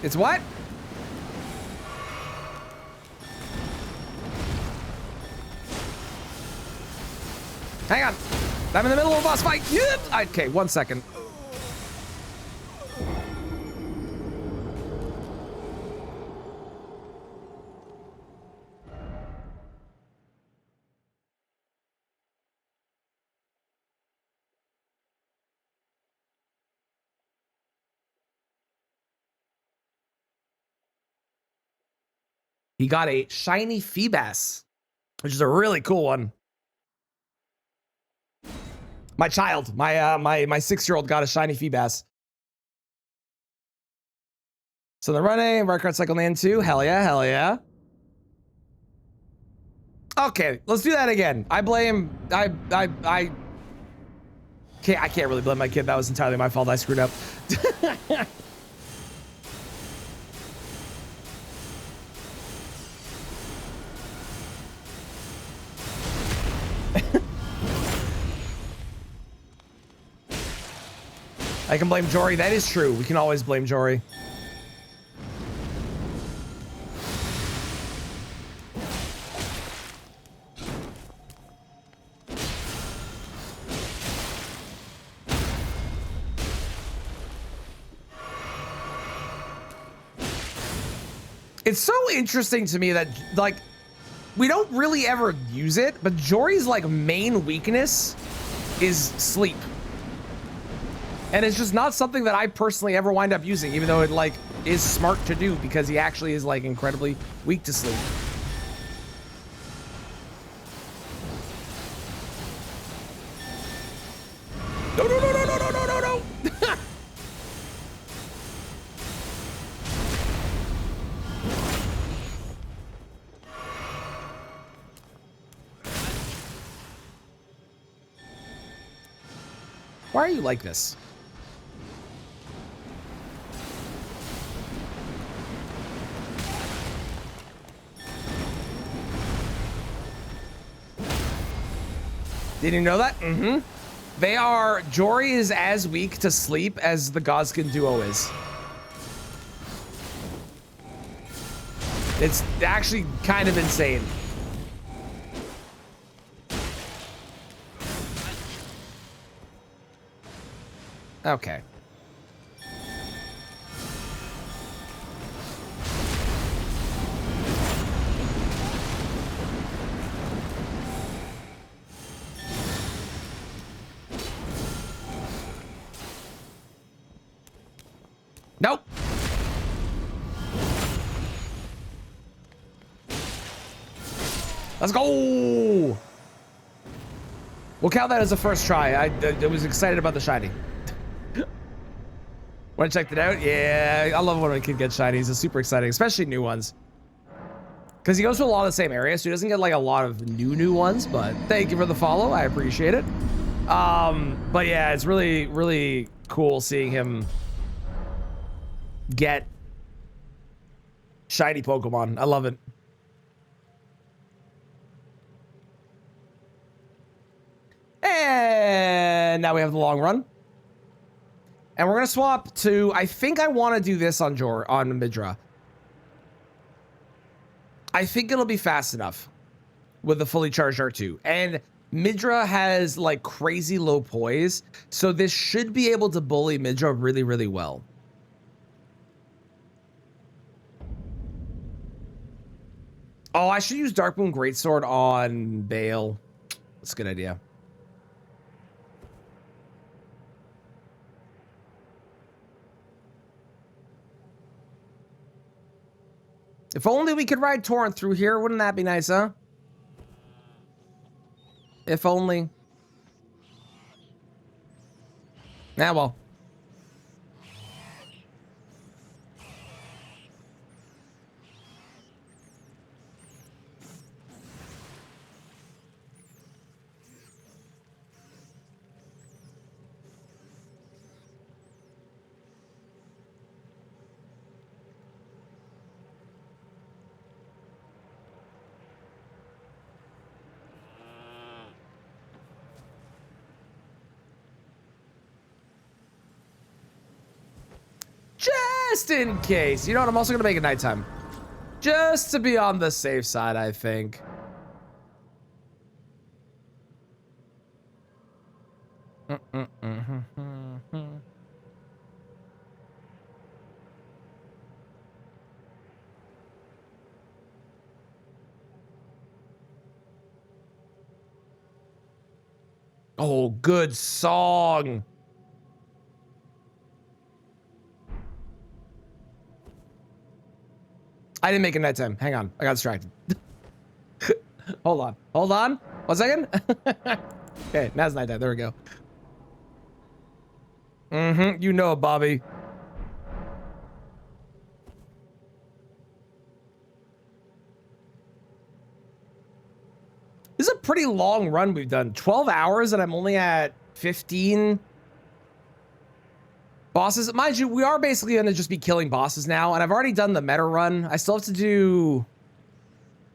It's what? Hang on. I'm in the middle of a boss fight. Yep. Okay, 1 second. He got a shiny Feebas, which is a really cool one. My child, my 6-year-old got a shiny Feebas. So the running, Rare Cycle Land 2. Hell yeah, hell yeah. Okay, let's do that again. I can't really blame my kid. That was entirely my fault. I screwed up. I can blame Jory. That is true. We can always blame Jory. It's so interesting to me that, like, we don't really ever use it, but Jory's, like, main weakness is sleep. And it's just not something that I personally ever wind up using, even though it, like, is smart to do because he actually is, like, incredibly weak to sleep. No, no, no, no, no, no, no, no, no! Why are you like this? Did you know that? Mm-hmm. They are, Jory is as weak to sleep as the Goskin duo is. It's actually kind of insane. Okay. Nope. Let's go. We'll count that as a first try. I was excited about the shiny. Want to check it out? Yeah, I love when a kid gets shinies. It's super exciting, especially new ones. Because he goes to a lot of the same areas, so he doesn't get like a lot of new ones, but thank you for the follow. I appreciate it. But yeah, it's really, really cool seeing him get shiny Pokemon. I love it. And now we have the long run. And we're going to swap to, I think I want to do this on Midra. I think it'll be fast enough with the fully charged R2. And Midra has like crazy low poise, so this should be able to bully Midra really, really well. Oh, I should use Darkmoon Greatsword on Bale. That's a good idea. If only we could ride Torrent through here. Wouldn't that be nice, huh? If only. Ah, well. Just in case. You know what? I'm also going to make it nighttime. Just to be on the safe side, I think. Oh, good song. I didn't make it nighttime. Hang on. I got distracted. Hold on. Hold on. 1 second. Okay, now it's nighttime. There we go. You know it, Bobby. This is a pretty long run we've done. 12 hours and I'm only at 15 bosses. Mind you, we are basically going to just be killing bosses now. And I've already done the meta run. I still have to do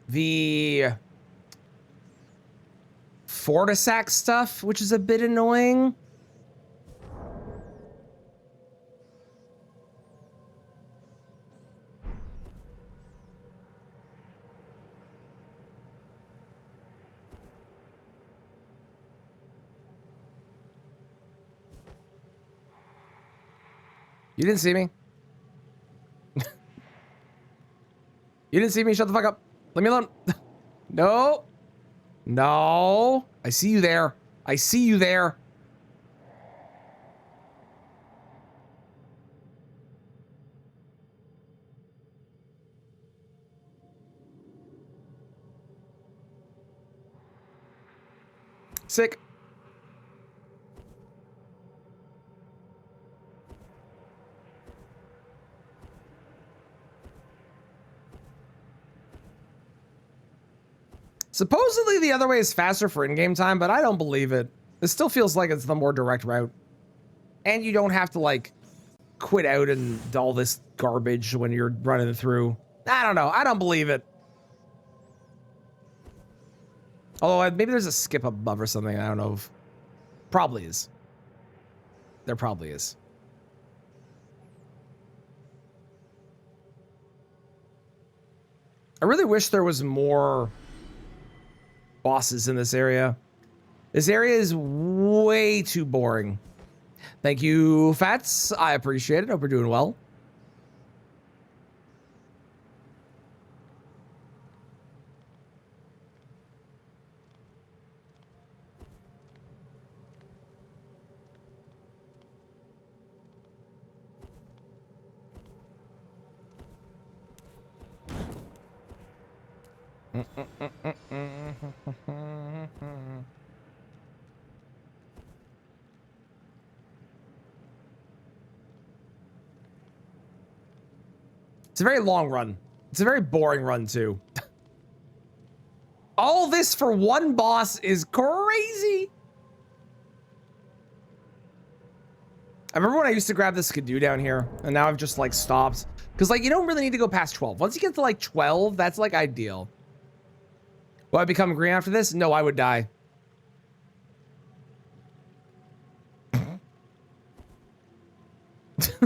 the Fortisac stuff, which is a bit annoying. You didn't see me. You didn't see me. Shut the fuck up. Leave me alone. No. No. I see you there. I see you there. Sick. Supposedly the other way is faster for in-game time, but I don't believe it. It still feels like it's the more direct route. And you don't have to, like, quit out and all this garbage when you're running through. I don't know. I don't believe it. Although maybe there's a skip above or something. I don't know if... Probably is. There probably is. I really wish there was more bosses in this area. This area is way too boring. Thank you, Fats. I appreciate it. Hope you're doing well. It's a very long run. It's a very boring run too. All this for one boss is crazy. I remember when I used to grab this Skidoo down here, and now I've just like stopped. Because like you don't really need to go past 12. Once you get to like 12, that's like ideal. Will I become green after this? No, I would die.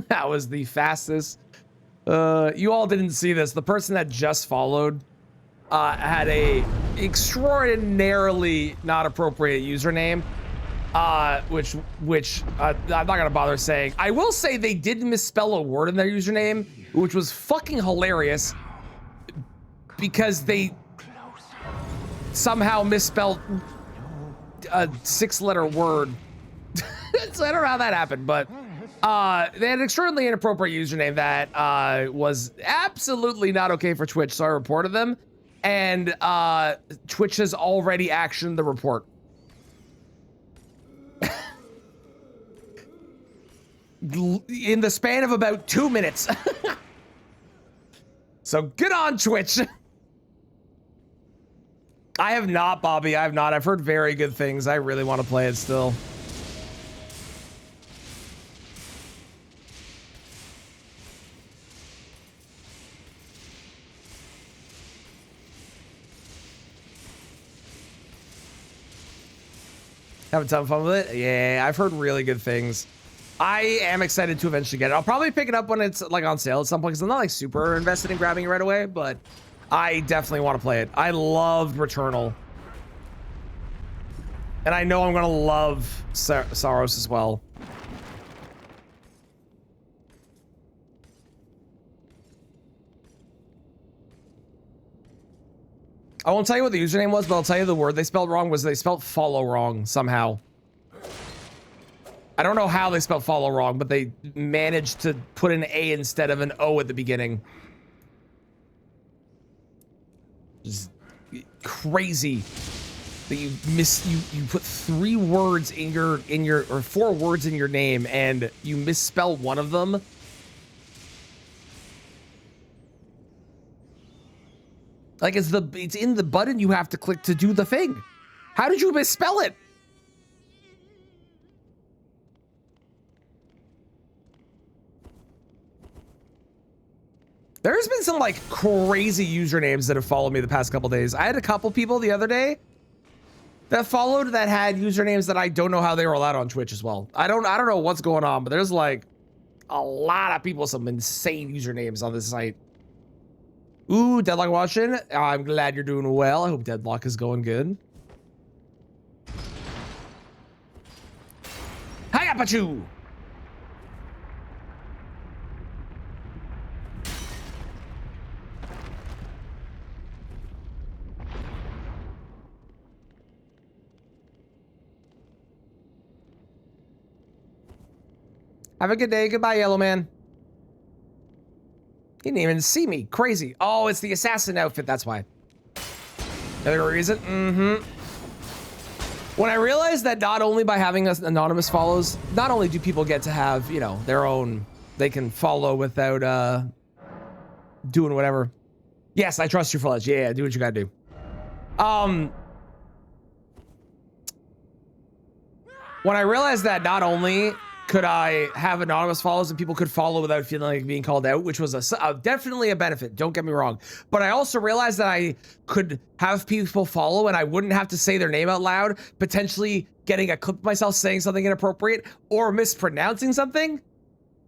That was the fastest. You all didn't see this. The person that just followed had a extraordinarily not appropriate username, which I'm not gonna bother saying. I will say they did misspell a word in their username, which was fucking hilarious because they somehow misspelled a 6-letter word. So I don't know how that happened, but they had an extremely inappropriate username that was absolutely not okay for Twitch, so I reported them, and Twitch has already actioned the report. In the span of about 2 minutes. So good on Twitch. I have not, Bobby. I have not. I've heard very good things. I really want to play it still. Having ton of fun with it? Yeah, I've heard really good things. I am excited to eventually get it. I'll probably pick it up when it's like on sale at some point because I'm not like super invested in grabbing it right away, but I definitely want to play it. I loved Returnal. And I know I'm going to love Saros as well. I won't tell you what the username was, but I'll tell you the word they spelled wrong was they spelled follow wrong somehow. I don't know how they spelled follow wrong, but they managed to put an A instead of an O at the beginning. Just crazy that you put 3 words in your or 4 words in your name and you misspell one of them. Like it's in the button you have to click to do the thing. How did you misspell it? There's been some like crazy usernames that have followed me the past couple days. I had a couple people the other day that followed that had usernames that I don't know how they were allowed on Twitch as well. I don't know what's going on, but there's like a lot of people with some insane usernames on this site. Ooh, Deadlock watching. I'm glad you're doing well. I hope Deadlock is going good. Hiya, Pachu! Have a good day. Goodbye, Yellow Man. He didn't even see me. Crazy. Oh, it's the assassin outfit. That's why. Another reason? Mm-hmm. When I realized that not only by having anonymous follows, not only do people get to have, you know, their own, they can follow without doing whatever. Yes, I trust you, Fletch. Yeah, do what you gotta do. When I realized that not only could I have anonymous follows and people could follow without feeling like being called out, which was definitely a benefit, don't get me wrong. But I also realized that I could have people follow and I wouldn't have to say their name out loud, potentially getting a clip of myself saying something inappropriate or mispronouncing something.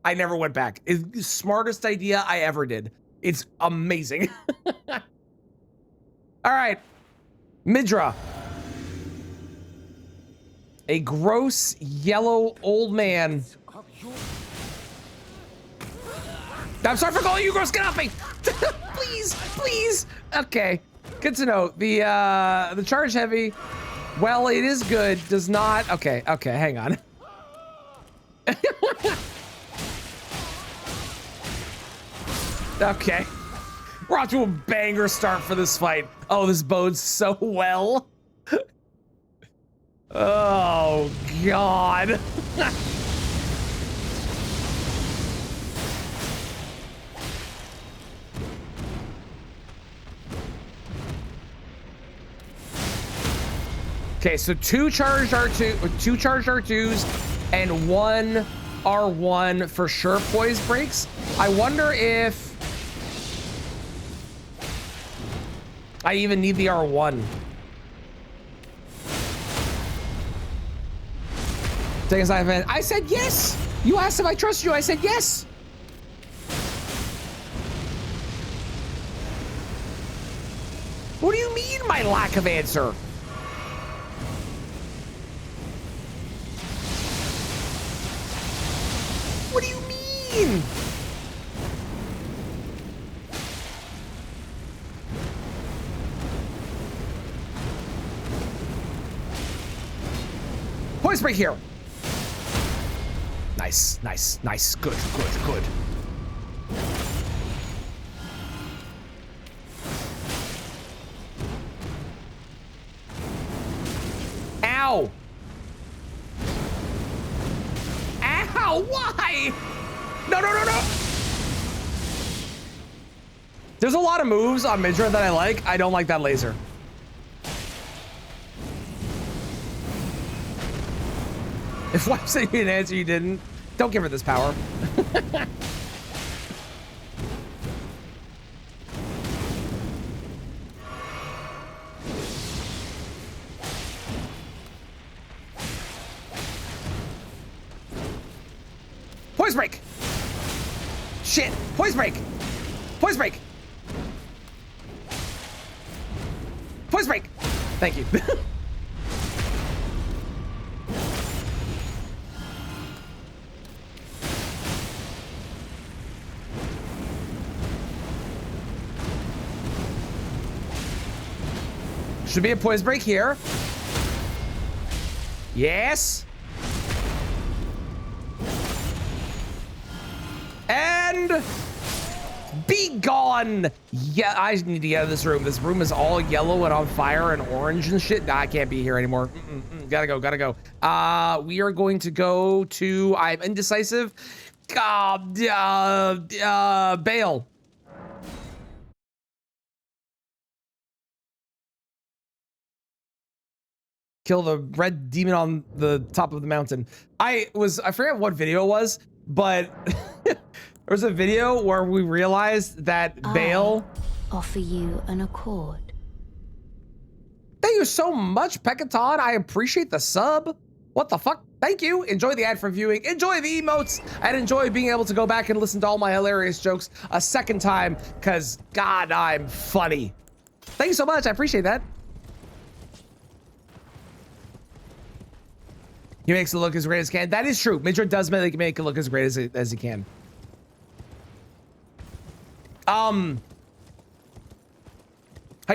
I never went back. It's the smartest idea I ever did. It's amazing. All right, Midra. A gross yellow old man. I'm sorry for calling you gross. Get off me! Please, please. Okay, good to know. The charge heavy, well, it is good. Does not. Okay, hang on. Okay. We're off to a banger start for this fight. Oh, this bodes so well. Oh, God. Okay, so two charged R2s, and one R1 for sure poise breaks. I wonder if I even need the R1. I said yes. You asked if I trust you. I said yes. What do you mean, my lack of answer? What do you mean? Poise break here. Nice, nice, nice. Good, good, good. Ow! Ow! Why? No, no, no, no! There's a lot of moves on Midra that I like. I don't like that laser. If I'm saying an answer you didn't, don't give her this power. Poise break. Shit. Poise break. Poise break. Poise break. Thank you. Should be a poise break here. Yes. And be gone. Yeah, I need to get out of this room. This room is all yellow and on fire and orange and shit. Nah, I can't be here anymore. Gotta go, gotta go. We are going to go to, I'm indecisive. Bail. Kill the red demon on the top of the mountain. I forget what video it was, but there was a video where we realized that Bale offer you an accord. Thank you so much, Pekaton. I appreciate the sub. What the fuck? Thank you. Enjoy the ad for viewing. Enjoy the emotes, and enjoy being able to go back and listen to all my hilarious jokes a second time, because God, I'm funny. Thank you so much. I appreciate that. He makes it look as great as he can. That is true. Midra does make it look as great as he can. How do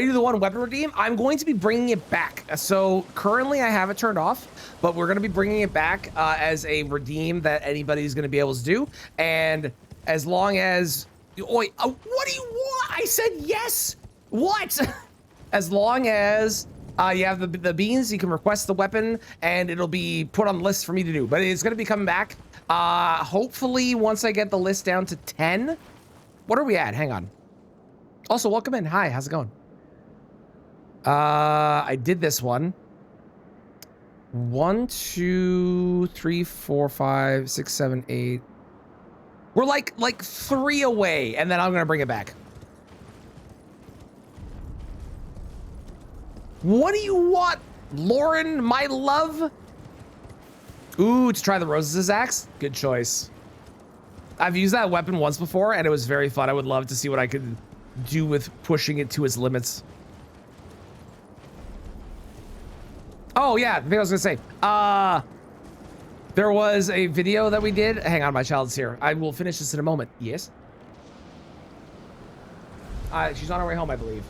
you do the one weapon redeem? I'm going to be bringing it back. So currently I have it turned off, but we're going to be bringing it back as a redeem that anybody's going to be able to do. And as long as... what do you want? I said yes. What? As long as... you have the beans, you can request the weapon, and it'll be put on the list for me to do. But it's going to be coming back. Hopefully, once I get the list down to 10. What are we at? Hang on. Also, welcome in. Hi, how's it going? I did this one. 1, 2, 3, 4, 5, 6, 7, 8. We're like 3 away, and then I'm going to bring it back. What do you want, Lauren, my love? Ooh, to try the Roses' axe? Good choice. I've used that weapon once before, and it was very fun. I would love to see what I could do with pushing it to its limits. Oh, yeah, the thing I was gonna say. There was a video that we did. Hang on, my child's here. I will finish this in a moment. Yes? She's on her way home, I believe.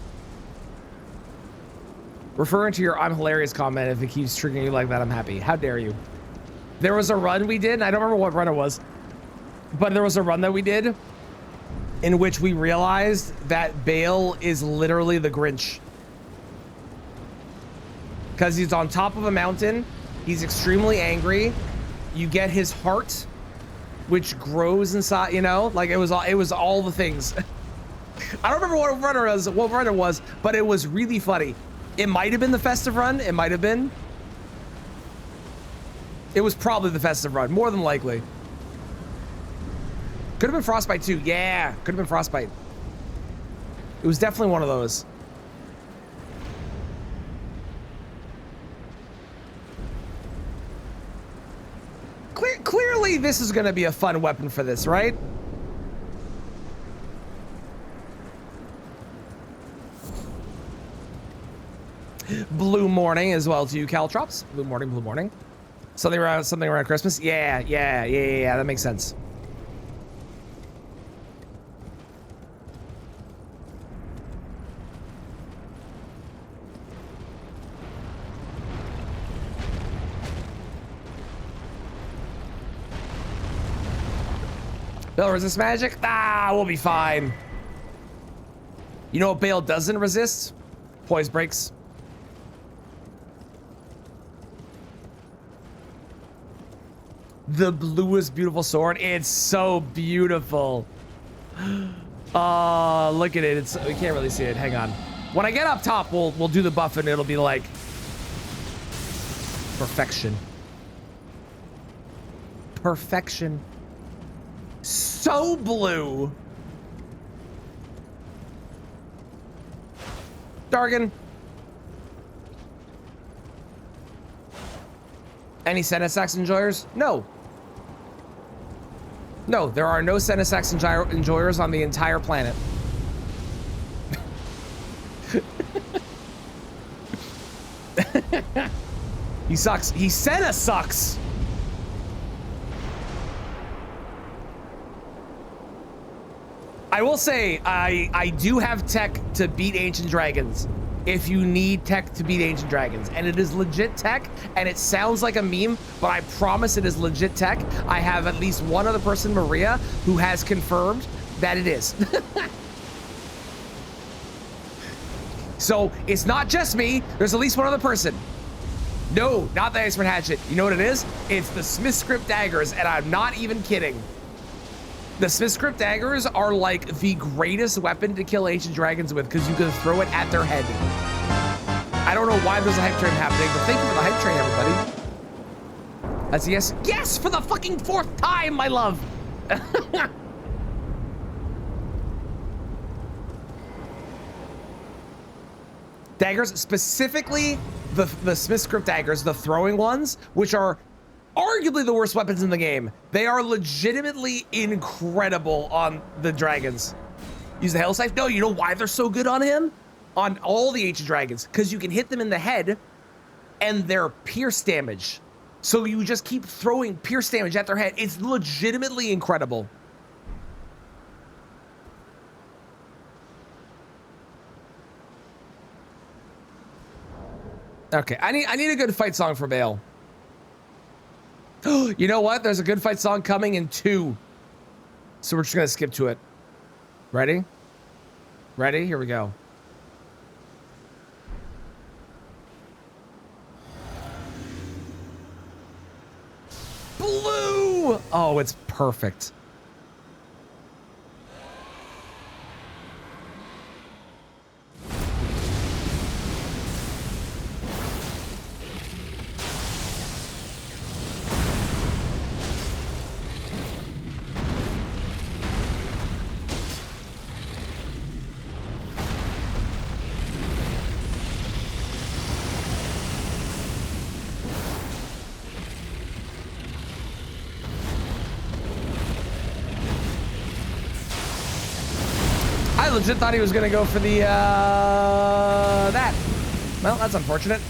Referring to your I'm hilarious comment, if it keeps triggering you like that, I'm happy. How dare you? There was a run we did, and I don't remember what run it was, but there was a run that we did in which we realized that Bale is literally the Grinch. Because he's on top of a mountain. He's extremely angry. You get his heart, which grows inside, you know, like it was all the things. I don't remember what run it was, but it was really funny. It might have been the festive run. It might have been. It was probably the festive run, more than likely. Could have been Frostbite too. Yeah, could have been Frostbite. It was definitely one of those. Clearly, this is going to be a fun weapon for this, right? Blue morning as well to you, Caltrops. Blue morning, blue morning. Something around Christmas. Yeah. That makes sense. Bale resist magic? Ah, we'll be fine. You know what Bale doesn't resist? Poise breaks. The bluest beautiful sword. It's so beautiful. Oh, look at it. We can't really see it. Hang on. When I get up top, we'll do the buff and it'll be like perfection. Perfection. So blue. Dargan. Any Senesax enjoyers? No. No, there are no Senesax enjoyers on the entire planet. He sucks. He Senna sucks. I will say, I do have tech to beat Ancient Dragons if you need tech to beat Ancient Dragons. And it is legit tech, and it sounds like a meme, but I promise it is legit tech. I have at least one other person, Maria, who has confirmed that it is. So it's not just me. There's at least one other person. No, not the Iceman Hatchet. You know what it is? It's the Smith Script Daggers, and I'm not even kidding. The Smith Script Daggers are like the greatest weapon to kill Ancient Dragons with because you can throw it at their head. I don't know why there's a hype train happening, but thank you for the hype train, everybody. That's a yes. Yes, for the fucking 4th time, my love. Daggers, specifically the Smith Script Daggers, the throwing ones, which are arguably the worst weapons in the game. They are legitimately incredible on the dragons. Use the Hail Scythe? No, you know why they're so good on him? On all the Ancient Dragons. Because you can hit them in the head and they're pierce damage. So you just keep throwing pierce damage at their head. It's legitimately incredible. Okay, I need a good fight song for Bale. You know what? There's a good fight song coming in 2. So we're just gonna skip to it. Ready? Ready? Here we go. Blue! Oh, it's perfect. I legit thought he was gonna go for the, that. Well, that's unfortunate.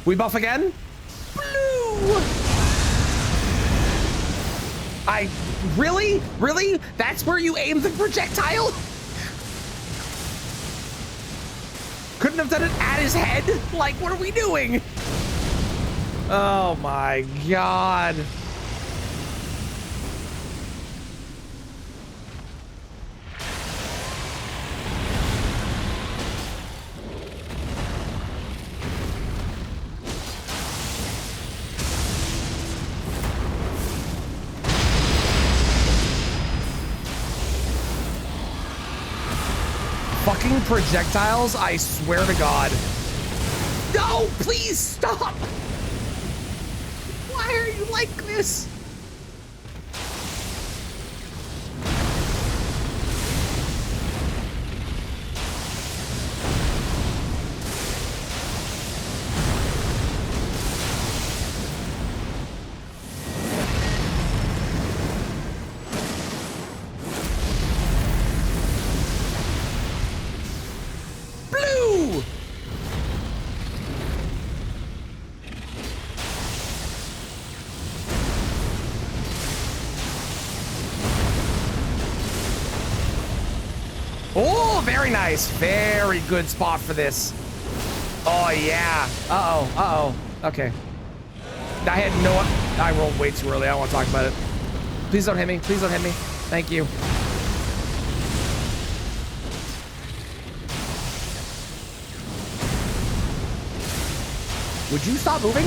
We buff again? Blue! Really? Really? That's where you aim the projectile? Couldn't have done it at his head? Like, what are we doing? Oh my God. Fucking projectiles, I swear to God. No, please stop. Why are you like this? Blue! Oh, very nice. Very good spot for this. Oh, yeah. Uh-oh. Uh-oh. Okay. I had no... I rolled way too early. I don't want to talk about it. Please don't hit me. Please don't hit me. Thank you. Would you stop moving?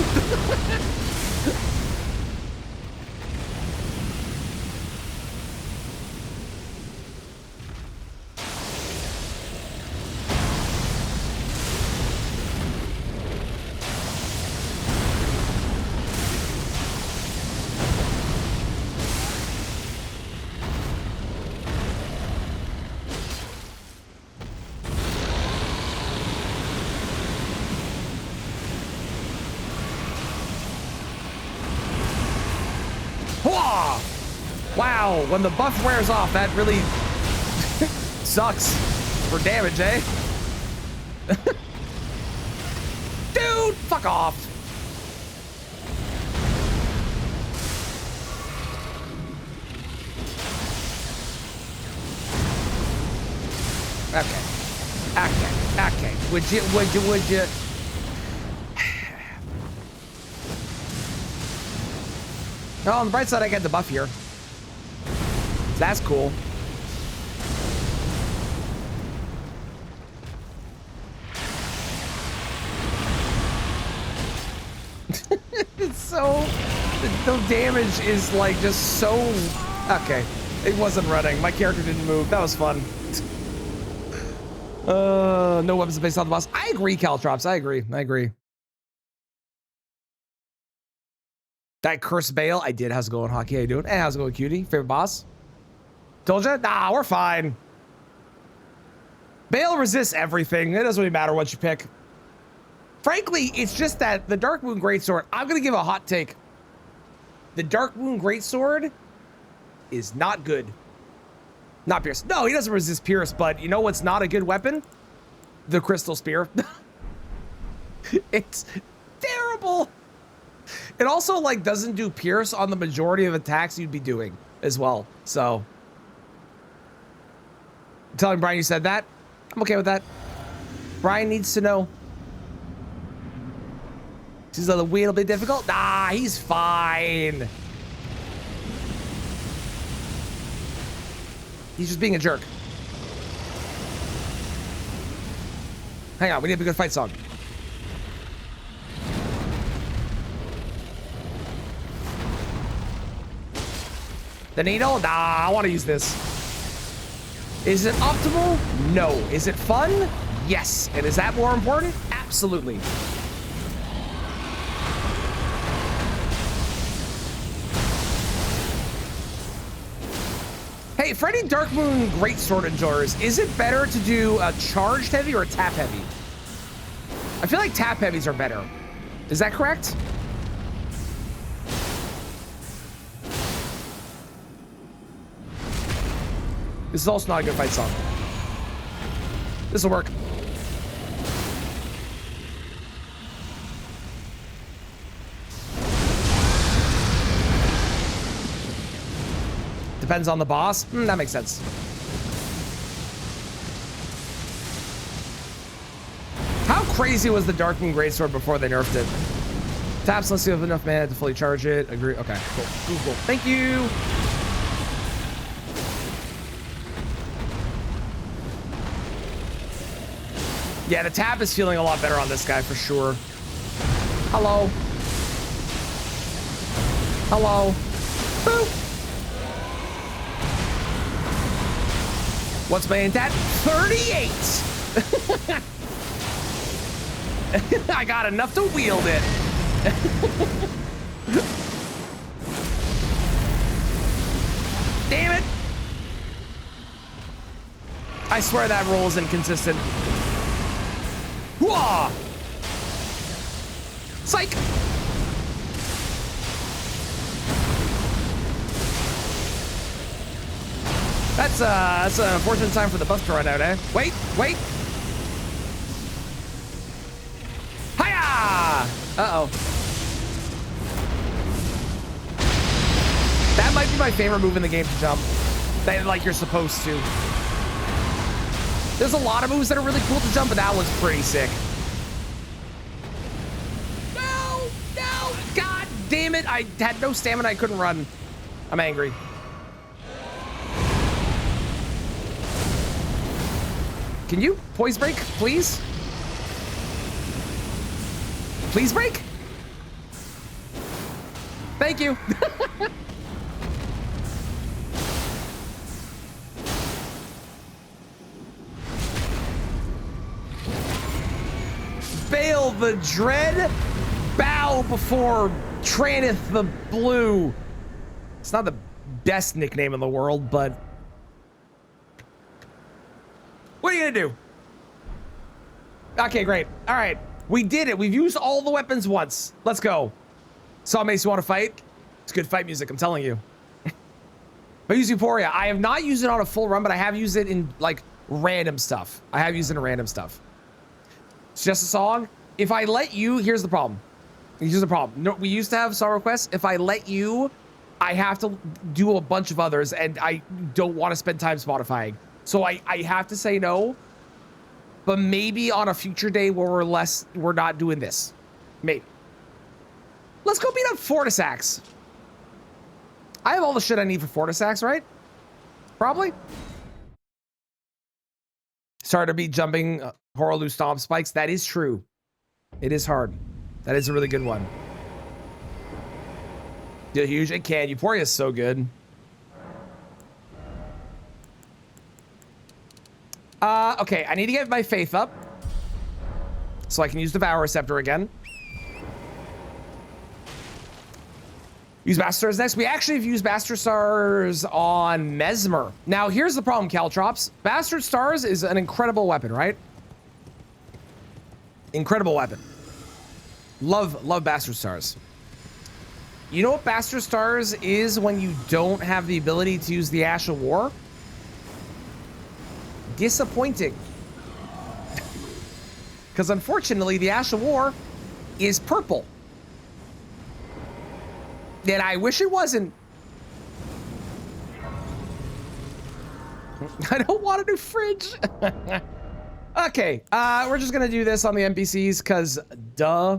Hwah! Wow, when the buff wears off, that really sucks for damage, eh? Dude, fuck off. Okay. Would you? Oh, on the bright side, I get the buff here. That's cool. It's so... The damage is like just so... Okay. It wasn't running. My character didn't move. That was fun. No weapons based on the boss. I agree, Caltrops. I agree. That cursed Bale, I did. How's it going, Hockey? How you doing? Hey, how's it going, Cutie? Favorite boss? Told ya? Nah, we're fine. Bale resists everything. It doesn't really matter what you pick. Frankly, it's just that the Darkmoon Greatsword, I'm gonna give a hot take. The Darkmoon Greatsword is not good. Not Pierce. No, he doesn't resist Pierce, but you know what's not a good weapon? The Crystal Spear. It's terrible. It also like doesn't do Pierce on the majority of attacks you'd be doing as well. So telling Brian you said that. I'm okay with that. Brian needs to know. Is the wheel a bit difficult? Nah, he's fine. He's just being a jerk. Hang on, we need a good fight song. The needle? Nah, I want to use this. Is it optimal? No. Is it fun? Yes. And is that more important? Absolutely. Hey, for any Darkmoon Greatsword enjoyers, is it better to do a charged heavy or a tap heavy? I feel like tap heavies are better. Is that correct? This is also not a good fight song. This will work. Depends on the boss. That makes sense. How crazy was the Darkening Greatsword before they nerfed it? Taps unless you have enough mana to fully charge it. Agree. Okay, cool. Cool. Thank you. Yeah, the tap is feeling a lot better on this guy for sure. Hello. Hello. Boop. What's my intent? 38. I got enough to wield it. Damn it. I swear that roll is inconsistent. Whoa! Psych! That's an unfortunate time for the buff to run out, eh? Wait! Hiya! Uh-oh. That might be my favorite move in the game to jump. That, like, you're supposed to. There's a lot of moves that are really cool to jump, but that one's pretty sick. No! God damn it! I had no stamina, I couldn't run. I'm angry. Can you poise break, please? Please break? Thank you. Bail the Dread, bow before Traneth the Blue. It's not the best nickname in the world, but what are you gonna do? Okay, great. All right, we did it. We've used all the weapons once. Let's go. Sawmace, you want to fight? It's good fight music, I'm telling you. I use Euphoria. I have not used it on a full run, but I have used it in like random stuff. It's just a song. If I let you, here's the problem. No, we used to have song requests. If I let you, I have to do a bunch of others, and I don't want to spend time Spotifying. So I have to say no. But maybe on a future day where we're not doing this. Maybe. Let's go beat up Fortisax. I have all the shit I need for Fortisax, right? Probably. Sorry to be jumping Horaloo Stomp Spikes. That is true. It is hard. That is a really good one. Yeah, huge. It can. Euphoria is so good. Okay, I need to get my faith up so I can use Devour Receptor again. Use Bastard Stars next. We actually have used Bastard Stars on Mesmer. Now, here's the problem, Caltrops. Bastard Stars is an incredible weapon, right? Incredible weapon. Love Bastard Stars. You know what Bastard Stars is when you don't have the ability to use the Ash of War? Disappointing. Because unfortunately, the Ash of War is purple. And I wish it wasn't. I don't want a new fridge. Okay, we're just gonna do this on the NPCs because duh.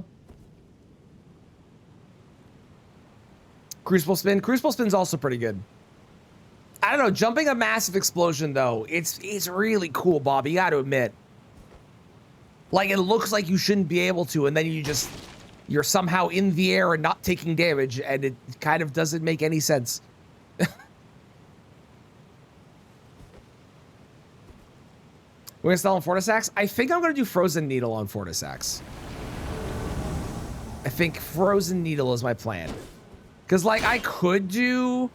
Crucible Spin. Crucible Spin's also pretty good. I don't know, jumping a massive explosion though, it's really cool, Bob. You got to admit. Like it looks like you shouldn't be able to, and then you're somehow in the air and not taking damage, and it kind of doesn't make any sense. We're gonna sell on Fortisax. I think I'm gonna do Frozen Needle on Fortisax. I think Frozen Needle is my plan. Cause like I could do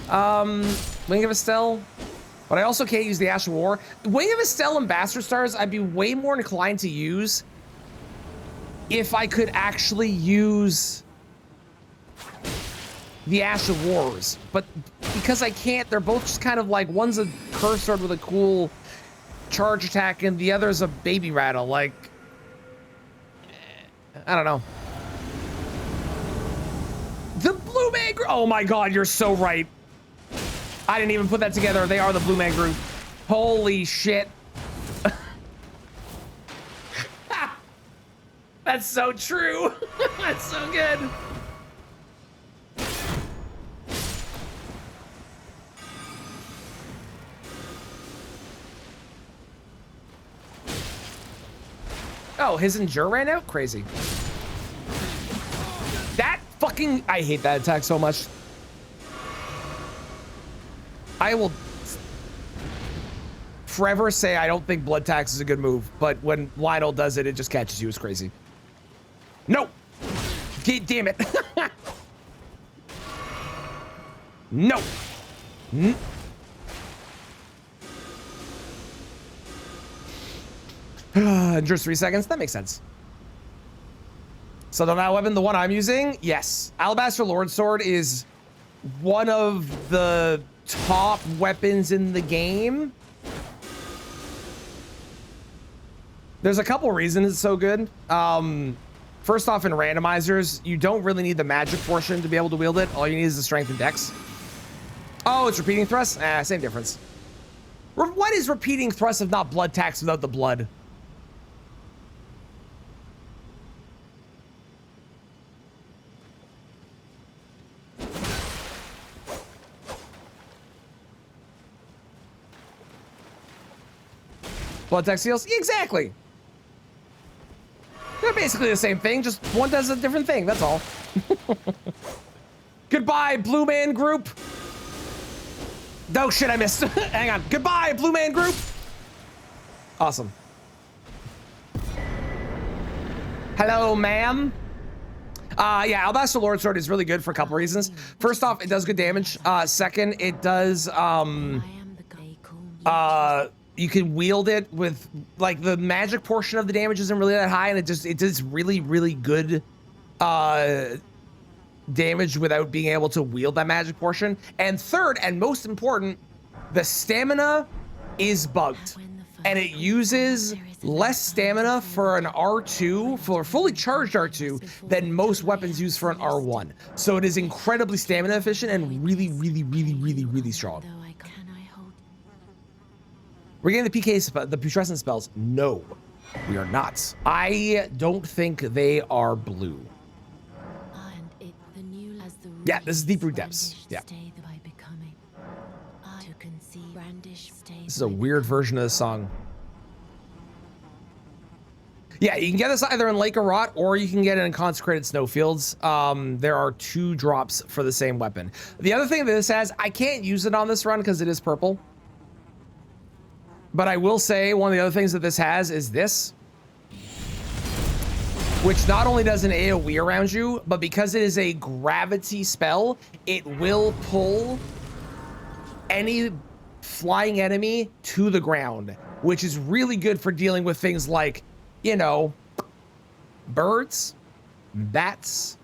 Wing of Estelle, but I also can't use the Ash of War. Wing of Estelle and Bastard Stars, I'd be way more inclined to use if I could actually use the Ash of Wars. But because I can't, they're both just kind of like, one's a curse sword with a cool charge attack and the other's a baby rattle. Like, I don't know. The Blue Man, oh my God, you're so right. I didn't even put that together. They are the Blue Man Group. Holy shit. That's so true. That's so good. Oh, his endure ran out? Crazy. That fucking... I hate that attack so much. I will forever say I don't think Blood Tax is a good move, but when Lionel does it, it just catches you. It's crazy. No! Damn it. No! Just 3 seconds. That makes sense. So the that weapon, the one I'm using, yes. Alabaster Lord Sword is one of the top weapons in the game. There's a couple reasons it's so good. First off, in randomizers, you don't really need the magic portion to be able to wield it. All you need is the strength and dex. Oh, it's repeating thrust? Same difference. What is repeating thrust if not blood tax without the blood? Blood tax heals? Exactly. They're basically the same thing, just one does a different thing, that's all. Goodbye, Blue Man Group. Oh shit, I missed. Hang on. Goodbye, Blue Man Group. Awesome. Hello, ma'am. Yeah, Alabaster Lord Sword is really good for a couple reasons. First off, it does good damage. Second, it does, you can wield it with, like, the magic portion of the damage isn't really that high, and it does really, really good damage without being able to wield that magic portion. And third, and most important, the stamina is bugged, and it uses less stamina for an R2, for a fully charged R2, than most weapons use for an R1. So it is incredibly stamina efficient and really, really, really, really, really strong. We're getting the PK, the putrescent spells. No, we are not. I don't think they are blue. Yeah, this is Deep Root Depths. Yeah. This is a weird version of the song. Yeah, you can get this either in Lake of Rot or you can get it in Consecrated Snowfields. There are 2 drops for the same weapon. The other thing that this has, I can't use it on this run because it is purple. But I will say one of the other things that this has is this, which not only does an AoE around you, but because it is a gravity spell, it will pull any flying enemy to the ground, which is really good for dealing with things like, you know, birds, bats.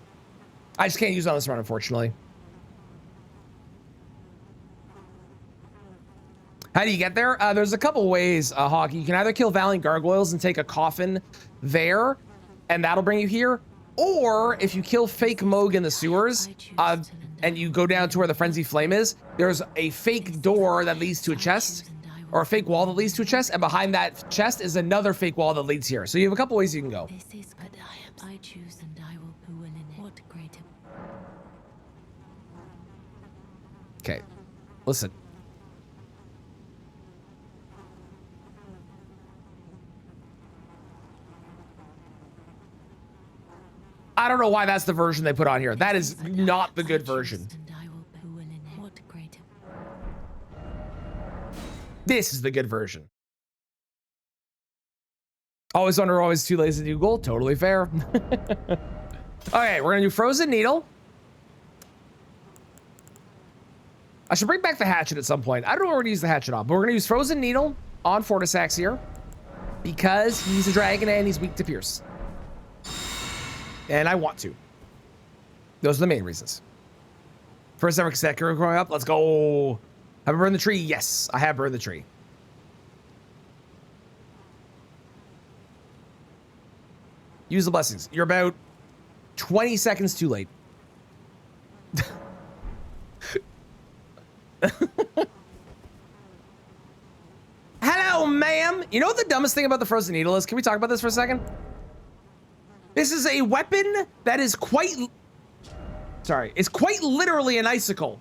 I just can't use it on this run, unfortunately. How do you get there? There's a couple ways, Hawk. You can either kill Valiant Gargoyles and take a coffin there, and that'll bring you here. Or if you kill fake Moog in the sewers, and you go down to where the Frenzy Flame is, there's a fake door that leads to a chest, or a fake wall that leads to a chest, and behind that chest is another fake wall that leads here. So you have a couple ways you can go. I choose and I will who will in it. What greater. Okay, listen. I don't know why that's the version they put on here. That is not the good version. This is the good version. Always wonder, always too lazy to do gold. Totally fair. Okay, we're gonna do Frozen Needle. I should bring back the hatchet at some point. I don't know where to use the hatchet on, but we're gonna use Frozen Needle on Fortisax here because he's a dragon and he's weak to pierce. And I want to. Those are the main reasons. First ever Sekiro growing up. Let's go. Have I burned the tree? Yes, I have burned the tree. Use the blessings. You're about 20 seconds too late. You know what the dumbest thing about the frozen needle is? Can we talk about this for a second? This is a weapon that is quite... Sorry, it's quite literally an icicle.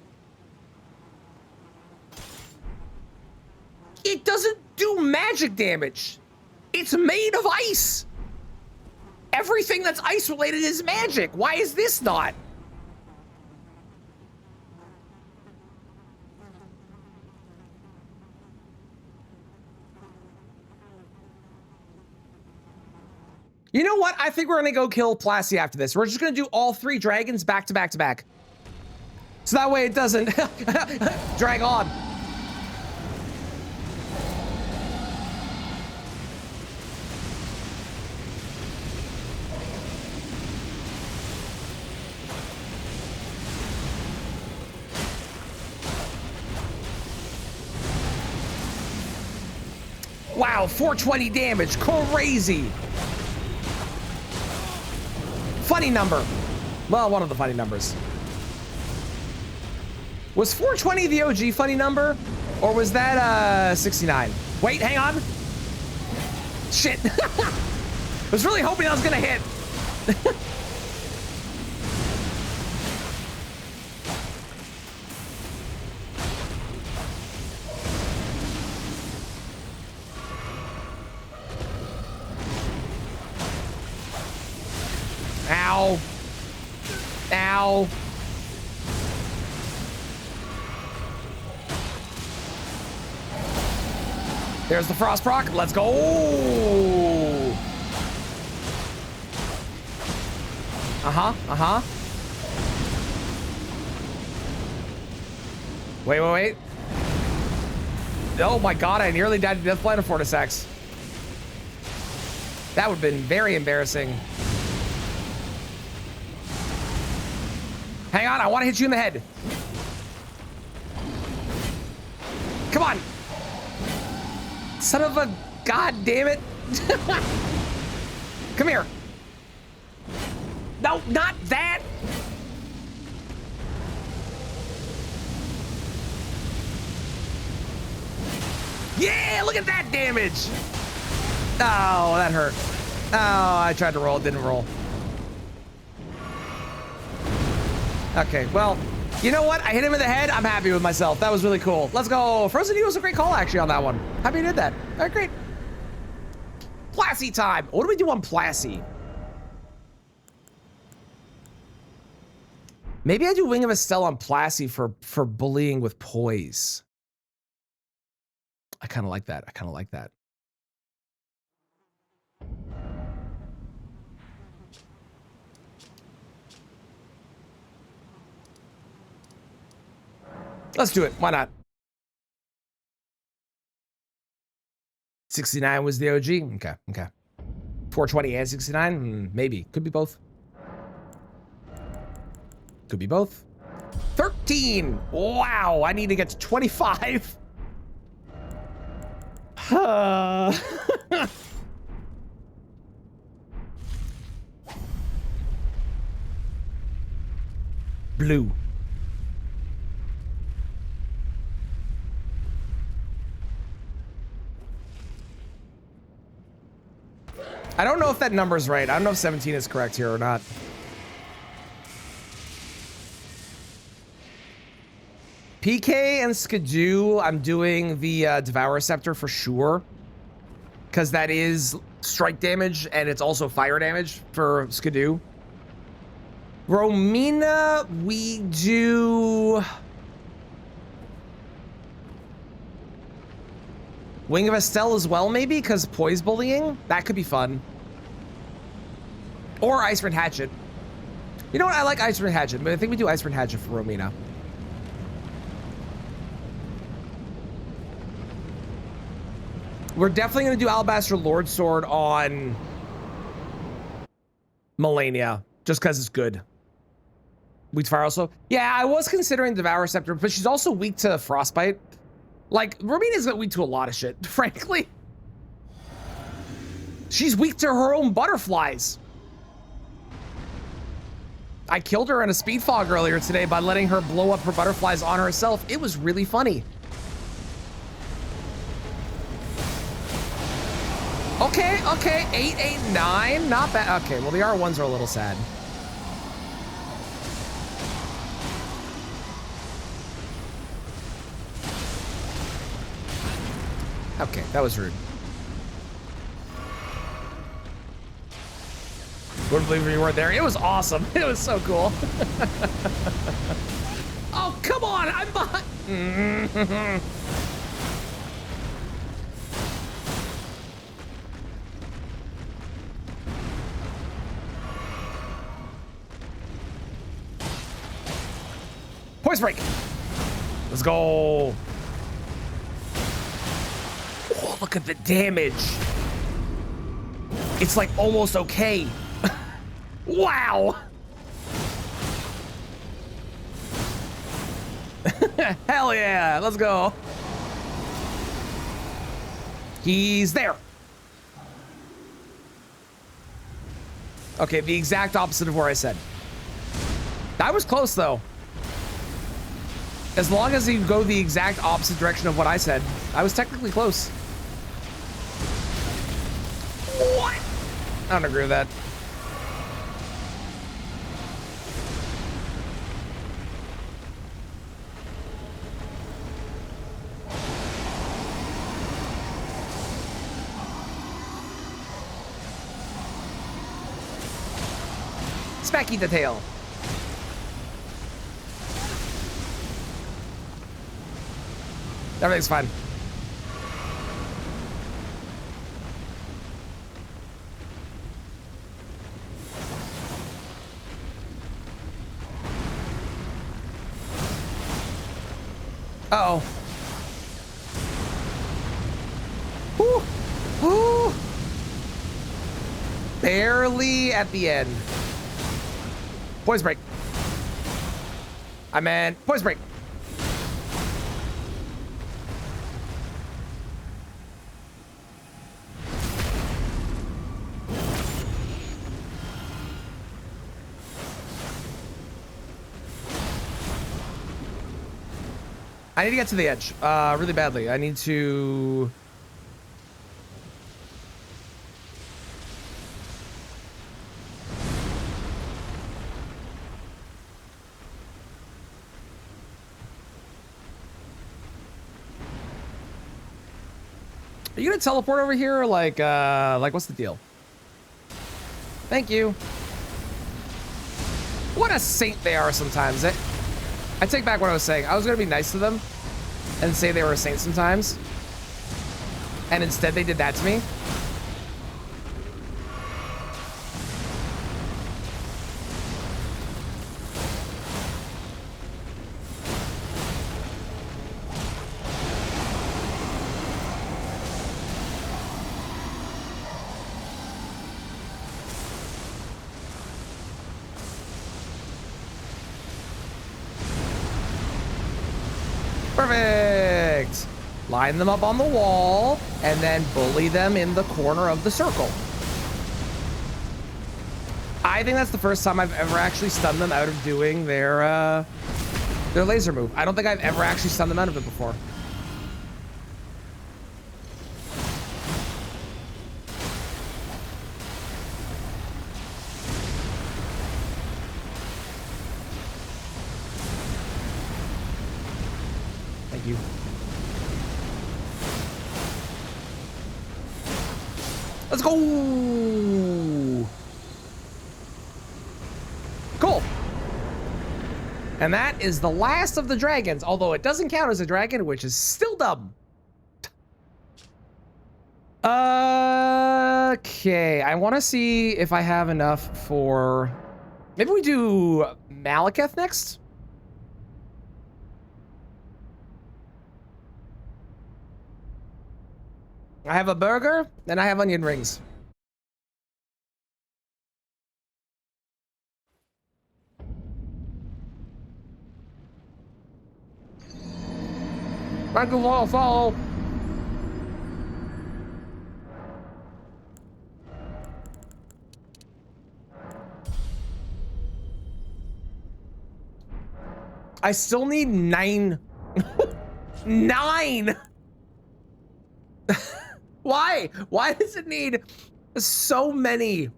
It doesn't do magic damage. It's made of ice. Everything that's ice related is magic. Why is this not? You know what? I think we're gonna go kill Plasty after this. We're just gonna do all 3 dragons back to back to back. So that way it doesn't drag on. Wow, 420 damage, crazy. Funny number. Well, one of the funny numbers. Was 420 the OG funny number? Or was that 69? Wait, hang on. Shit. I was really hoping I was gonna hit. Ow. Ow. There's the frost proc. Let's go. Uh-huh. Wait. Oh my god, I nearly died to Deathblind of Fortisex. That would have been very embarrassing. Hang on, I want to hit you in the head. Come on. Son of a god damn it. Come here. No, not that. Yeah, look at that damage. Oh, that hurt. Oh, I tried to roll, it didn't roll. Okay, well, you know what? I hit him in the head. I'm happy with myself. That was really cool. Let's go. Frozen Needle was a great call, actually, on that one. Happy you did that. All right, great. Plasty time. What do we do on Plasty? Maybe I do Wing of Estelle on Plasty for bullying with poise. I kind of like that. I kind of like that. Let's do it. Why not? 69 was the OG. Okay. 420 and 69? Maybe. Could be both. Could be both. 13. Wow. I need to get to 25. Blue. I don't know if that number's right. I don't know if 17 is correct here or not. PK and Skidoo, I'm doing the Devour Scepter for sure. Because that is strike damage and it's also fire damage for Skidoo. Romina, we do... Wing of Estelle as well, maybe, because poise bullying? That could be fun. Or Icewind Hatchet. You know what? I like Icewind Hatchet, but I think we do Icewind Hatchet for Romina. We're definitely going to do Alabaster Lord Sword on Melania, just because it's good. Weak to fire also. Yeah, I was considering Devour Scepter, but she's also weak to Frostbite. Like, Romina's weak to a lot of shit, frankly. She's weak to her own butterflies. I killed her in a speed fog earlier today by letting her blow up her butterflies on herself. It was really funny. Okay, okay. 8, 8, 9. Not bad. Okay, well, the R1s are a little sad. Okay, that was rude. Wouldn't believe you weren't there. It was awesome. It was so cool. Oh, come on. I'm behind. Poise break. Let's go. Oh, look at the damage. It's like almost okay. Wow. Hell yeah. Let's go. He's there. Okay, the exact opposite of where I said. That was close though. As long as you go the exact opposite direction of what I said, I was technically close. What? I don't agree with that. Smacky the tail. Everything's fine. Uh-oh. Woo. Woo. Barely at the end. Poise break. I meant poise break. I need to get to the edge, really badly. I need to... Are you gonna teleport over here? Or like what's the deal? Thank you. What a saint they are sometimes. I take back what I was saying. I was gonna be nice to them and say they were a saint sometimes. And instead they did that to me. Perfect. Line them up on the wall and then bully them in the corner of the circle. I think that's the first time I've ever actually stunned them out of doing their laser move. I don't think I've ever actually stunned them out of it before. Thank you. Let's go. Cool. And that is the last of the dragons, although it doesn't count as a dragon, which is still dumb. Okay, I want to see if I have enough for... Maybe we do Malekith next? I have a burger, and I have onion rings. Thank you for the follow. I still need 9. 9! Why? Why does it need so many?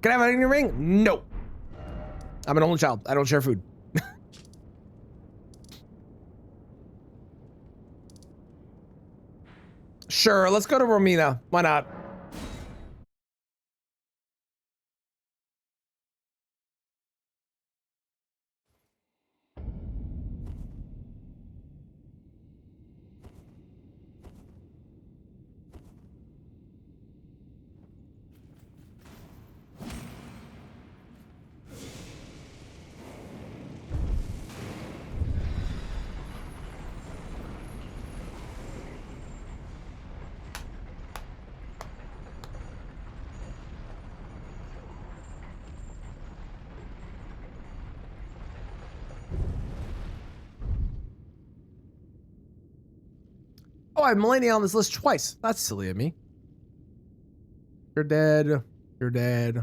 Can I have an onion ring? No. I'm an only child. I don't share food. Sure, let's go to Romina. Why not? Oh, I have Melania on this list twice. That's silly of me. You're dead. You're dead.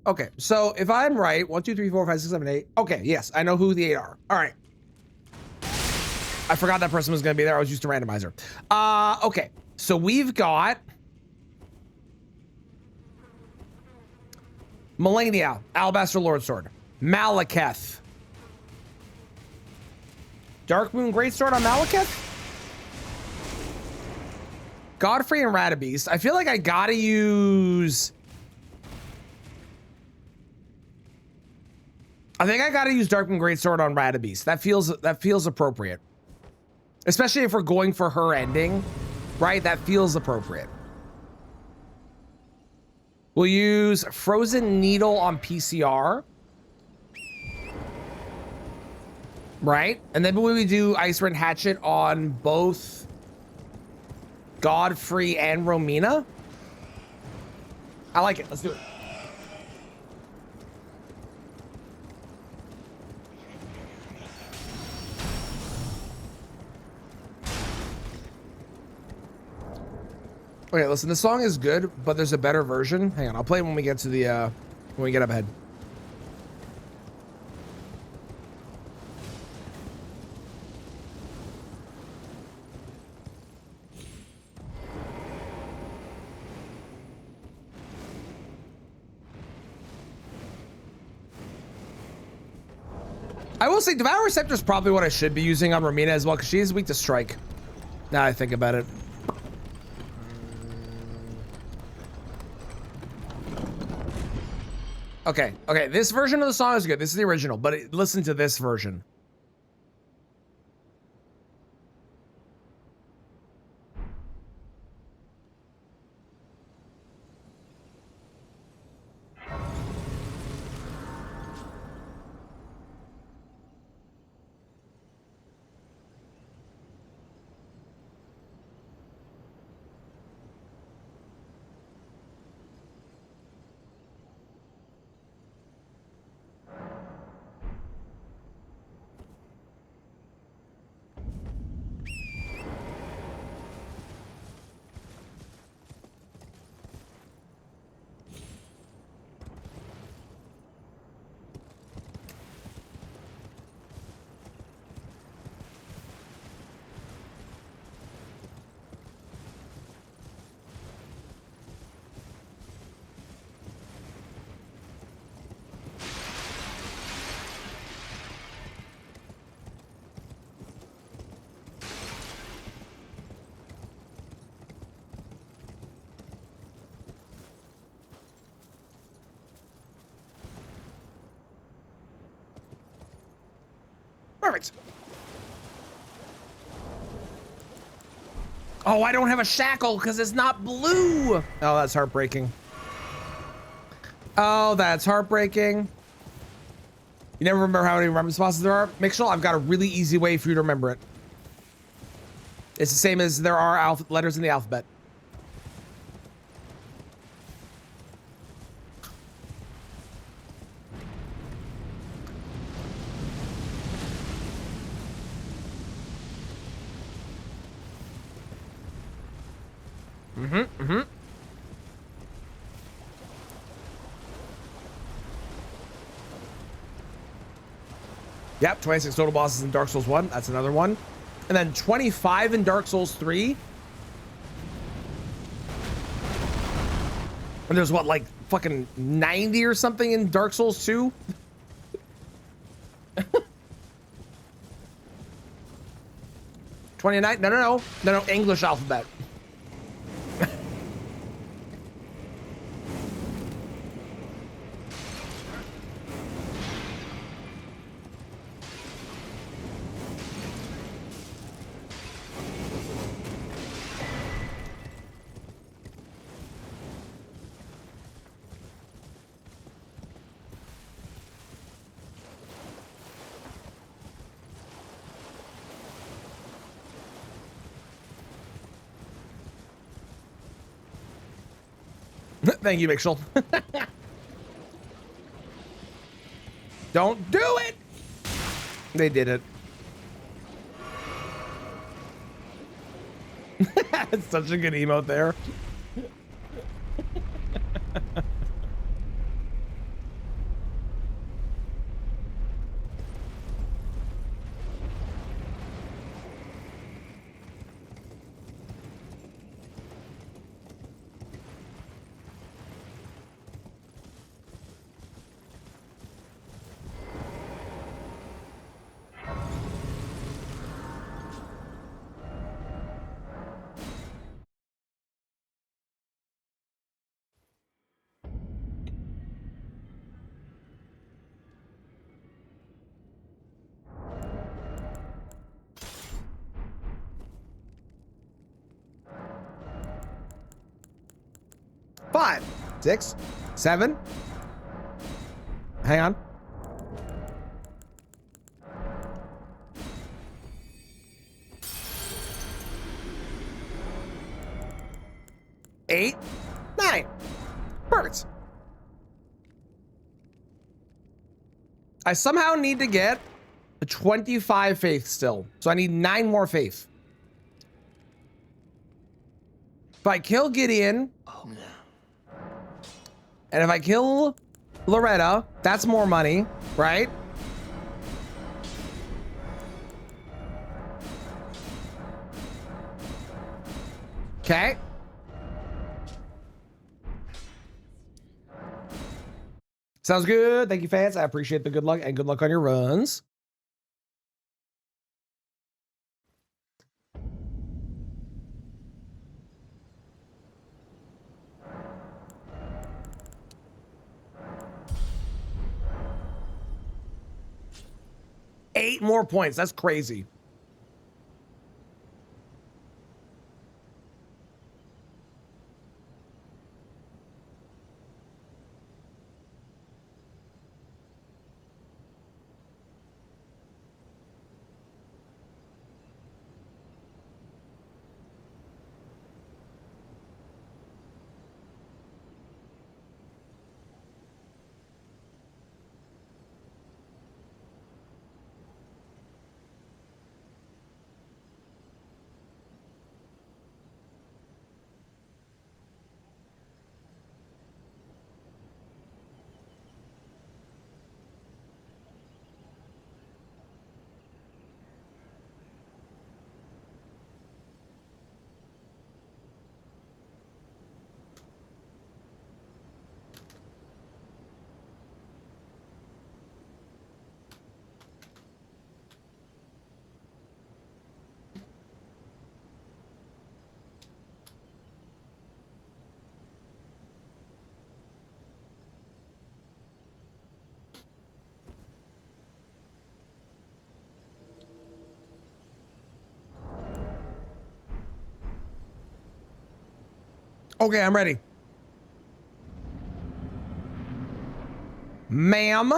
Okay, so if I'm right, 1, 2, 3, 4, 5, 6, 7, 8. Okay, yes, I know who the 8 are. All right. I forgot that person was going to be there. I was used to randomizer. Okay, so we've got Melania, Alabaster Lordsword, Malekith, Darkmoon Greatsword on Malekith, Godfrey and Radabeast. I feel like I gotta use. I think I gotta use Darkmoon Greatsword on Radabeast. That feels appropriate, especially if we're going for her ending, right? That feels appropriate. We'll use Frozen Needle on PCR. Right? And then we would do Icewind Hatchet on both Godfrey and Romina. I like it. Let's do it. Okay, listen, this song is good, but there's a better version. Hang on, I'll play it when we get to the when we get up ahead. I will say Devour Receptor is probably what I should be using on Romina as well, because she is weak to strike. Now I think about it. Okay, okay, this version of the song is good. This is the original, but listen to this version. Perfect. Oh, I don't have a shackle because it's not blue. Oh, that's heartbreaking. Oh, that's heartbreaking. You never remember how many remembrance bosses there are? Mixel, I've got a really easy way for you to remember it. It's the same as there are letters in the alphabet. Yep, 26 total bosses in Dark Souls 1. That's another one. And then 25 in Dark Souls 3. And there's what, like fucking 90 or something in Dark Souls 2? 29? No, English alphabet. Thank you, Mitchell. Don't do it! They did it. It's such a good emote there. Five, 6, 7. Hang on. Eight, 9. Perfect. I somehow need to get a 25 faith still. So I need 9 more faith. If I kill Gideon, and if I kill Loretta, that's more money, right? Okay. Sounds good. Thank you, fans. I appreciate the good luck and good luck on your runs. Eight more points. That's crazy. Okay, I'm ready. Ma'am,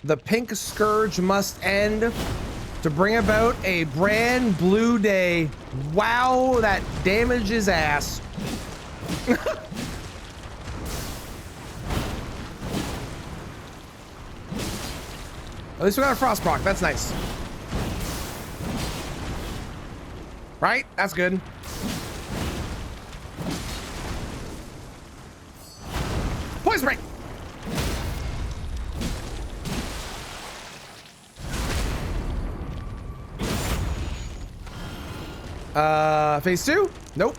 the pink scourge must end to bring about a brand blue day. Wow, that damages ass. At least we got a frost proc. That's nice. Right? That's good. Poison break. Phase 2? Nope.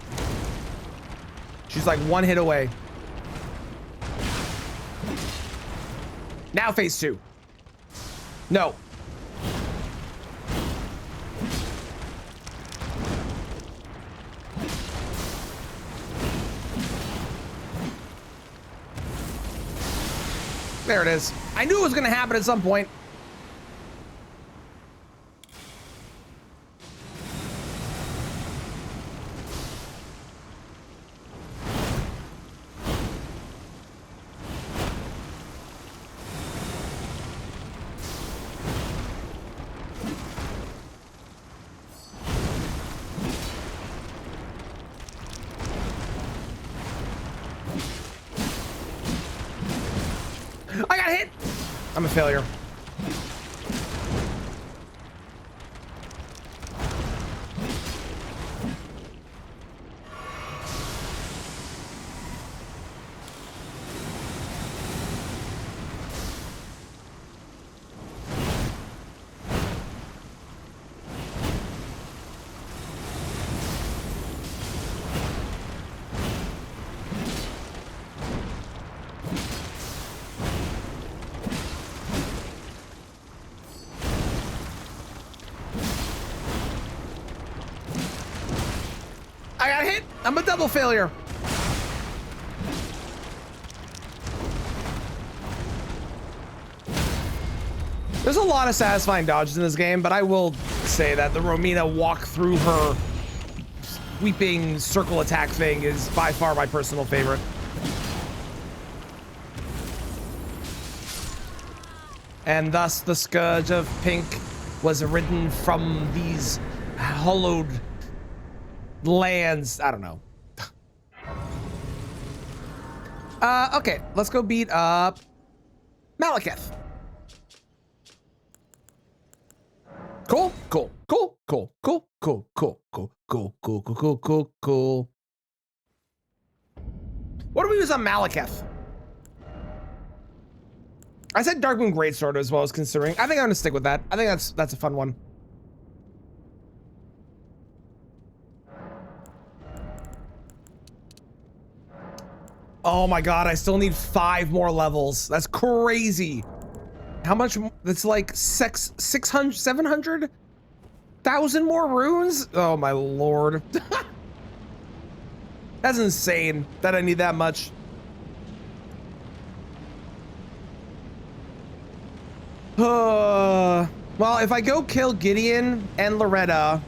She's like one hit away. Now phase 2. No. There it is. I knew it was gonna happen at some point. I got hit. I'm a failure. I got hit. I'm a double failure. There's a lot of satisfying dodges in this game, but I will say that the Romina walk through her sweeping circle attack thing is by far my personal favorite. And thus the Scourge of Pink was ridden from these hollowed lands. I don't know. Okay, let's go beat up Malekith. Cool, cool, cool, cool, cool, cool, cool, cool, cool, cool, cool, cool, cool, cool. What do we use on Malekith? I said Darkmoon Greatsword as well as considering. I think I'm gonna stick with that. I think that's a fun one. Oh my god, I still need 5 more levels. That's crazy. How much? That's like 600, 700,000 more runes? Oh my lord. That's insane that I need that much. Well, if I go kill Gideon and Loretta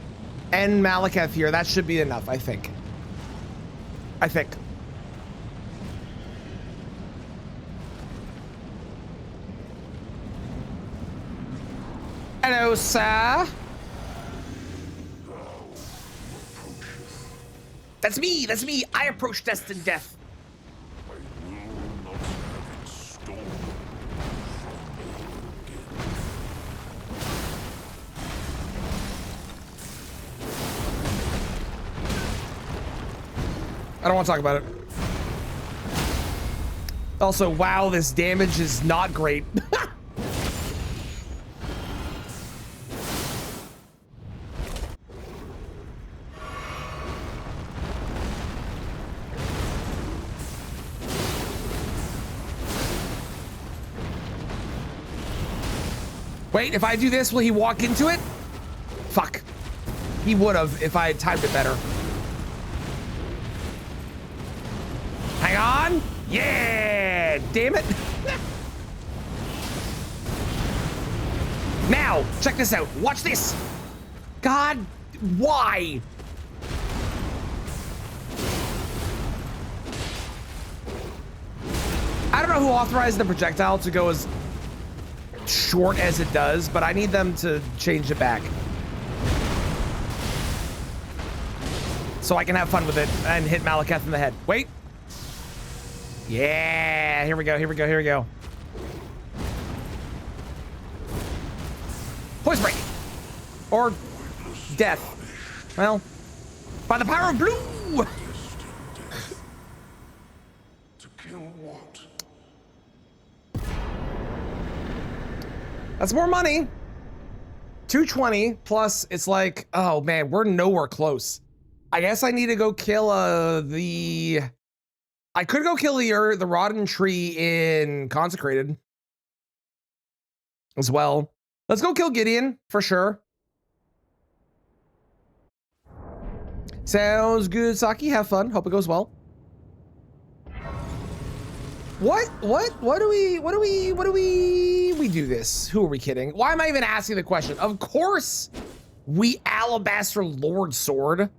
and Malekith here, that should be enough, I think. Hello, sir. That's me, that's me. I approach destined death. I don't want to talk about it. Also, wow, this damage is not great. Wait, if I do this, will he walk into it? Fuck. He would have if I had timed it better. Hang on. Yeah, damn it. Now, check this out. Watch this. God, why? I don't know who authorized the projectile to go as short as it does, but I need them to change it back so I can have fun with it and hit Malekith in the head. Wait. Yeah, here we go, here we go, here we go. Poison break. Or death. Well, by the power of blue. To kill what? That's more money. 220 plus it's like, oh man, we're nowhere close. I guess I need to go kill I could go kill the rotten tree in Consecrated as well. Let's go kill Gideon for sure. Sounds good, Saki. Have fun. Hope it goes well. What do we do this? Who are we kidding? Why am I even asking the question? Of course we Alabaster Lord Sword.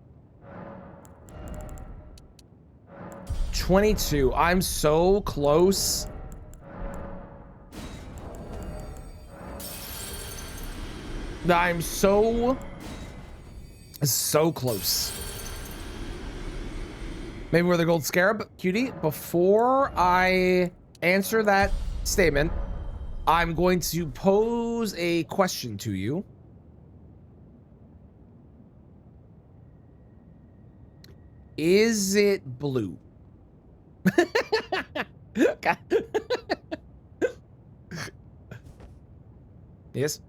22. I'm so close. I'm so close. Maybe we're the gold scarab, cutie. Before I answer that statement, I'm going to pose a question to you. Is it blue? Yes.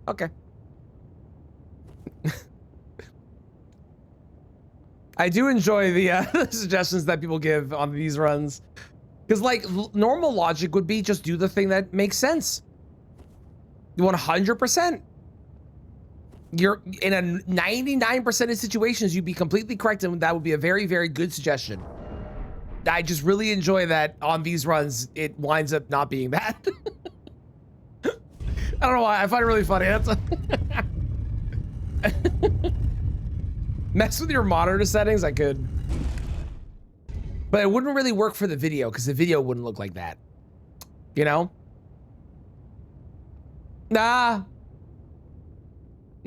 Okay. I do enjoy the suggestions that people give on these runs, because like normal logic would be just do the thing that makes sense. 100%. You're in a 99% of situations you'd be completely correct, and that would be a very, very good suggestion. I just really enjoy that on these runs it winds up not being that. I don't know why, I find it really funny. That's mess with your monitor settings, I could. But it wouldn't really work for the video because the video wouldn't look like that. You know? Nah.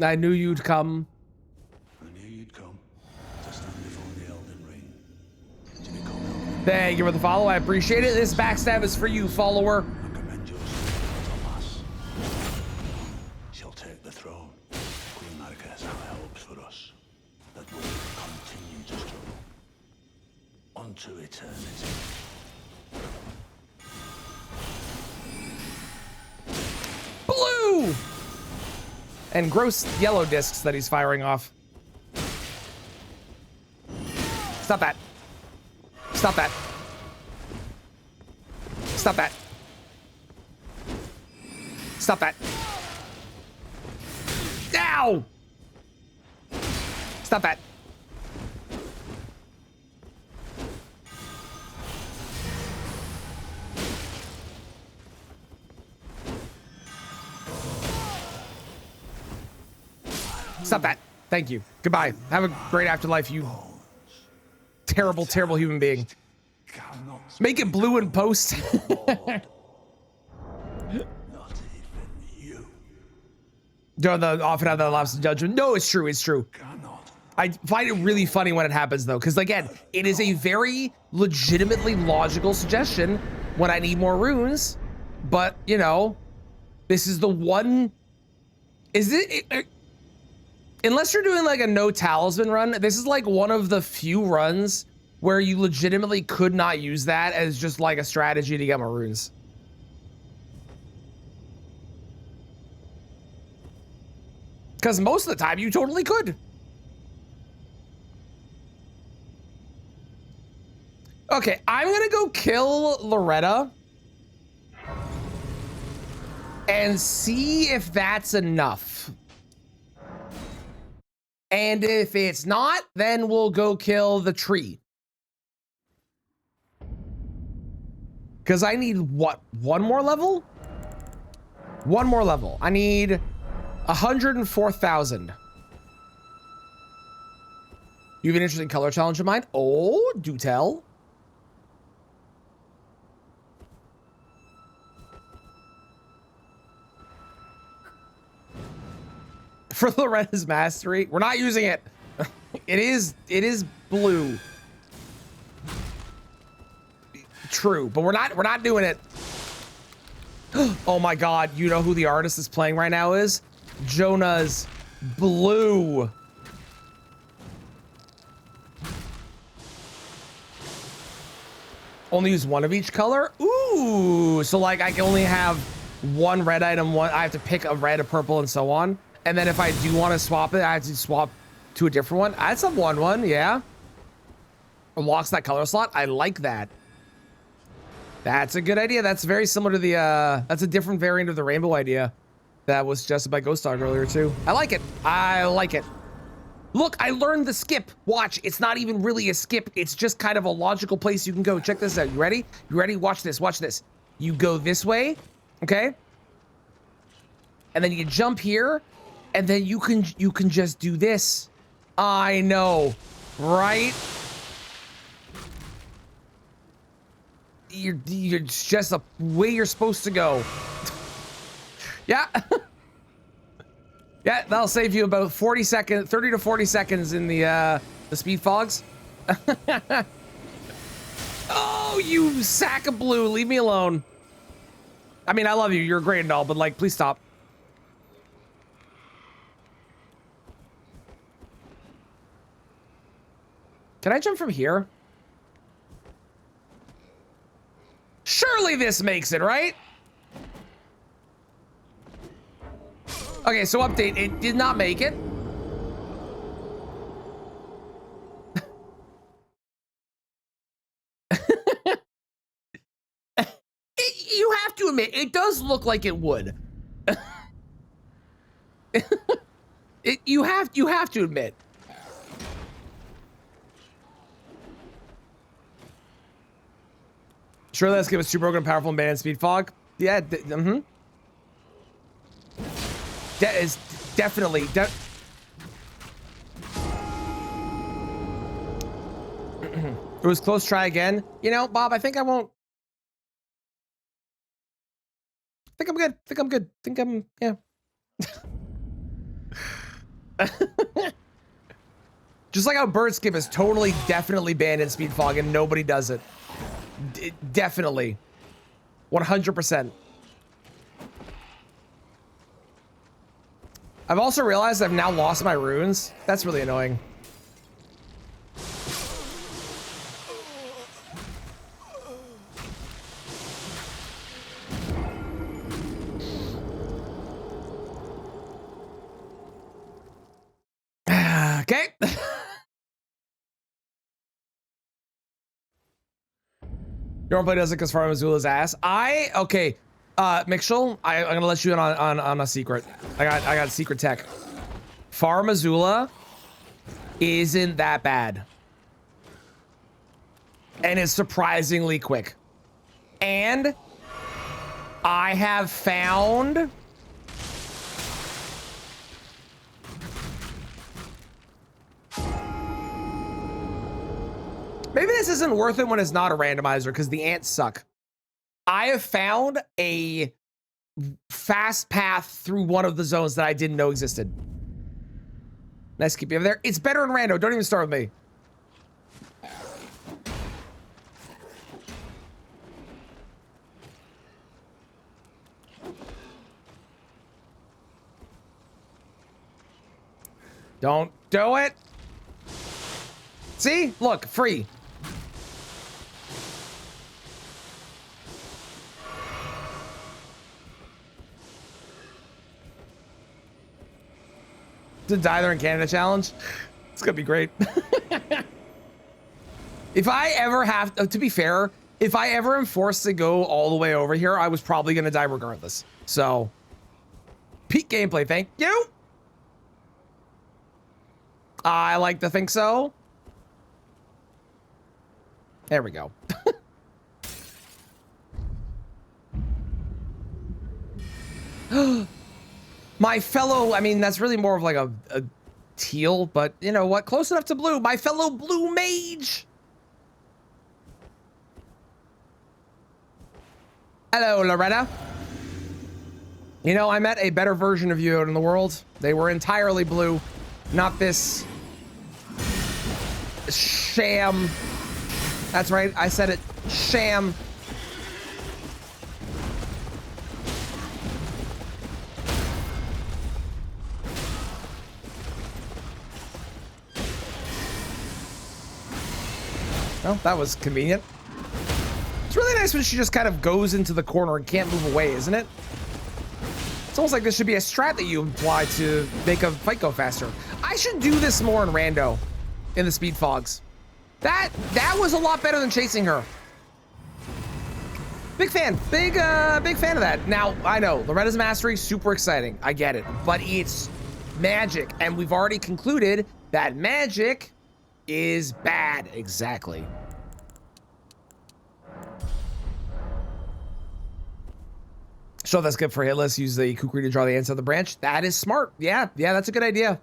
I knew you'd come. I knew you'd come to stand before the Elden Ring. To become Elden. Thank you for the follow. I appreciate it. This backstab is for you, follower. I commend your spirit to Lass. She'll take the throne. Queen Marika has high hopes for us. That we will continue to struggle. Unto eternity. Blue! And gross yellow discs that he's firing off. Stop that. Stop that. Stop that. Stop that. Ow! Stop that. Stop that. Thank you. Goodbye. Have a great afterlife, you terrible, terrible human being. Make it blue and post. Not even you Don't often have the lapse of judgment. No, it's true. It's true. cannot. I find it really funny when it happens though, because again, it is a very legitimately logical suggestion when I need more runes. But you know, this is the one. Is it? Unless you're doing like a no talisman run, this is like one of the few runs where you legitimately could not use that as just like a strategy to get more runes. Because most of the time you totally could. Okay, I'm gonna go kill Loretta and see if that's enough. And if it's not, then we'll go kill the tree. Because I need what? One more level? One more level. I need 104,000. You have an interesting color challenge in mind? Oh, do tell. For Loretta's mastery, we're not using it. It is blue. True, but we're not doing it. Oh my god, you know who the artist is playing right now is? Jonah's blue. Only use one of each color? Ooh, so like I can only have one red item, I have to pick a red, a purple, and so on. And then if I do want to swap it, I have to swap to a different one. That's a 1/1, yeah. Unlocks that color slot. I like that. That's a good idea. That's very similar to the, that's a different variant of the rainbow idea that was suggested by Ghost Dog earlier too. I like it. I like it. Look, I learned the skip. Watch, it's not even really a skip. It's just kind of a logical place you can go. Check this out. You ready? You ready? Watch this. Watch this. You go this way, okay? And then you jump here, and then you can just do this. I know, right? You're just a way you're supposed to go. Yeah. Yeah, that'll save you about 30 to 40 seconds in the speed fogs. Oh, you sack of blue, leave me alone. I mean, I love you, you're great and all, but like, please stop. Can I jump from here? Surely this makes it, right? Okay, so update, it did not make it. You have to admit, it does look like it would. You have to admit. Sure, let's give us 2 broken, powerful, and banned speed fog. Yeah, that is definitely it was close. Try again. You know, Bob, I think I won't. I think I'm good. Yeah. Just like how bird skip is totally, definitely banned in speed fog and nobody does it. Definitely. 100%. I've also realized I've now lost my runes. That's really annoying. Okay. You don't play does it because Farm Azula's ass. Okay. Mixel, I'm gonna let you in on a secret. I got secret tech. Farm Azula isn't that bad. And it's surprisingly quick. And I have found maybe this isn't worth it when it's not a randomizer because the ants suck. I have found a fast path through one of the zones that I didn't know existed. Nice to keep you over there. It's better in rando. Don't even start with me. Don't do it. See? Look, free. To die there in Canada challenge. It's gonna be great. If I ever have to be fair, if I ever am forced to go all the way over here, I was probably gonna die regardless. So peak gameplay, thank you. I like to think so. There we go. My fellow, I mean, that's really more of like a teal, but you know what? Close enough to blue. My fellow blue mage. Hello, Loretta. You know, I met a better version of you out in the world. They were entirely blue, not this sham. That's right, I said it. Sham. Well, that was convenient. It's really nice when she just kind of goes into the corner and can't move away, isn't it? almost like this should be a strat that you apply to make a fight go faster. I should do this more in rando, in the speed fogs. That was a lot better than chasing her. Big fan, big fan of that. Now, I know, Loretta's Mastery, super exciting. I get it, but it's magic. And we've already concluded that magic is bad. Exactly. So that's good for hitless. Use the Kukri to draw the ends of the branch. That is smart. Yeah, that's a good idea.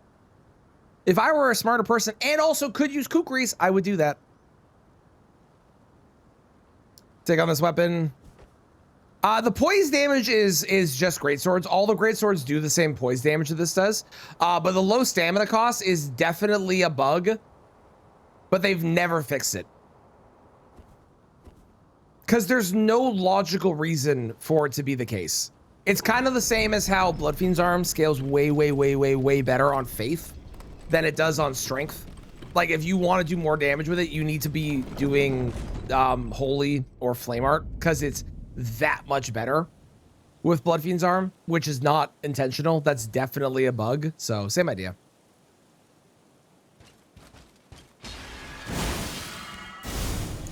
If I were a smarter person and also could use Kukris, I would do that. Take on this weapon. The poise damage is just greatswords. All the greatswords do the same poise damage that this does. But the low stamina cost is definitely a bug. But they've never fixed it. Because there's no logical reason for it to be the case. It's kind of the same as how Bloodfiend's Arm scales way better on Faith than it does on Strength. Like, if you want to do more damage with it, you need to be doing Holy or Flame Art, because it's that much better with Bloodfiend's Arm, which is not intentional. That's definitely a bug. So, same idea.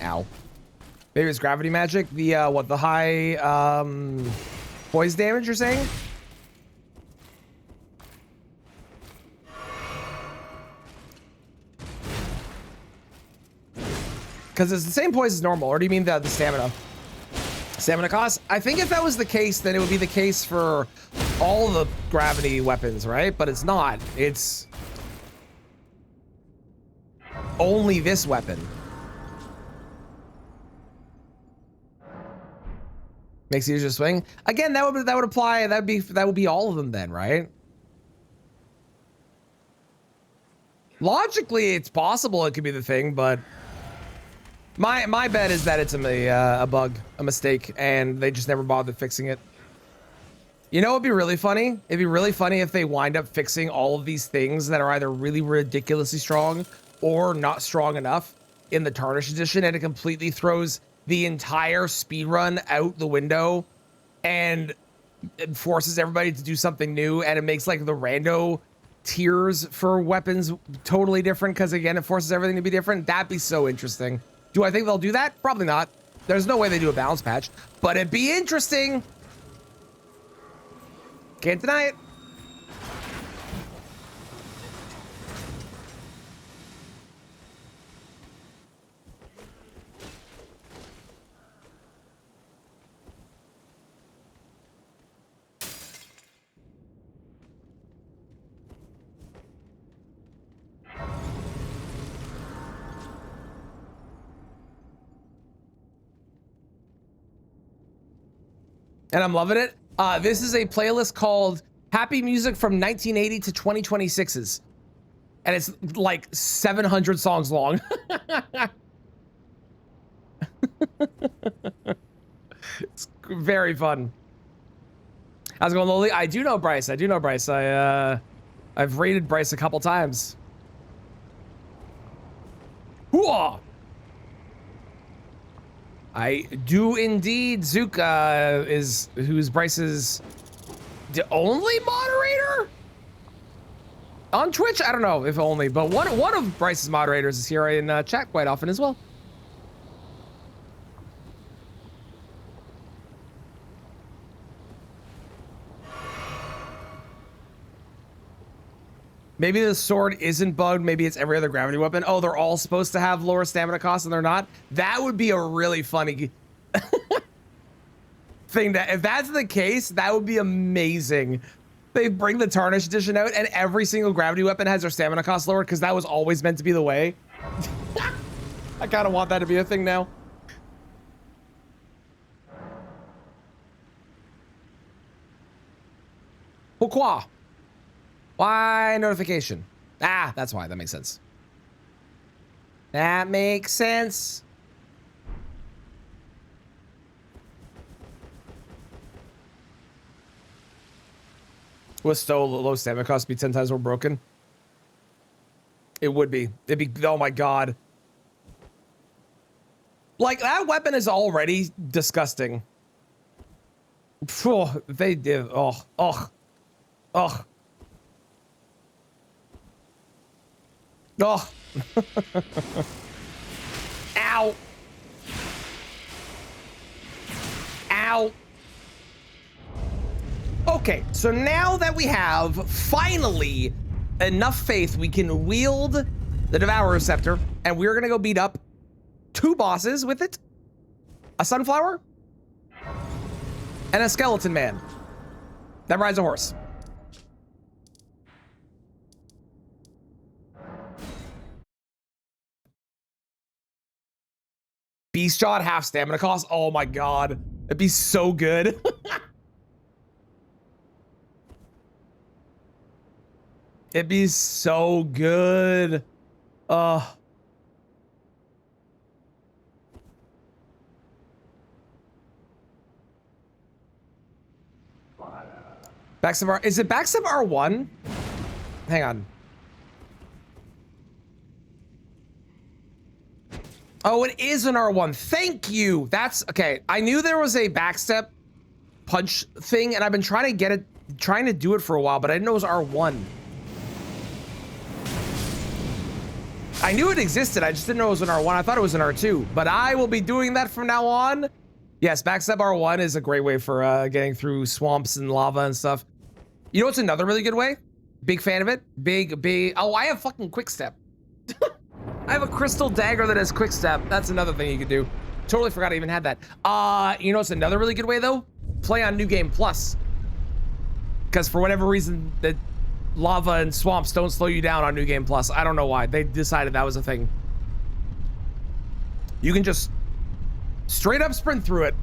Ow. Maybe it's gravity magic. The what, the high poise damage you're saying? Because it's the same poise as normal, or do you mean the stamina? Stamina cost? I think if that was the case, then it would be the case for all the gravity weapons, right? But it's not. It's only this weapon. Makes it easier to swing. Again, that would apply. That would be all of them then, right? Logically, it's possible it could be the thing, but my bet is that it's a bug, a mistake, and they just never bothered fixing it. You know, it'd be really funny. It'd be really funny if they wind up fixing all of these things that are either really ridiculously strong or not strong enough in the Tarnished Edition, and it completely throws the entire speedrun out the window and it forces everybody to do something new, and it makes like the rando tiers for weapons totally different because, again, it forces everything to be different. That'd be so interesting. Do I think they'll do that? Probably not. There's no way they do a balance patch, but it'd be interesting. Can't deny it. And I'm loving it. This is a playlist called Happy Music from 1980 to 2026's. And it's like 700 songs long. It's very fun. How's it going, Loli? I do know Bryce. I've raided Bryce a couple times. Hooah! I do indeed. Zuka who's Bryce's the only moderator on Twitch. I don't know if only, but one of Bryce's moderators is here in chat quite often as well. Maybe the sword isn't bugged. Maybe it's every other gravity weapon. Oh, they're all supposed to have lower stamina costs and they're not. That would be a really funny thing. If that's the case, that would be amazing. They bring the Tarnished Edition out and every single gravity weapon has their stamina cost lowered because that was always meant to be the way. I kind of want that to be a thing now. Pourquoi? Why notification? Ah, that's why. That makes sense. That makes sense. With so low stamina cost be 10 times more broken? It would be. It'd be, oh my god. Like, that weapon is already disgusting. Phew, they did. Oh. Oh. Oh. Oh. Ow. Ow. Okay, so now that we have finally enough faith, we can wield the Devourer Scepter, and we're gonna go beat up 2 bosses with it. A sunflower and a skeleton man that rides a horse. Beast Jaw at half stamina cost. Oh my god. It'd be so good. It'd be so good. Backstab R, is it Backstab R1? Hang on. Oh, it is an R1. Thank you. That's okay. I knew there was a backstep punch thing, and I've been trying to get it, trying to do it for a while, but I didn't know it was R1. I knew it existed. I just didn't know it was an R1. I thought it was an R2, but I will be doing that from now on. Yes, backstab R1 is a great way for getting through swamps and lava and stuff. You know what's another really good way? Big fan of it. Big. Oh, I have fucking quick step. I have a crystal dagger that has quick step. That's another thing you could do. Totally forgot I even had that. You know what's another really good way though? Play on New Game Plus. Because for whatever reason, the lava and swamps don't slow you down on New Game Plus. I don't know why. They decided that was a thing. You can just straight up sprint through it.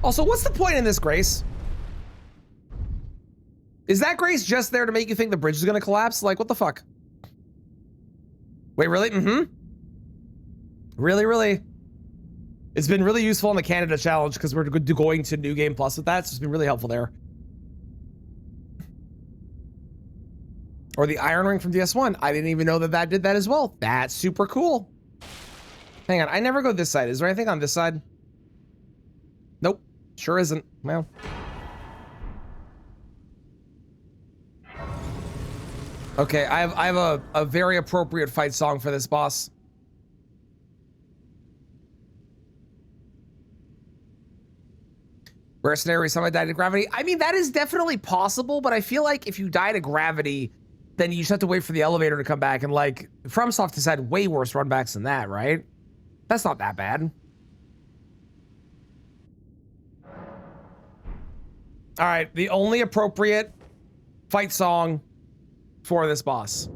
Also, what's the point in this, Grace? Is that Grace just there to make you think the bridge is gonna collapse? Like, what the fuck? Wait, really? Mm-hmm. Really? It's been really useful in the Canada challenge because we're going to New Game Plus with that, so it's been really helpful there. Or the Iron Ring from DS1. I didn't even know that that did that as well. That's super cool. Hang on, I never go this side. Is there anything on this side? Nope, sure isn't. Well. Okay, I have a very appropriate fight song for this boss. Rare scenario, somebody died to gravity. I mean, that is definitely possible, but I feel like if you die to gravity, then you just have to wait for the elevator to come back, and like, FromSoft has had way worse runbacks than that, right? That's not that bad. All right, the only appropriate fight song for this boss.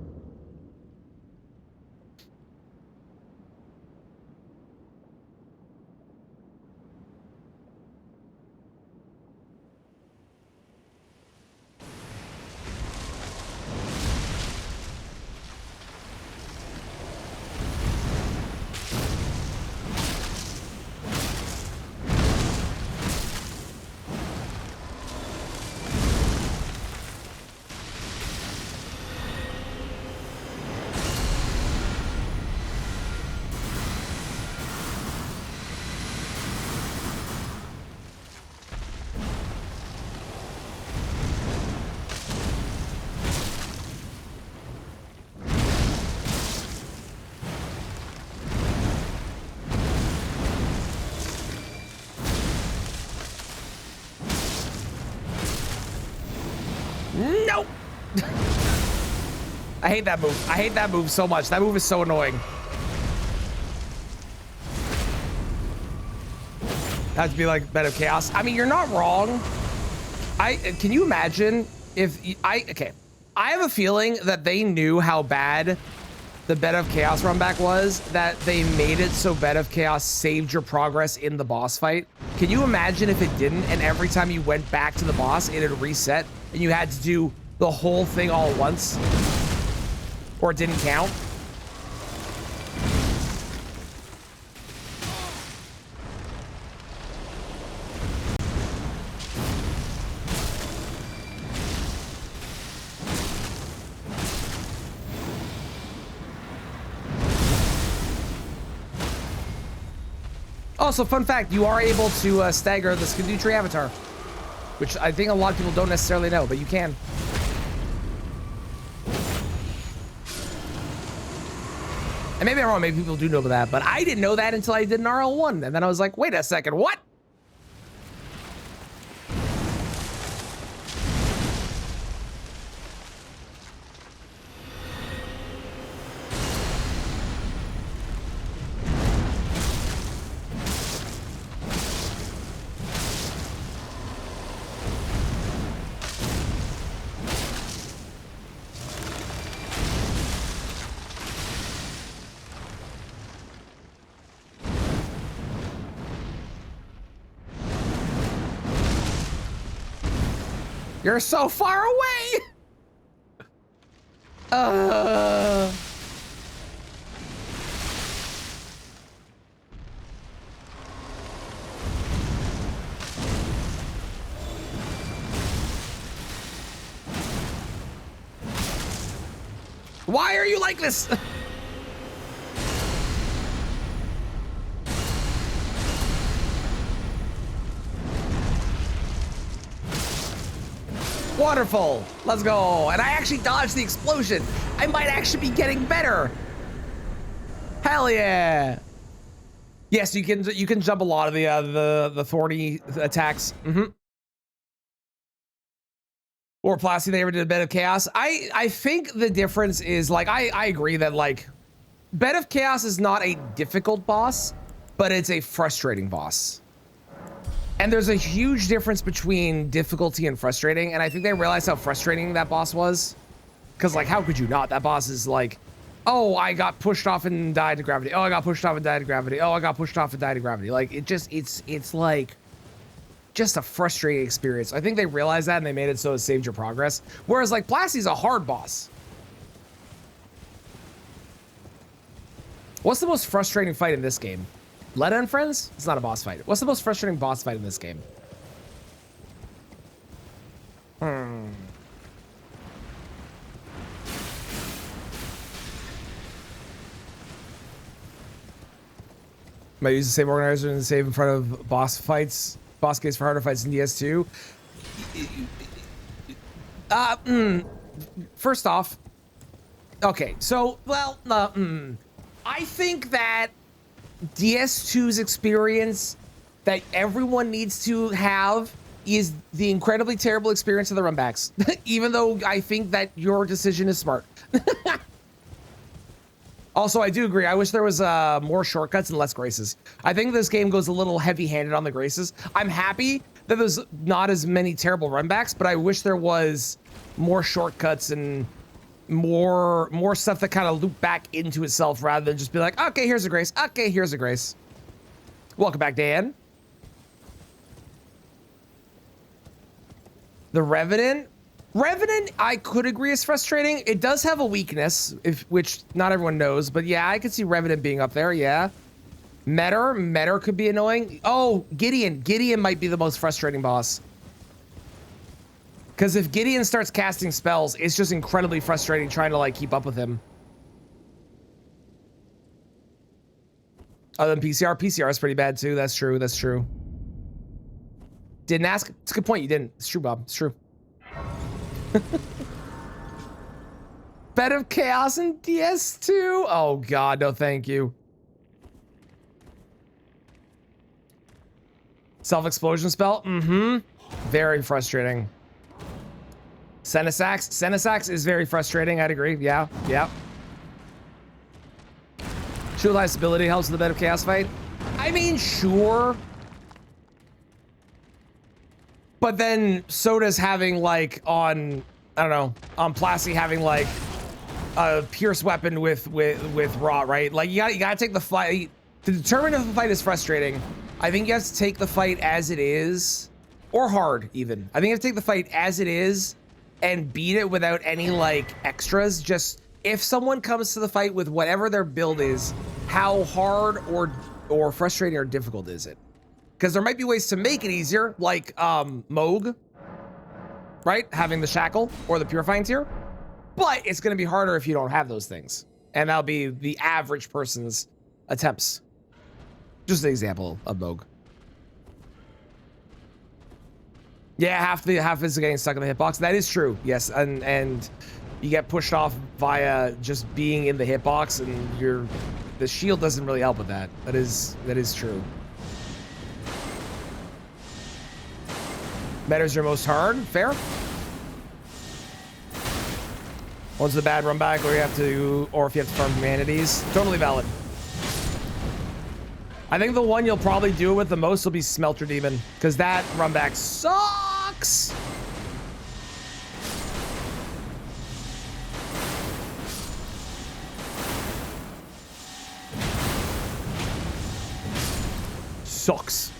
Nope. I hate that move. I hate that move so much. That move is so annoying. That'd be like Bed of Chaos. I mean, you're not wrong. Can you imagine if okay. I have a feeling that they knew how bad the Bed of Chaos runback was, that they made it so Bed of Chaos saved your progress in the boss fight. Can you imagine if it didn't, and every time you went back to the boss, it had reset, and you had to do the whole thing all at once? Or it didn't count? Also, fun fact, you are able to stagger the Skidoo Tree avatar, which I think a lot of people don't necessarily know, but you can. And maybe I'm wrong, maybe people do know about that, but I didn't know that until I did an RL1, and then I was like, wait a second, what? You're so far away! Why are you like this? Wonderful. Let's go. And I actually dodged the explosion. I might actually be getting better. Hell yeah. Yes, you can jump a lot of the thorny attacks. Or Plasty, they ever did a Bed of Chaos. I think the difference is, like, I agree that, like, Bed of Chaos is not a difficult boss, but it's a frustrating boss. And there's a huge difference between difficulty and frustrating, and I think they realized how frustrating that boss was. Because, like, how could you not? That boss is like, oh, I got pushed off and died to gravity. Oh, I got pushed off and died to gravity. Oh, I got pushed off and died to gravity. Like, it's like just a frustrating experience. I think they realized that and they made it so it saved your progress. Whereas, like, Plasty's a hard boss. What's the most frustrating fight in this game? Letta and Friends? It's not a boss fight. What's the most frustrating boss fight in this game? Might use the same organizer and save in front of boss fights, boss gates for harder fights in DS2. First off, okay, so, well, I think that DS2's experience that everyone needs to have is the incredibly terrible experience of the runbacks. Even though I think that your decision is smart. Also, I do agree. I wish there was more shortcuts and less graces. I think this game goes a little heavy-handed on the graces. I'm happy that there's not as many terrible runbacks, but I wish there was more shortcuts and more stuff that kind of loop back into itself rather than just be like, okay, here's a grace. Okay, here's a grace. Welcome back, Dan. The Revenant. Revenant, I could agree is frustrating. It does have a weakness, which not everyone knows, but yeah, I could see Revenant being up there, yeah. Metter could be annoying. Oh, Gideon. Gideon might be the most frustrating boss. Because if Gideon starts casting spells, it's just incredibly frustrating trying to, like, keep up with him. Other than PCR. PCR is pretty bad, too. That's true. That's true. Didn't ask. It's a good point. You didn't. It's true, Bob. It's true. Bed of Chaos in DS2? Oh, God. No, thank you. Self-explosion spell? Very frustrating. Senesax. Senesax is very frustrating. I'd agree. Yeah. Yeah. True Life Stability helps with the Bed of Chaos fight. I mean, sure. But then so does having, like, on, I don't know, on Plasty having, like, a pierce weapon with Rot, right? Like, you gotta take the fight. To determine if the fight is frustrating, I think you have to take the fight as it is. Or hard, even. I think you have to take the fight as it is and beat it without any, like, extras. Just, if someone comes to the fight with whatever their build is, how hard or frustrating or difficult is it? Because there might be ways to make it easier, like Moog, right? Having the Shackle or the Purifying Tier. But it's going to be harder if you don't have those things. And that'll be the average person's attempts. Just an example of Moog. Yeah, half is getting stuck in the hitbox. That is true. Yes, and you get pushed off via just being in the hitbox, and the shield doesn't really help with that. That is true. Metas are most hard. Fair. One's the bad run back, or if you have to farm humanities. Totally valid. I think the one you'll probably do it with the most will be Smelter Demon, because that run back sucks. Sucks.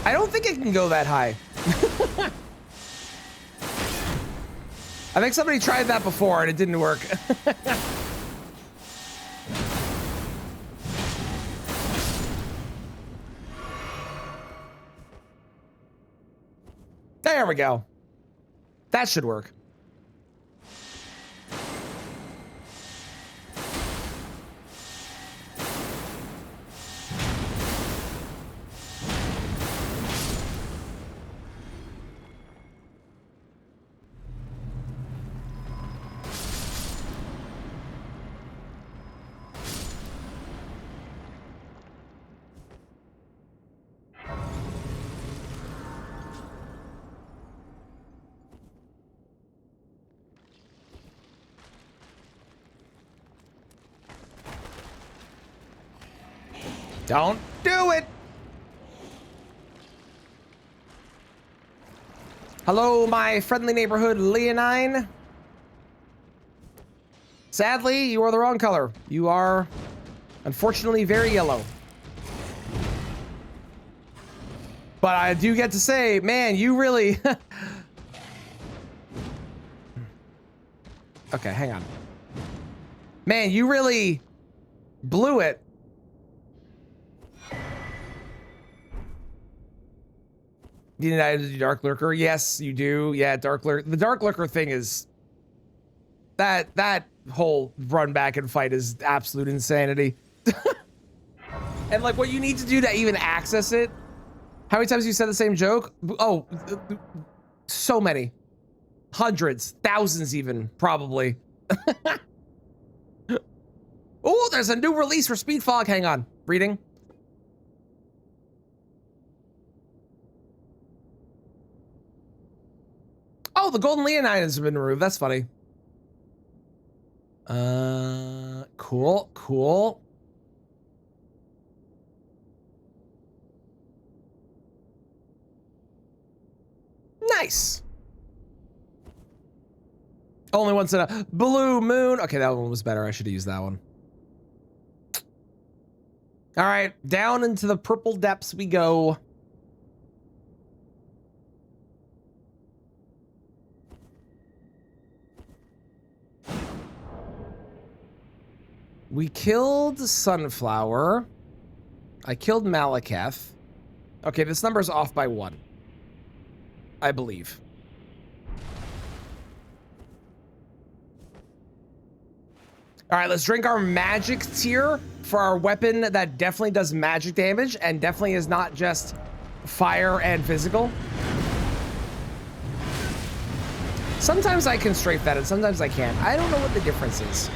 I don't think it can go that high. I think somebody tried that before and it didn't work. There we go. That should work. Don't do it. Hello, my friendly neighborhood, Leonine. Sadly, you are the wrong color. You are, unfortunately, very yellow. But I do get to say, man, you really... Okay, hang on. Man, you really blew it. You need to do Dark Lurker? Yes, you do. Yeah, Dark Lurker. The Dark Lurker thing is... That whole run back and fight is absolute insanity. And like what you need to do to even access it. How many times have you said the same joke? Oh, so many. Hundreds, thousands even, probably. Oh, there's a new release for Speed Fog. Hang on, reading. Oh, the Golden Leonine has been removed. That's funny. Cool, cool. Nice. Only once in a blue moon. Okay, that one was better. I should have used that one. All right, down into the purple depths we go. We killed Sunflower. I killed Malekith. Okay, this number's off by 1. I believe. All right, let's drink our magic tier for our weapon that definitely does magic damage and definitely is not just fire and physical. Sometimes I can strafe that and sometimes I can't. I don't know what the difference is.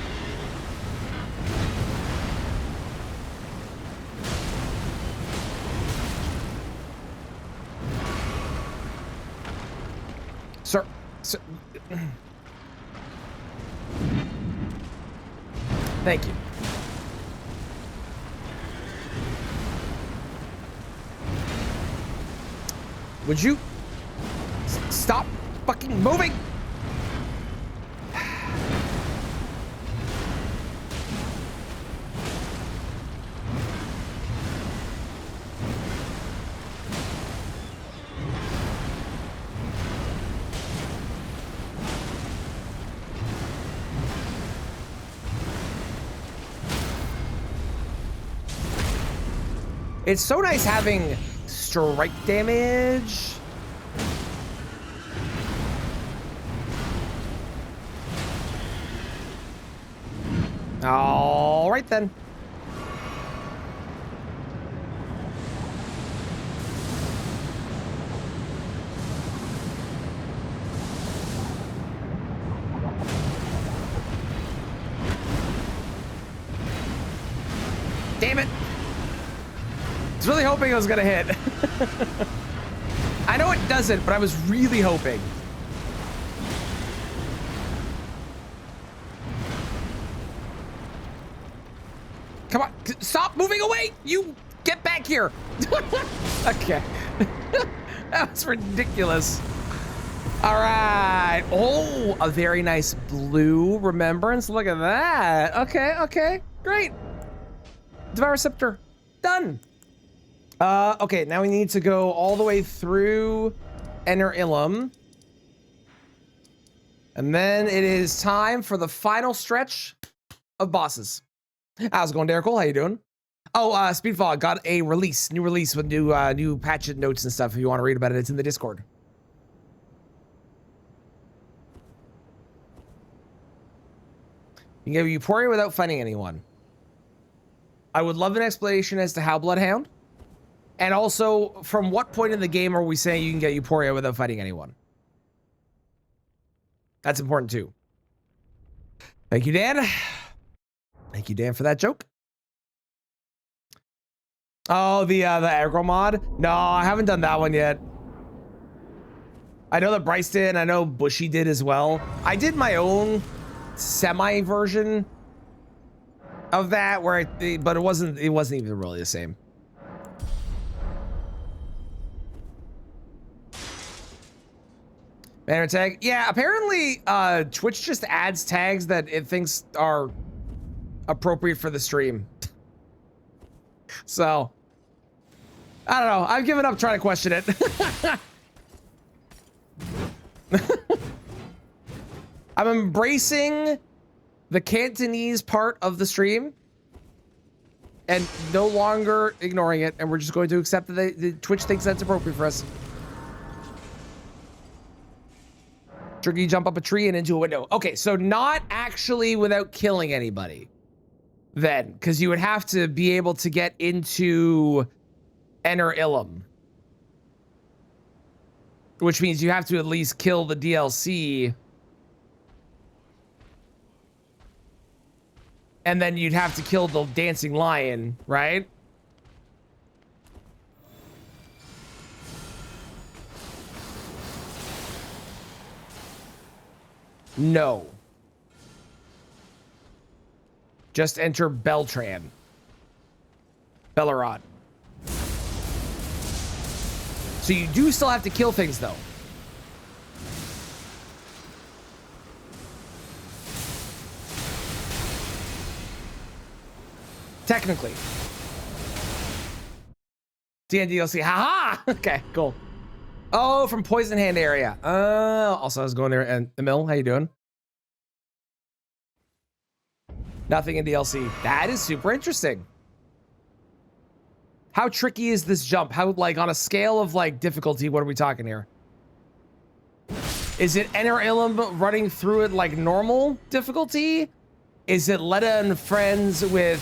Sir. Thank you. Would you stop fucking moving? It's so nice having strike damage. All right then. Damn it. I was really hoping it was gonna hit. I know it doesn't, but I was really hoping. Come on, stop moving away. You get back here. Okay. That was ridiculous. All right. Oh, a very nice blue remembrance. Look at that. Okay, okay, great. Devour Scepter, done. Okay, now we need to go all the way through Enter Ilum. And then it is time for the final stretch of bosses. How's it going, Derek? How you doing? Oh, Speedfall got a release, new release with new patch notes and stuff. If you want to read about it, it's in the Discord. You can get Euphoria without fighting anyone. I would love an explanation as to how Bloodhound. And also, from what point in the game are we saying you can get Euphoria without fighting anyone? That's important too. Thank you, Dan. Thank you, Dan, for that joke. Oh, the aggro mod? No, I haven't done that one yet. I know that Bryce did, and I know Bushy did as well. I did my own semi version of that, where but it wasn't even really the same. Banner tag? Yeah, apparently Twitch just adds tags that it thinks are appropriate for the stream. So, I don't know. I've given up trying to question it. I'm embracing the Cantonese part of the stream and no longer ignoring it, and we're just going to accept that the Twitch thinks that's appropriate for us. Tricky, jump up a tree and into a window. Okay, so not actually without killing anybody then, because you would have to be able to get into Enter Ilum, which means you have to at least kill the DLC, and then you'd have to kill the dancing lion, right? No. Just enter Beltran. Bellerod. So you do still have to kill things, though. Technically. DLC. Haha! Okay, cool. Oh, from Poison Hand area. Also, I was going there. And Emil, how you doing? Nothing in DLC. That is super interesting. How tricky is this jump? How, like, on a scale of, like, difficulty, what are we talking here? Is it Enter Ilum running through it like normal difficulty? Is it Letta and friends with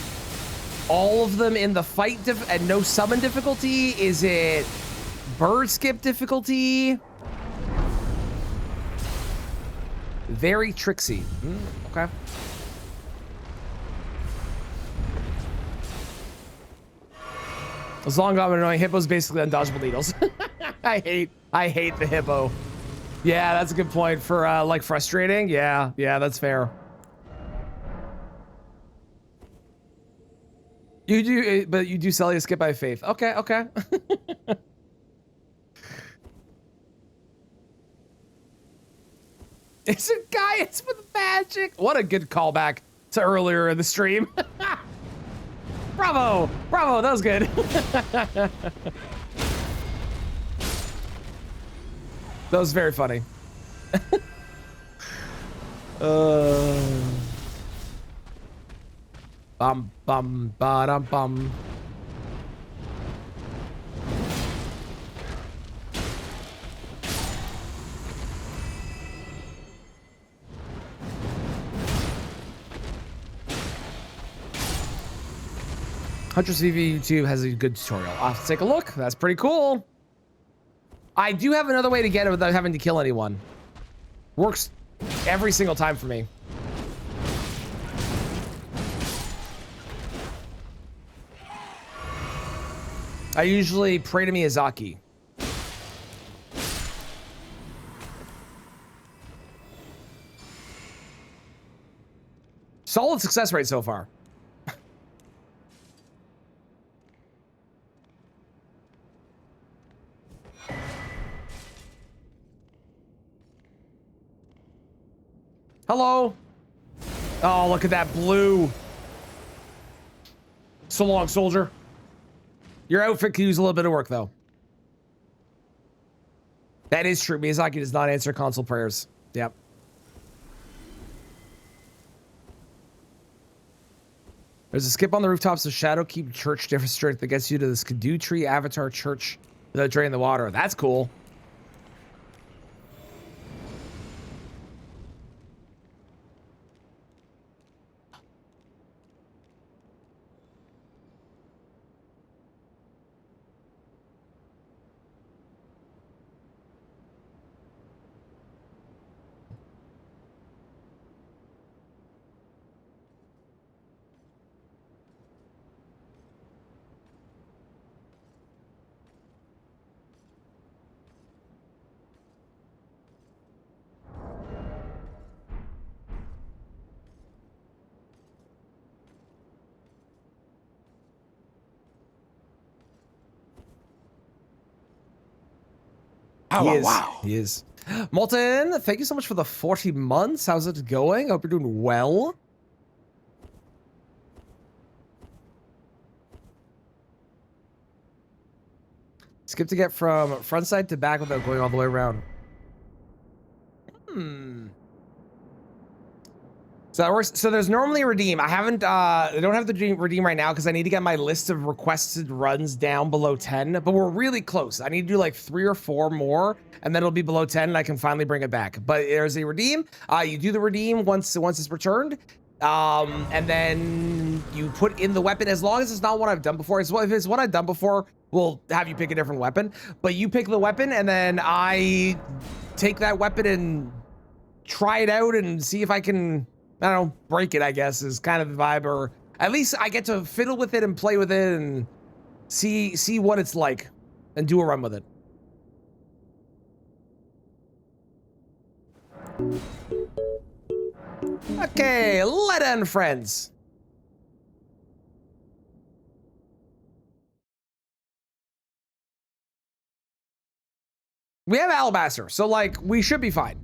all of them in the fight and no summon difficulty? Is it bird skip difficulty? Very tricksy. Okay. As long as I'm annoying, hippo's basically undodgeable needles. I hate the hippo. Yeah, that's a good point for like frustrating. Yeah, that's fair. You do, but you do sell your skip by faith. Okay. It's a guy. It's with magic. What a good callback to earlier in the stream. Bravo, that was good. That was very funny. Bum bum ba-dum bum. Huntress VV YouTube has a good tutorial. I'll have to take a look. That's pretty cool. I do have another way to get it without having to kill anyone. Works every single time for me. I usually pray to Miyazaki. Solid success rate so far. Hello. Oh, look at that blue. So long, soldier. Your outfit could use a little bit of work, though. That is true. Miyazaki does not answer console prayers. Yep. There's a skip on the rooftops of Shadowkeep Church district that gets you to the Skidoo Tree Avatar Church without draining the water. That's cool. He is. Molten, thank you so much for the 40 months. How's it going? Hope you're doing well. Skip to get from front side to back without going all the way around. So that works. So there's normally a redeem. I haven't, I don't have the redeem right now because I need to get my list of requested runs down below 10, but we're really close. I need to do like 3 or 4 more and then it'll be below 10 and I can finally bring it back. But there's a redeem. You do the redeem once it's returned. And then you put in the weapon as long as it's not what I've done before. If it's what I've done before, we'll have you pick a different weapon, but you pick the weapon and then I take that weapon and try it out and see if I can, I don't know, break it, I guess, is kind of the vibe, or at least I get to fiddle with it and play with it and see what it's like and do a run with it. Okay, Letta and friends. We have Alabaster, so like we should be fine.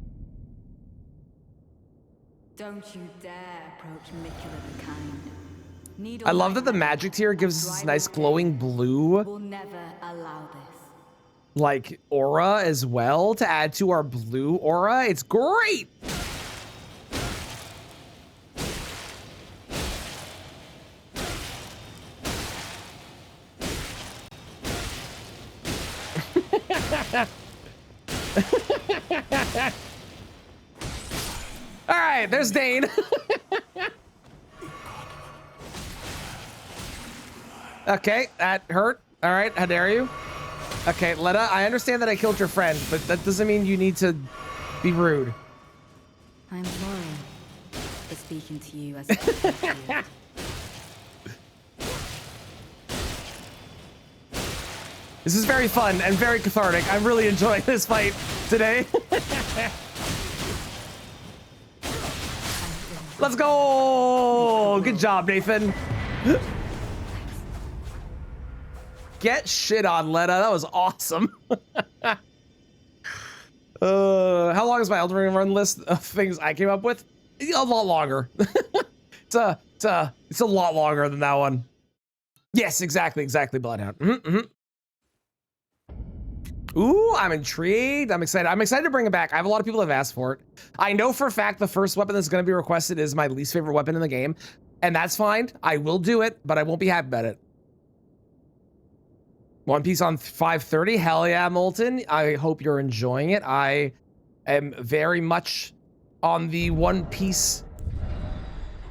Don't you dare approach Mikula the Kind. I love that the magic tier gives us this nice glowing blue, We'll never allow this. like, aura as well to add to our blue aura. It's great. All right, there's Dane. Okay, that hurt. All right, how dare you? Okay, Letta, I understand that I killed your friend, but that doesn't mean you need to be rude. I'm sorry for speaking to you as a This is very fun and very cathartic. I'm really enjoying this fight today. Let's go! Good job, Nathan. Get shit on, Letta. That was awesome. How long is my Elden Ring run list of things I came up with? A lot longer. It's a lot longer than that one. Yes, exactly, Bloodhound. Ooh, I'm intrigued. I'm excited. I'm excited to bring it back. I have a lot of people that have asked for it. I know for a fact the first weapon that's going to be requested is my least favorite weapon in the game, and that's fine. I will do it, but I won't be happy about it. One Piece on 5:30. Hell yeah, Molten. I hope you're enjoying it. I am very much on the One Piece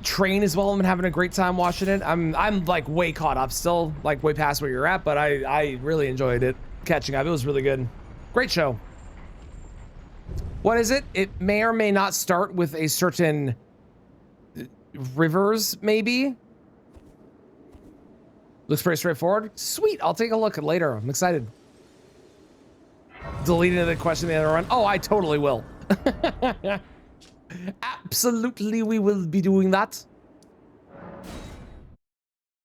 Train as well. I'm having a great time watching it. I'm like way caught up still, like way past where you're at, but I really enjoyed it. Catching up. It was really good. Great show. What is it? It may or may not start with a certain rivers, maybe. Looks pretty straightforward. Sweet. I'll take a look later. I'm excited. Deleting the question the other run. Oh, I totally will. Absolutely, we will be doing that.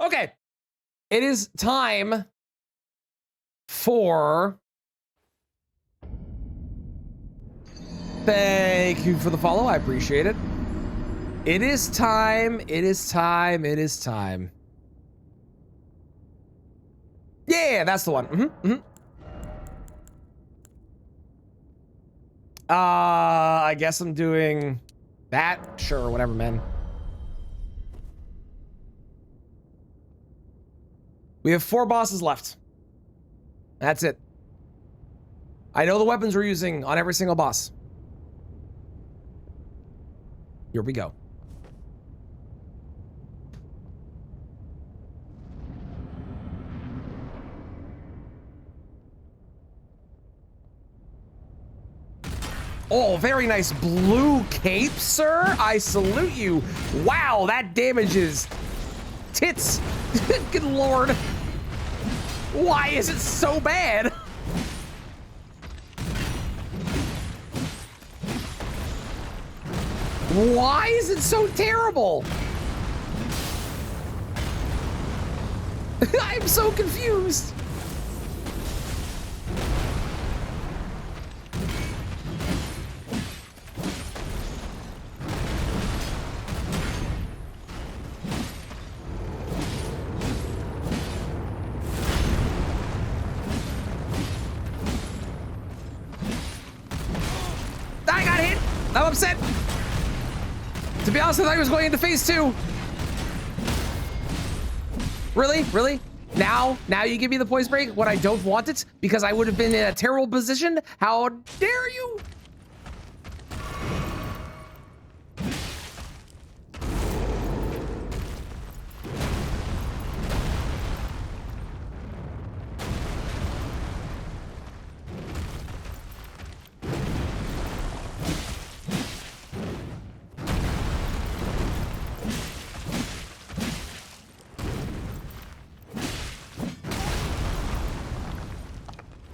Okay. It is time for... Thank you for the follow. I appreciate it. It is time. It is time. It is time. Yeah, that's the one. I guess I'm doing that. Sure, whatever, man. We have 4 bosses left. That's it. I know the weapons we're using on every single boss. Here we go. Oh, very nice blue cape, sir. I salute you. Wow, that damages tits. Good lord. Why is it so bad? Why is it so terrible? I'm so confused. I got hit. I'm upset. To be honest, I thought he was going into phase 2. Really? Really? Now you give me the poise break when I don't want it because I would have been in a terrible position? How dare you?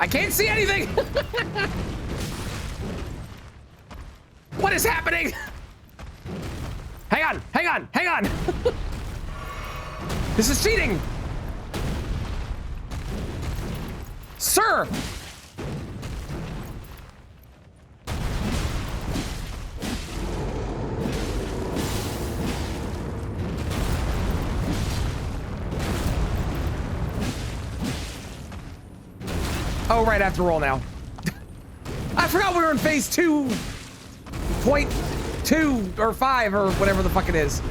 I can't see anything. What is happening? Hang on, hang on, hang on. This is cheating. Sir. Oh, right, I have to roll now. I forgot we were in phase 2.2 or 5 or whatever the fuck it is.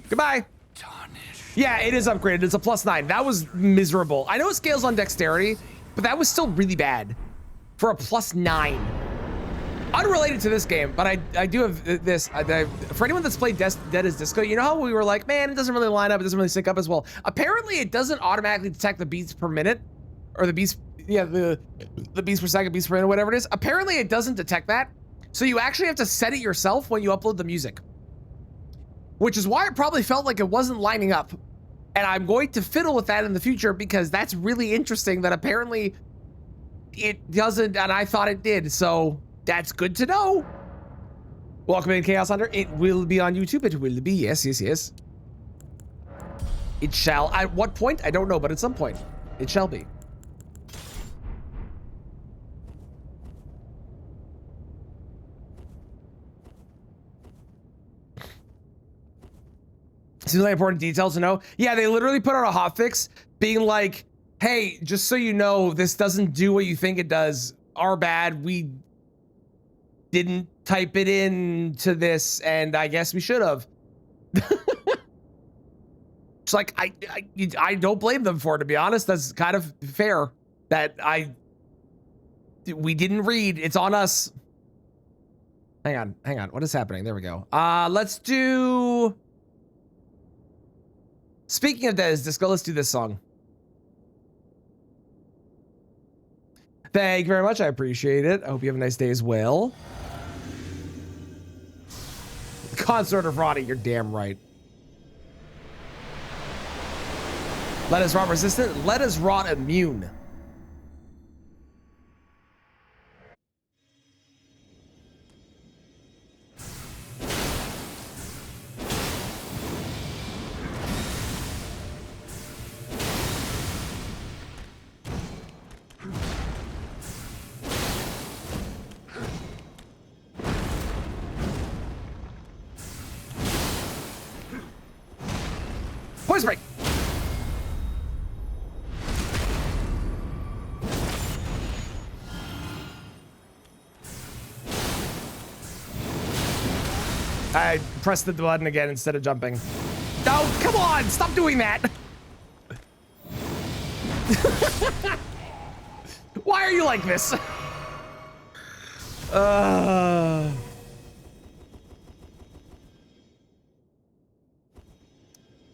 Goodbye. Yeah, it is upgraded. It's a +9. That was miserable. I know it scales on dexterity, but that was still really bad for a +9. Unrelated to this game, but I do have this. For anyone that's played Dead as Disco, you know how we were like, man, it doesn't really line up, it doesn't really sync up as well. Apparently, it doesn't automatically detect the beats per minute, or the beats, yeah, the beats per second, beats per minute, whatever it is. Apparently, it doesn't detect that, so you actually have to set it yourself when you upload the music, which is why it probably felt like it wasn't lining up. And I'm going to fiddle with that in the future because that's really interesting that apparently it doesn't, and I thought it did, so. That's good to know. Welcome in, Chaos Hunter. It will be on YouTube. It will be. Yes, yes, yes. It shall. At what point? I don't know, but at some point, it shall be. Seems like important details to know. Yeah, they literally put out a hotfix being like, hey, just so you know, this doesn't do what you think it does. Our bad. We didn't type it into this, and I guess we should have. It's like I don't blame them for it, to be honest. That's kind of fair that I We didn't read. It's on us. Hang on. What is happening? There we go. Let's do... Speaking of Des Disco, let's do this song. Thank you very much. I appreciate it. I hope you have a nice day as well. Consort of Rotting, you're damn right. Let us rot resistant. Let us rot immune. Poison break. I pressed the button again instead of jumping. Oh, come on! Stop doing that! Why are you like this?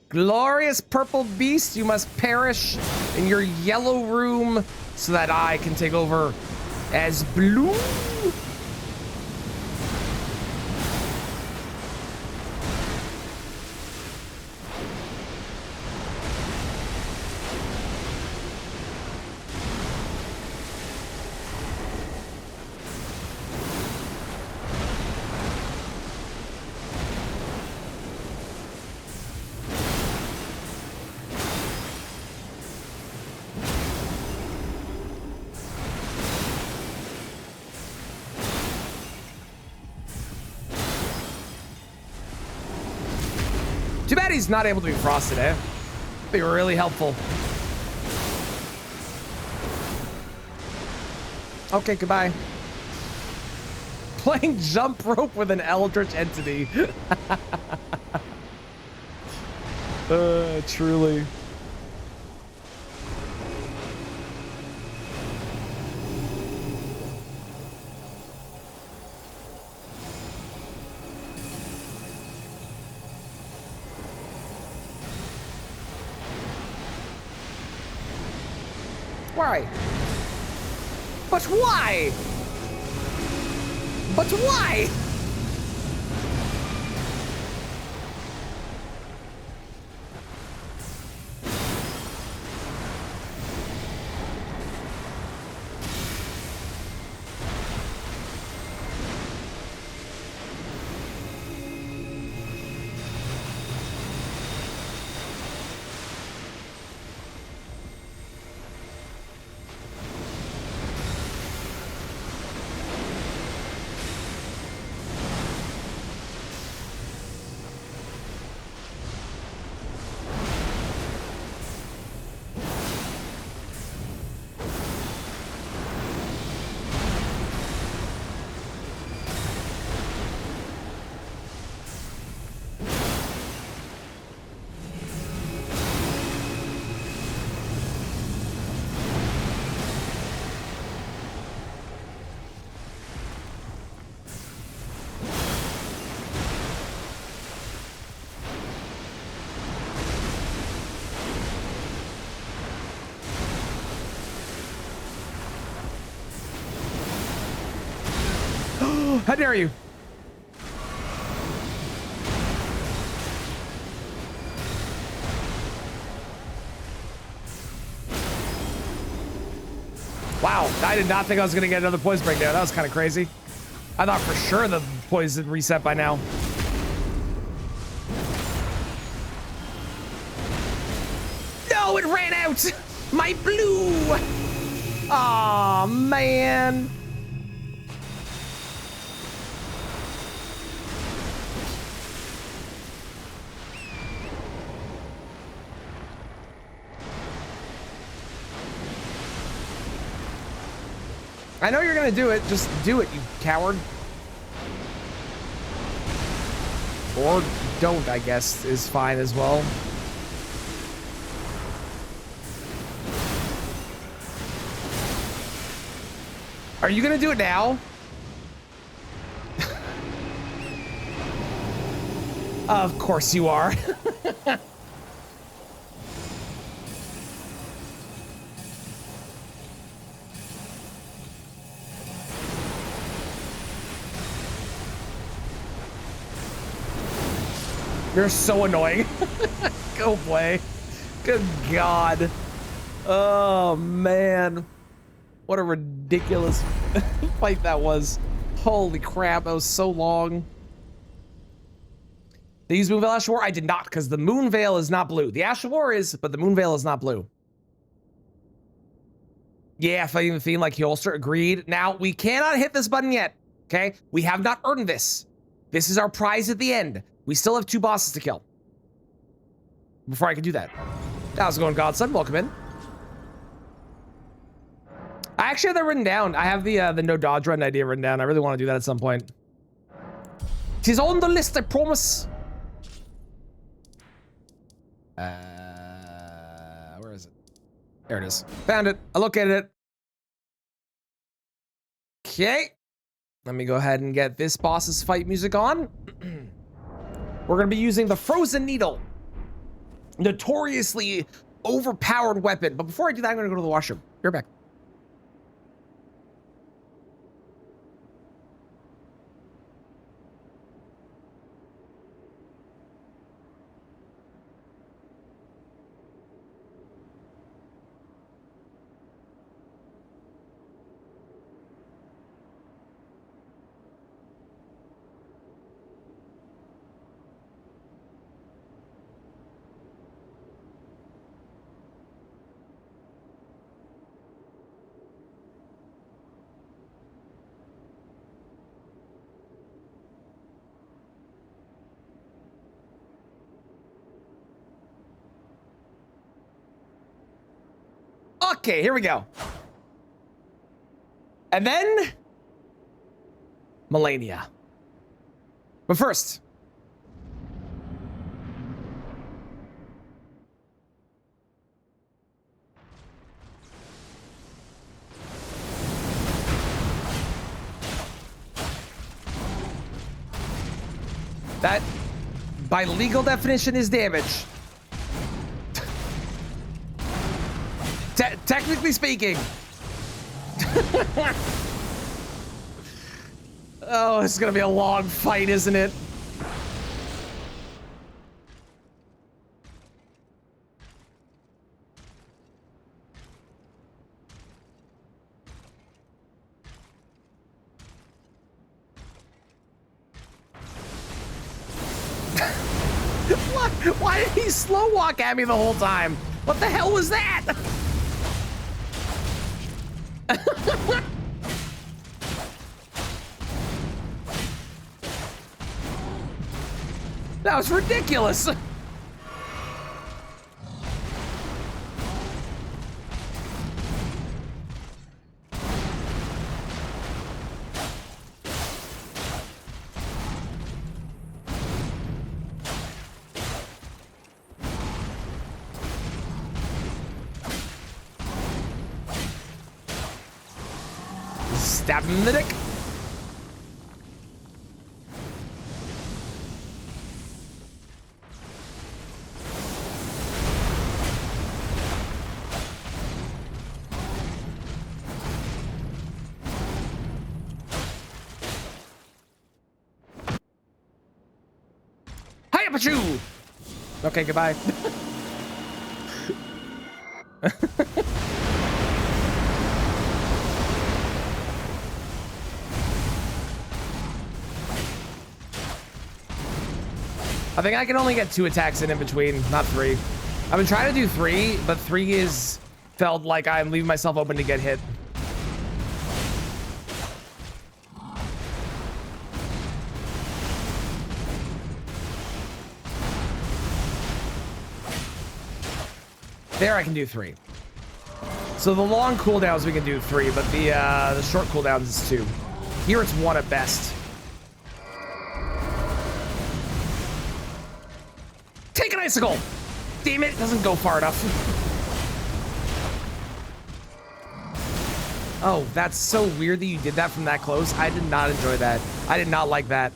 Glorious purple beast, you must perish in your yellow room so that I can take over as blue. Too bad he's not able to be frosted, eh? Be really helpful. Okay, goodbye. Playing jump rope with an eldritch entity. Truly. Why? But why? But why? How dare you? Wow, I did not think I was gonna get another poison break there. That was kind of crazy. I thought for sure the poison reset by now. No, it ran out! My blue! Aw, man. I know you're gonna do it. Just do it, you coward. Or don't, I guess, is fine as well. Are you gonna do it now? Of course you are. You're so annoying. Go play. Good God. Oh, man. What a ridiculous fight that was. Holy crap, that was so long. They use Moonveil Ash of War? I did not, because the Moonveil is not blue. The Ash of War is, but the Moonveil is not blue. Yeah, fighting the Fiend like Holster, agreed. Now, we cannot hit this button yet, okay? We have not earned this. This is our prize at the end. We still have 2 bosses to kill before I can do that. How's it going, Godson? Welcome in. I actually have that written down. I have the no dodge run idea written down. I really want to do that at some point. Tis on the list, I promise. Where is it? There it is. Found it. I located it. Okay. Let me go ahead and get this boss's fight music on. We're going to be using the Frozen Needle. Notoriously overpowered weapon. But before I do that, I'm going to go to the washroom. Be right back. Okay, here we go. And then Malenia. But first, that by legal definition is damage. Technically speaking. Oh, it's gonna be a long fight, isn't it? Why did he slow walk at me the whole time? What the hell was that? That was ridiculous. Stab him in the dick. Hiya, Pachu! Okay, goodbye. I think I can only get 2 attacks in between, not 3. I've been trying to do 3, but 3 is felt like I'm leaving myself open to get hit. There I can do 3. So the long cooldowns we can do 3, but the short cooldowns is 2. Here it's 1 at best. Take an icicle! Damn it, it doesn't go far enough. Oh, that's so weird that you did that from that close. I did not enjoy that. I did not like that.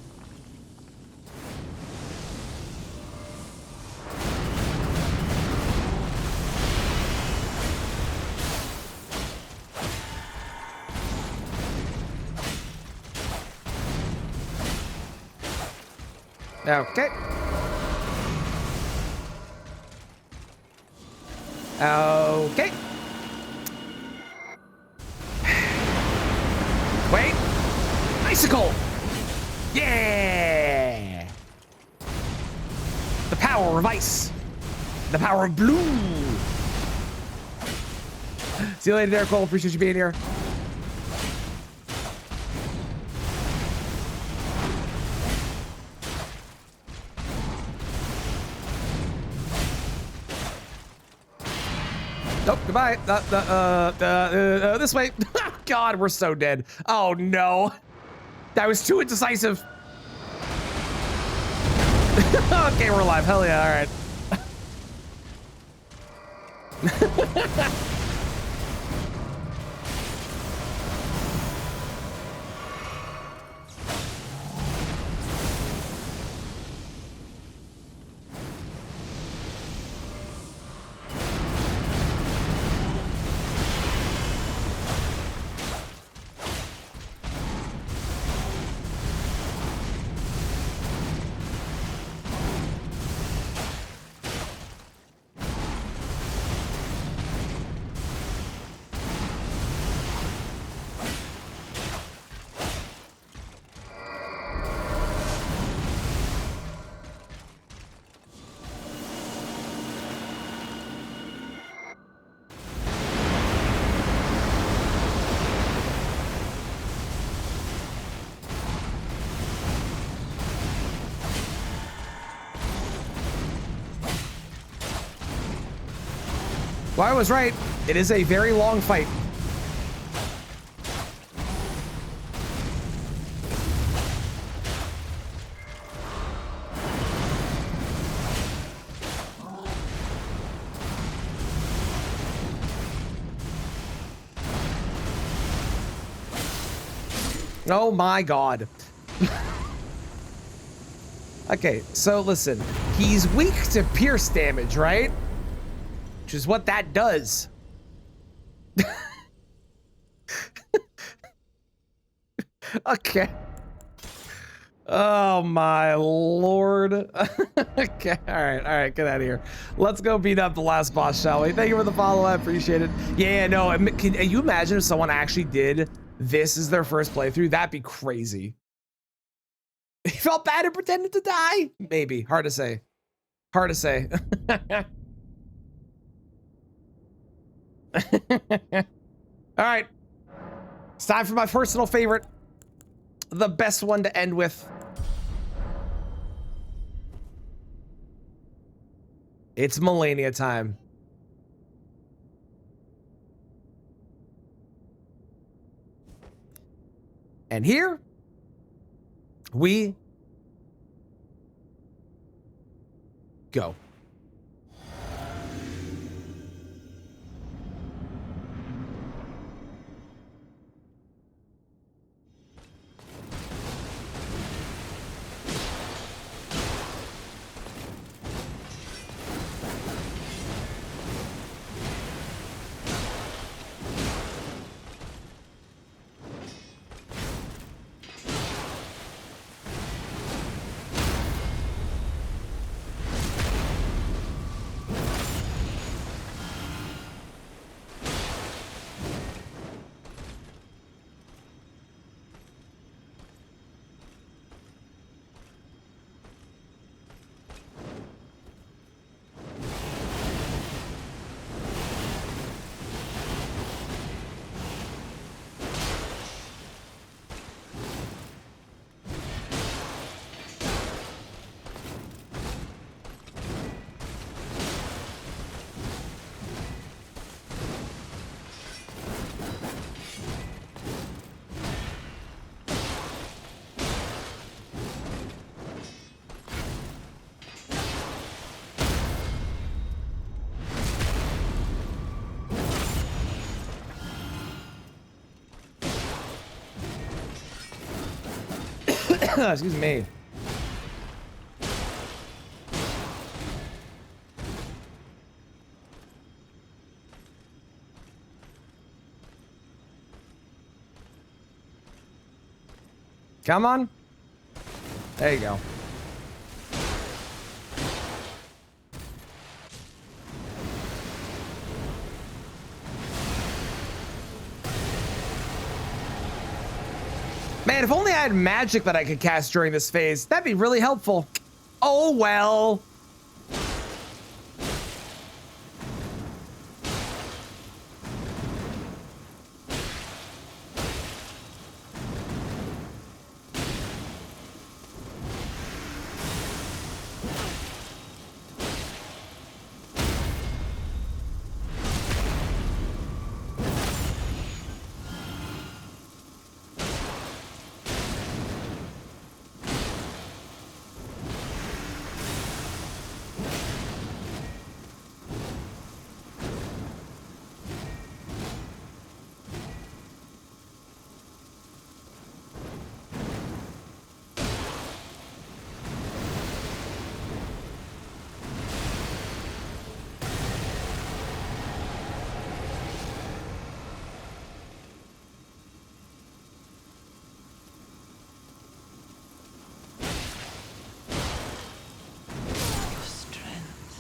Okay. Okay. Wait. Icicle. Yeah. The power of ice. The power of blue. See you later, Derek Cole. Appreciate you being here. Nope, goodbye. This way. God, we're so dead. Oh no. That was too indecisive. Okay, we're alive. Hell yeah, all right. Well, I was right. It is a very long fight. Oh my God. Okay, so listen, he's weak to pierce damage, right? Which is what that does. Okay. Oh my Lord. Okay, all right, get out of here. Let's go beat up the last boss, shall we? Thank you for the follow, I appreciate it. Yeah, no, can you imagine if someone actually did this as their first playthrough? That'd be crazy. He felt bad and pretended to die? Maybe, hard to say. Hard to say. All right, it's time for my personal favorite, the best one to end with. It's Malenia time. And here we go. Excuse me. Come on. There you go. Man, if only I had magic that I could cast during this phase, that'd be really helpful. Oh well.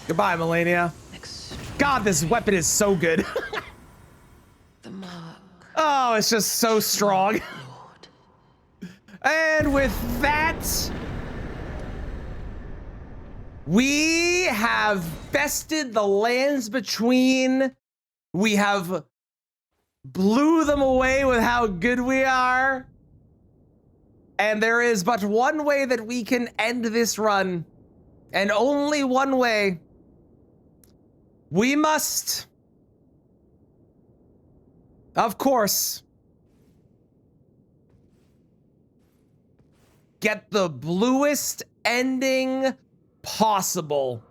Goodbye, Melania. God, this weapon is so good. The mark. Oh, it's just so strong. Lord. And with that, we have bested the lands between. We have blew them away with how good we are. And there is but one way that we can end this run. And only one way. We must, of course, get the bluest ending possible.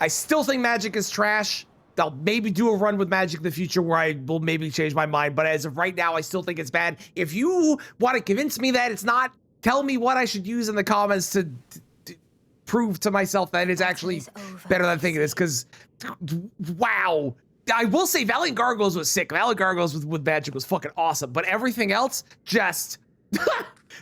I still think magic is trash. I'll maybe do a run with magic in the future where I will maybe change my mind. But as of right now, I still think it's bad. If you want to convince me that it's not, tell me what I should use in the comments to prove to myself that it's actually better than I think it is. Because, wow. I will say Valiant Gargoyles was sick. Valiant Gargoyles with magic was fucking awesome. But everything else, just...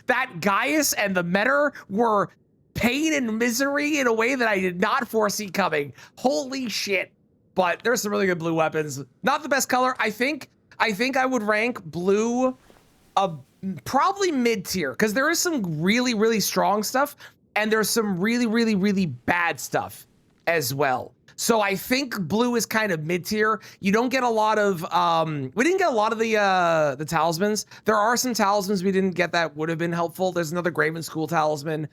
that Gaius and the Metter were pain and misery in a way that I did not foresee coming. Holy shit. But there's some really good blue weapons. Not the best color. I think I would rank blue probably mid-tier, because there is some really, really strong stuff, and there's some really, really, really bad stuff as well. So I think blue is kind of mid-tier. You don't get a lot of, we didn't get a lot of the talismans. There are some talismans we didn't get that would have been helpful. There's another Graven School talisman.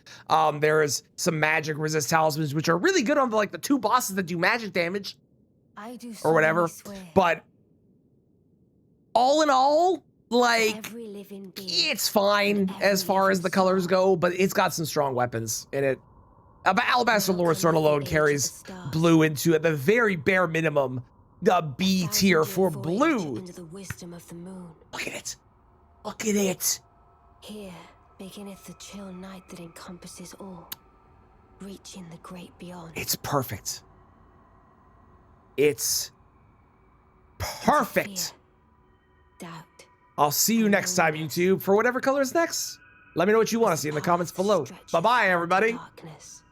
There is some magic resist talismans, which are really good on the 2 bosses that do magic damage. I do or whatever. swear. But all in all, like, Every living being. it's fine as far as the colors go, but it's got some strong weapons in it. But Alabaster Lord Sword alone carries blue into, at the very bare minimum, the B tier for blue. Under the wisdom of the moon. Look at it. Look at it. Here beginneth the chill night that encompasses all, reaching the great beyond. It's perfect. It's perfect. Fear, doubt. I'll see you next time, YouTube, for whatever color is next. Let me know what you want to see in the comments below. Bye-bye, everybody. Darkness.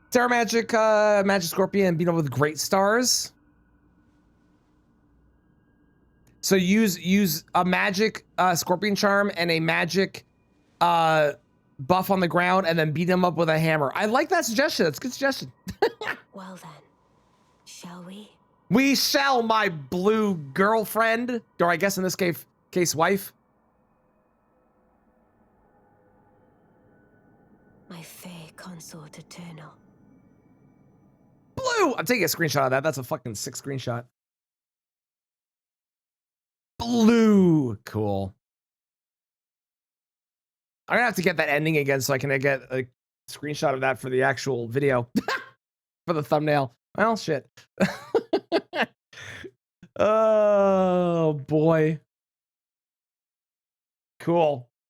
Terra Magic, Magic Scorpion beat up with Great Stars. So use a magic Scorpion Charm and a magic buff on the ground, and then beat him up with a hammer. I like that suggestion. That's a good suggestion. Well then, shall we? We shall, my blue girlfriend, or I guess in this case wife. My fair consort eternal. Blue! I'm taking a screenshot of that. That's a fucking sick screenshot. Blue. Cool. I'm gonna have to get that ending again so I can get a screenshot of that for the actual video. For the thumbnail. Well, shit. Oh boy. Cool.